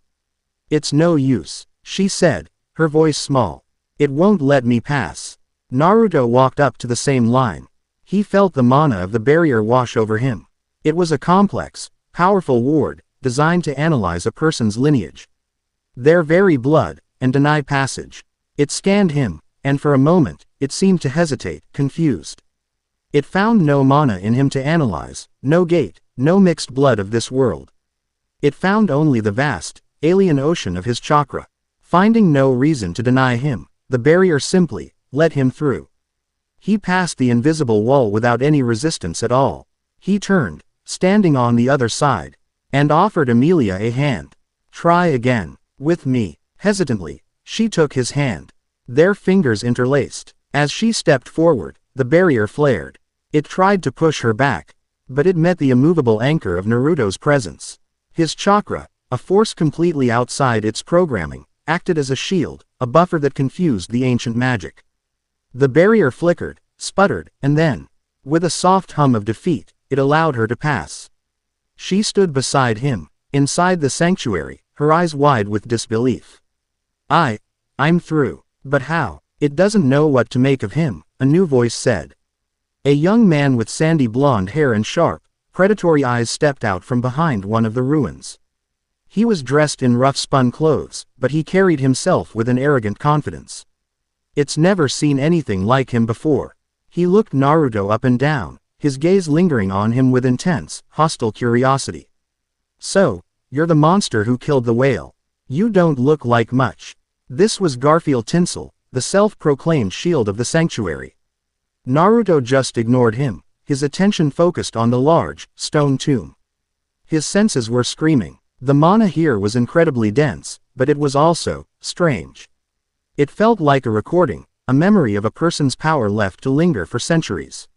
It's no use, she said, her voice small. It won't let me pass. Naruto walked up to the same line. He felt the mana of the barrier wash over him. It was a complex, powerful ward, designed to analyze a person's lineage. Their very blood, and deny passage. It scanned him, and for a moment, it seemed to hesitate, confused. It found no mana in him to analyze, no gate, no mixed blood of this world. It found only the vast, alien ocean of his chakra. Finding no reason to deny him, the barrier simply let him through. He passed the invisible wall without any resistance at all. He turned, standing on the other side, and offered Emilia a hand. Try again, with me. Hesitantly, she took his hand. Their fingers interlaced. As she stepped forward, the barrier flared. It tried to push her back, but it met the immovable anchor of Naruto's presence. His chakra, a force completely outside its programming, acted as a shield, a buffer that confused the ancient magic. The barrier flickered, sputtered, and then, with a soft hum of defeat, it allowed her to pass. She stood beside him, inside the sanctuary, her eyes wide with disbelief. I'm through. But how? It doesn't know what to make of him, a new voice said. A young man with sandy blonde hair and sharp, predatory eyes stepped out from behind one of the ruins. He was dressed in rough-spun clothes, but he carried himself with an arrogant confidence. It's never seen anything like him before. He looked Naruto up and down, his gaze lingering on him with intense, hostile curiosity. So, you're the monster who killed the whale. You don't look like much. This was Garfield Tinsel, the self-proclaimed shield of the sanctuary. Naruto just ignored him, his attention focused on the large, stone tomb. His senses were screaming. The mana here was incredibly dense, but it was also strange. It felt like a recording, a memory of a person's power left to linger for centuries.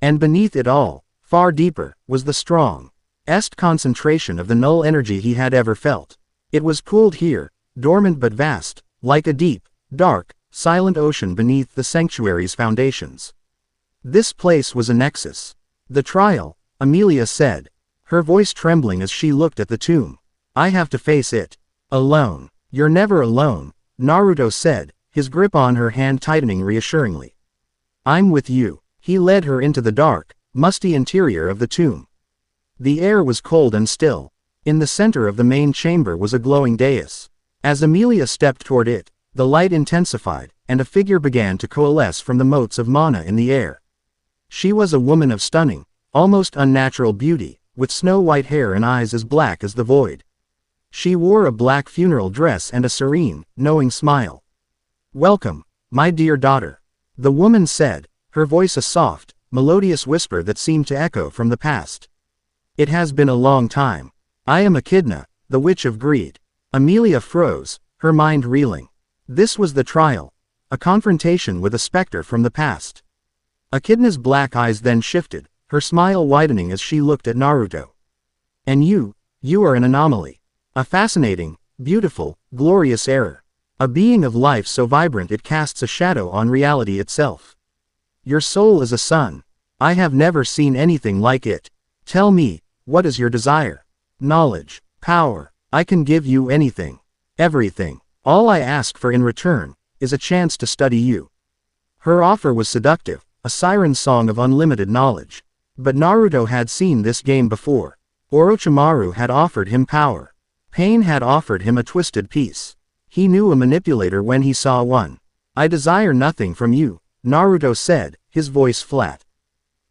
And beneath it all, far deeper, was the strongest concentration of the null energy he had ever felt. It was pooled here, dormant but vast, like a deep, dark, silent ocean beneath the sanctuary's foundations. This place was a nexus. The trial, Emilia said, her voice trembling as she looked at the tomb. I have to face it. Alone. You're never alone, Naruto said, his grip on her hand tightening reassuringly. I'm with you. He led her into the dark, musty interior of the tomb. The air was cold and still. In the center of the main chamber was a glowing dais. As Emilia stepped toward it, the light intensified, and a figure began to coalesce from the motes of mana in the air. She was a woman of stunning, almost unnatural beauty, with snow-white hair and eyes as black as the void. She wore a black funeral dress and a serene, knowing smile. Welcome, my dear daughter, the woman said, her voice a soft, melodious whisper that seemed to echo from the past. It has been a long time. I am Echidna, the Witch of Greed. Emilia froze, her mind reeling. This was the trial. A confrontation with a specter from the past. Echidna's black eyes then shifted, her smile widening as she looked at Naruto. And you are an anomaly. A fascinating, beautiful, glorious error. A being of life so vibrant it casts a shadow on reality itself. Your soul is a sun. I have never seen anything like it. Tell me, what is your desire? Knowledge, power. I can give you anything. Everything. All I ask for in return is a chance to study you. Her offer was seductive, a siren song of unlimited knowledge. But Naruto had seen this game before. Orochimaru had offered him power. Pain had offered him a twisted piece. He knew a manipulator when he saw one. I desire nothing from you, Naruto said, his voice flat.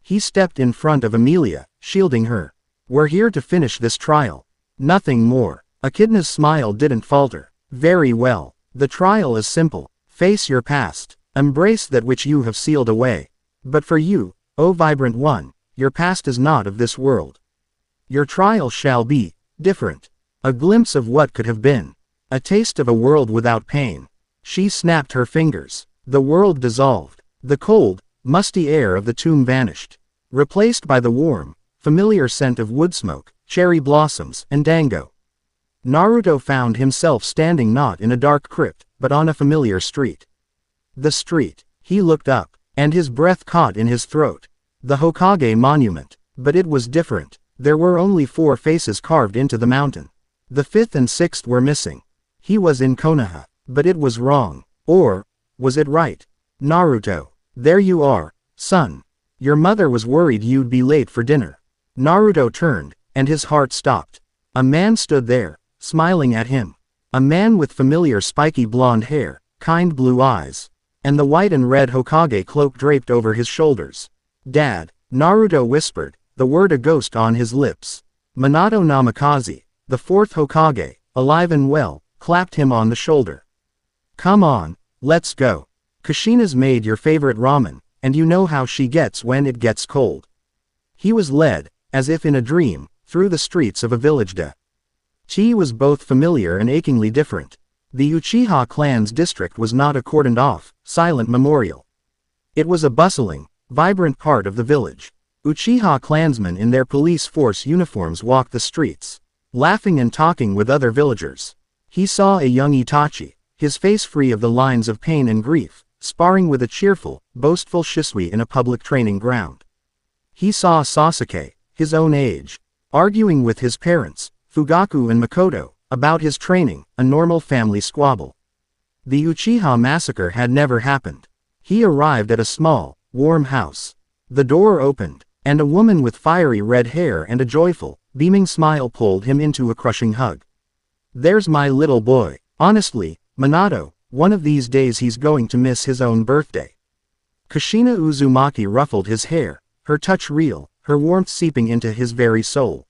He stepped in front of Emilia, shielding her. We're here to finish this trial. Nothing more. Echidna's smile didn't falter. Very well. The trial is simple. Face your past. Embrace that which you have sealed away. But for you, O vibrant one, your past is not of this world. Your trial shall be different. A glimpse of what could have been. A taste of a world without pain. She snapped her fingers. The world dissolved. The cold, musty air of the tomb vanished, replaced by the warm, familiar scent of wood smoke, cherry blossoms, and dango. Naruto found himself standing not in a dark crypt, but on a familiar street. The street. He looked up, and his breath caught in his throat. The Hokage monument. But it was different. There were only 4 faces carved into the mountain. The 5th and 6th were missing. He was in Konoha, but it was wrong. Or, was it right? Naruto. There you are, son. Your mother was worried you'd be late for dinner. Naruto turned, and his heart stopped. A man stood there, smiling at him. A man with familiar spiky blonde hair, kind blue eyes, and the white and red Hokage cloak draped over his shoulders. Dad, Naruto whispered, the word a ghost on his lips. Minato Namikaze, the 4th Hokage, alive and well, clapped him on the shoulder. Come on, let's go. Kushina's made your favorite ramen, and you know how she gets when it gets cold. He was led, as if in a dream, through the streets of a village. Chi was both familiar and achingly different. The Uchiha clan's district was not a cordoned off, silent memorial. It was a bustling, vibrant part of the village. Uchiha clansmen in their police force uniforms walked the streets, laughing and talking with other villagers. He saw a young Itachi, his face free of the lines of pain and grief, sparring with a cheerful, boastful Shisui in a public training ground. He saw Sasuke, his own age, arguing with his parents, Fugaku and Makoto, about his training, a normal family squabble. The Uchiha massacre had never happened. He arrived at a small, warm house. The door opened, and a woman with fiery red hair and a joyful, beaming smile pulled him into a crushing hug. There's my little boy. Honestly, Minato, one of these days he's going to miss his own birthday. Kushina Uzumaki ruffled his hair, her touch real, her warmth seeping into his very soul.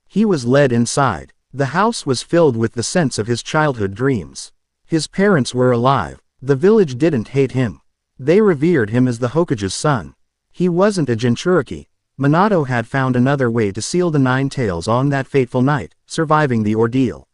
He was led inside. The house was filled with the sense of his childhood dreams. His parents were alive. The village didn't hate him. They revered him as the Hokage's son. He wasn't a Jinchuriki. Minato had found another way to seal the 9 tails on that fateful night, surviving the ordeal.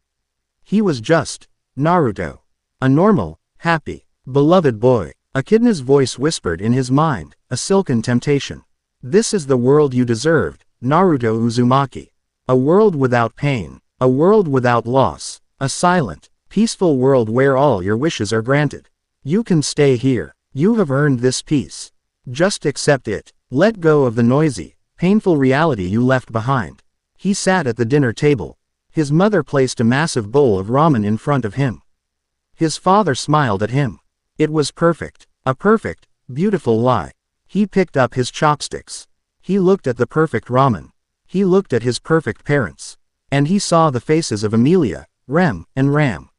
He was just Naruto. A normal, happy, beloved boy. Echidna's voice whispered in his mind, a silken temptation. This is the world you deserved, Naruto Uzumaki. A world without pain. A world without loss. A silent, peaceful world where all your wishes are granted. You can stay here. You have earned this peace. Just accept it. Let go of the noisy, painful reality you left behind. He sat at the dinner table. His mother placed a massive bowl of ramen in front of him. His father smiled at him. It was perfect. A perfect, beautiful lie. He picked up his chopsticks. He looked at the perfect ramen. He looked at his perfect parents. And he saw the faces of Emilia, Rem, and Ram.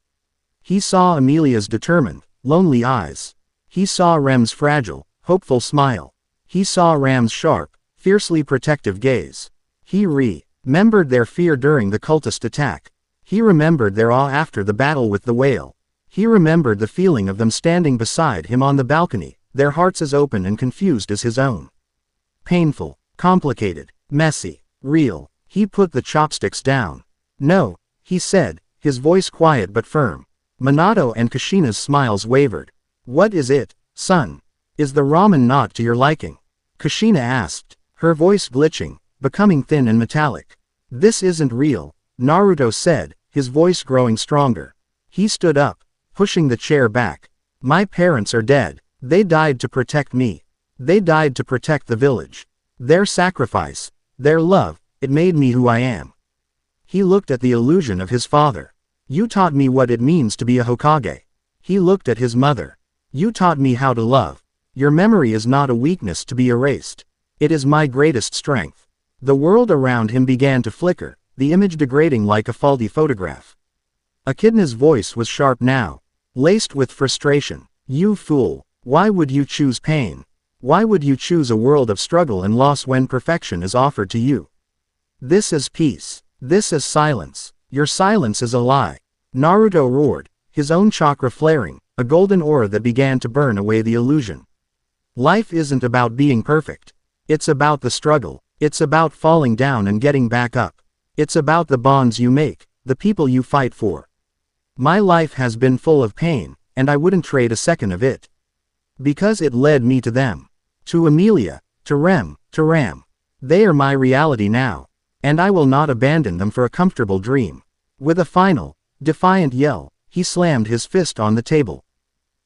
He saw Emilia's determined, lonely eyes. He saw Rem's fragile, hopeful smile. He saw Ram's sharp, fiercely protective gaze. He remembered their fear during the cultist attack. He remembered their awe after the battle with the whale. He remembered the feeling of them standing beside him on the balcony, their hearts as open and confused as his own. Painful, complicated, messy, real. He put the chopsticks down. No, he said, his voice quiet but firm. Minato and Kushina's smiles wavered. What is it, son? Is the ramen not to your liking? Kushina asked, her voice glitching, becoming thin and metallic. This isn't real, Naruto said, his voice growing stronger. He stood up, pushing the chair back. My parents are dead. They died to protect me. They died to protect the village. Their sacrifice, their love, it made me who I am. He looked at the illusion of his father. You taught me what it means to be a Hokage. He looked at his mother. You taught me how to love. Your memory is not a weakness to be erased. It is my greatest strength. The world around him began to flicker, the image degrading like a faulty photograph. Echidna's voice was sharp now, laced with frustration. You fool, why would you choose pain? Why would you choose a world of struggle and loss when perfection is offered to you? This is peace. This is silence. Your silence is a lie. Naruto roared, his own chakra flaring, a golden aura that began to burn away the illusion. Life isn't about being perfect. It's about the struggle. It's about falling down and getting back up. It's about the bonds you make, the people you fight for. My life has been full of pain, and I wouldn't trade a second of it. Because it led me to them. To Emilia, to Ram. They are my reality now. And I will not abandon them for a comfortable dream. With a final, defiant yell, he slammed his fist on the table.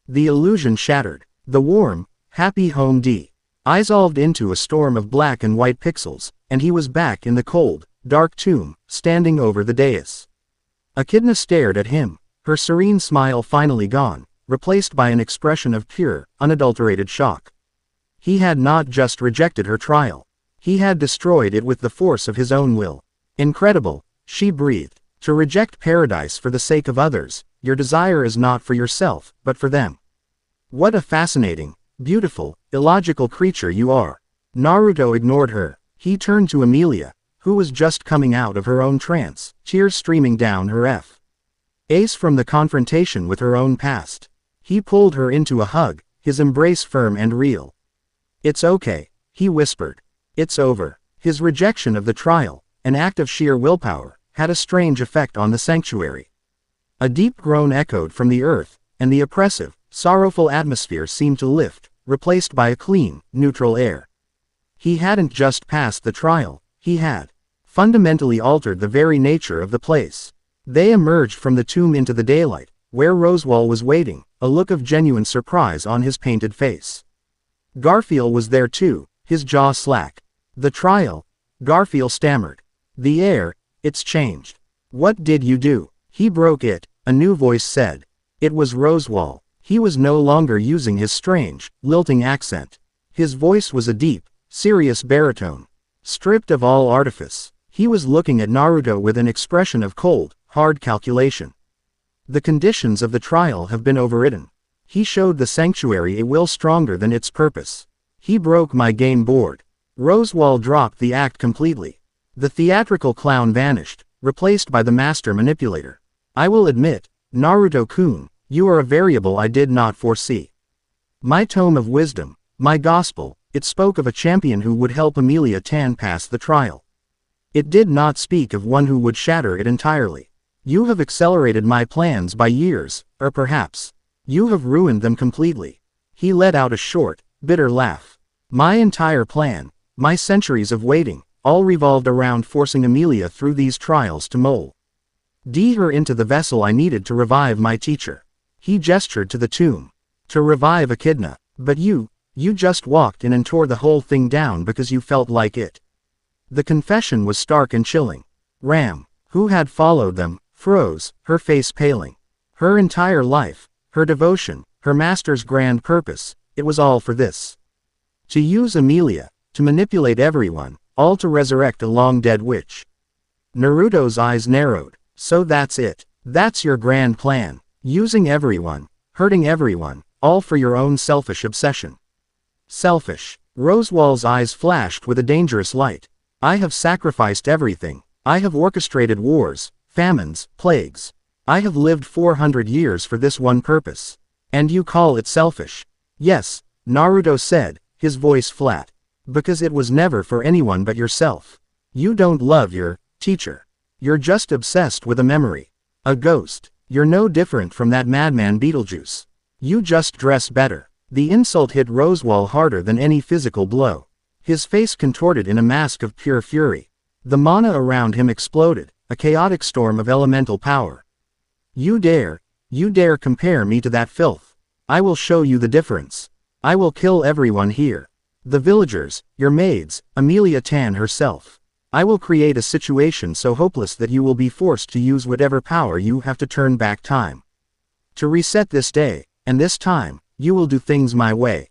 The illusion shattered. The warm, happy home dissolved into a storm of black and white pixels, and he was back in the cold, dark tomb, standing over the dais. Echidna stared at him, her serene smile finally gone, replaced by an expression of pure, unadulterated shock. He had not just rejected her trial. He had destroyed it with the force of his own will. Incredible, she breathed. To reject paradise for the sake of others, your desire is not for yourself, but for them. What a fascinating, beautiful, illogical creature you are. Naruto ignored her. He turned to Emilia, who was just coming out of her own trance, tears streaming down her face from the confrontation with her own past. He pulled her into a hug, his embrace firm and real. It's okay, he whispered. It's over. His rejection of the trial, an act of sheer willpower, had a strange effect on the sanctuary. A deep groan echoed from the earth, and the oppressive, sorrowful atmosphere seemed to lift, replaced by a clean, neutral air. He hadn't just passed the trial, he had fundamentally altered the very nature of the place. They emerged from the tomb into the daylight, where Roswaal was waiting, a look of genuine surprise on his painted face. Garfield was there too, his jaw slack. The trial, Garfield stammered. The air, it's changed. What did you do? He broke it, a new voice said. It was Roswaal. He was no longer using his strange, lilting accent. His voice was a deep, serious baritone. Stripped of all artifice, he was looking at Naruto with an expression of cold, hard calculation. The conditions of the trial have been overridden. He showed the sanctuary a will stronger than its purpose. He broke my game board. Roswaal dropped the act completely. The theatrical clown vanished, replaced by the master manipulator. I will admit, Naruto-kun, you are a variable I did not foresee. My tome of wisdom, my gospel, it spoke of a champion who would help Emilia Tan pass the trial. It did not speak of one who would shatter it entirely. You have accelerated my plans by years, or perhaps, you have ruined them completely. He let out a short, bitter laugh. My entire plan, my centuries of waiting, all revolved around forcing Emilia through these trials to mold her into the vessel I needed to revive my teacher. He gestured to the tomb. To revive Echidna. But you just walked in and tore the whole thing down because you felt like it. The confession was stark and chilling. Ram, who had followed them, froze, her face paling. Her entire life, her devotion, her master's grand purpose, it was all for this. To use Emilia, to manipulate everyone, all to resurrect a long-dead witch. Naruto's eyes narrowed. So that's it. That's your grand plan. Using everyone, hurting everyone, all for your own selfish obsession. Selfish. Roswaal's eyes flashed with a dangerous light. I have sacrificed everything. I have orchestrated wars, famines, plagues. I have lived 400 years for this one purpose. And you call it selfish? Yes, Naruto said, his voice flat. Because it was never for anyone but yourself. You don't love your teacher. You're just obsessed with a memory. A ghost. You're no different from that madman Beetlejuice. You just dress better. The insult hit Roswaal harder than any physical blow. His face contorted in a mask of pure fury. The mana around him exploded, a chaotic storm of elemental power. You dare compare me to that filth. I will show you the difference. I will kill everyone here. The villagers, your maids, Emilia Tan herself. I will create a situation so hopeless that you will be forced to use whatever power you have to turn back time. To reset this day, and this time, you will do things my way.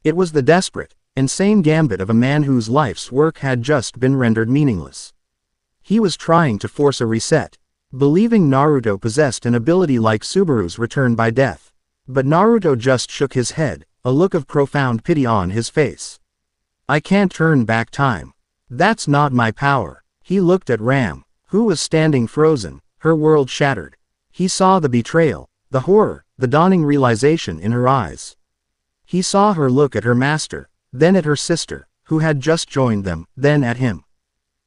It was the desperate, insane gambit of a man whose life's work had just been rendered meaningless. He was trying to force a reset, believing Naruto possessed an ability like Subaru's return by death. But Naruto just shook his head, a look of profound pity on his face. I can't turn back time. That's not my power. He looked at Ram, who was standing frozen, her world shattered. He saw the betrayal, the horror, the dawning realization in her eyes. He saw her look at her master, then at her sister, who had just joined them, then at him.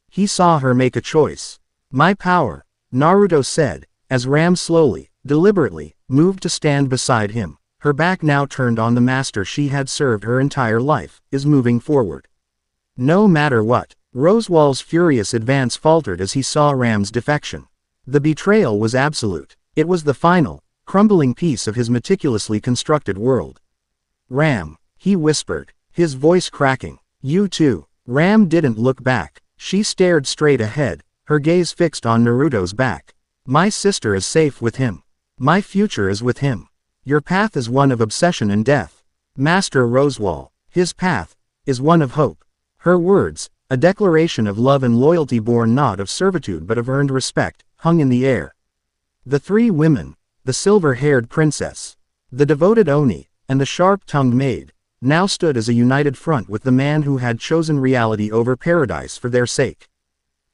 He saw her make a choice. My power, Naruto said, as Ram slowly, deliberately, moved to stand beside him, her back now turned on the master she had served her entire life, is moving forward. No matter what, Roswaal's furious advance faltered as he saw Ram's defection. The betrayal was absolute. It was the final, crumbling piece of his meticulously constructed world. Ram, he whispered, his voice cracking. You too. Ram didn't look back. She stared straight ahead, her gaze fixed on Naruto's back. My sister is safe with him. My future is with him. Your path is one of obsession and death. Master Roswaal, his path, is one of hope. Her words, a declaration of love and loyalty born not of servitude but of earned respect, hung in the air. The three women, the silver-haired princess, the devoted Oni, and the sharp-tongued maid, now stood as a united front with the man who had chosen reality over paradise for their sake.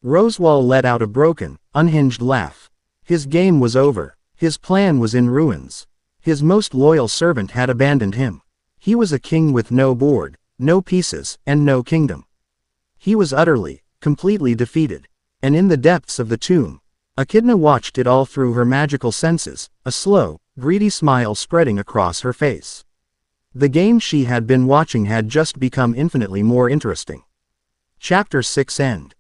Roswaal let out a broken, unhinged laugh. His game was over. His plan was in ruins. His most loyal servant had abandoned him. He was a king with no board, no pieces, and no kingdom. He was utterly, completely defeated. And in the depths of the tomb, Echidna watched it all through her magical senses, a slow, greedy smile spreading across her face. The game she had been watching had just become infinitely more interesting. Chapter 6 End.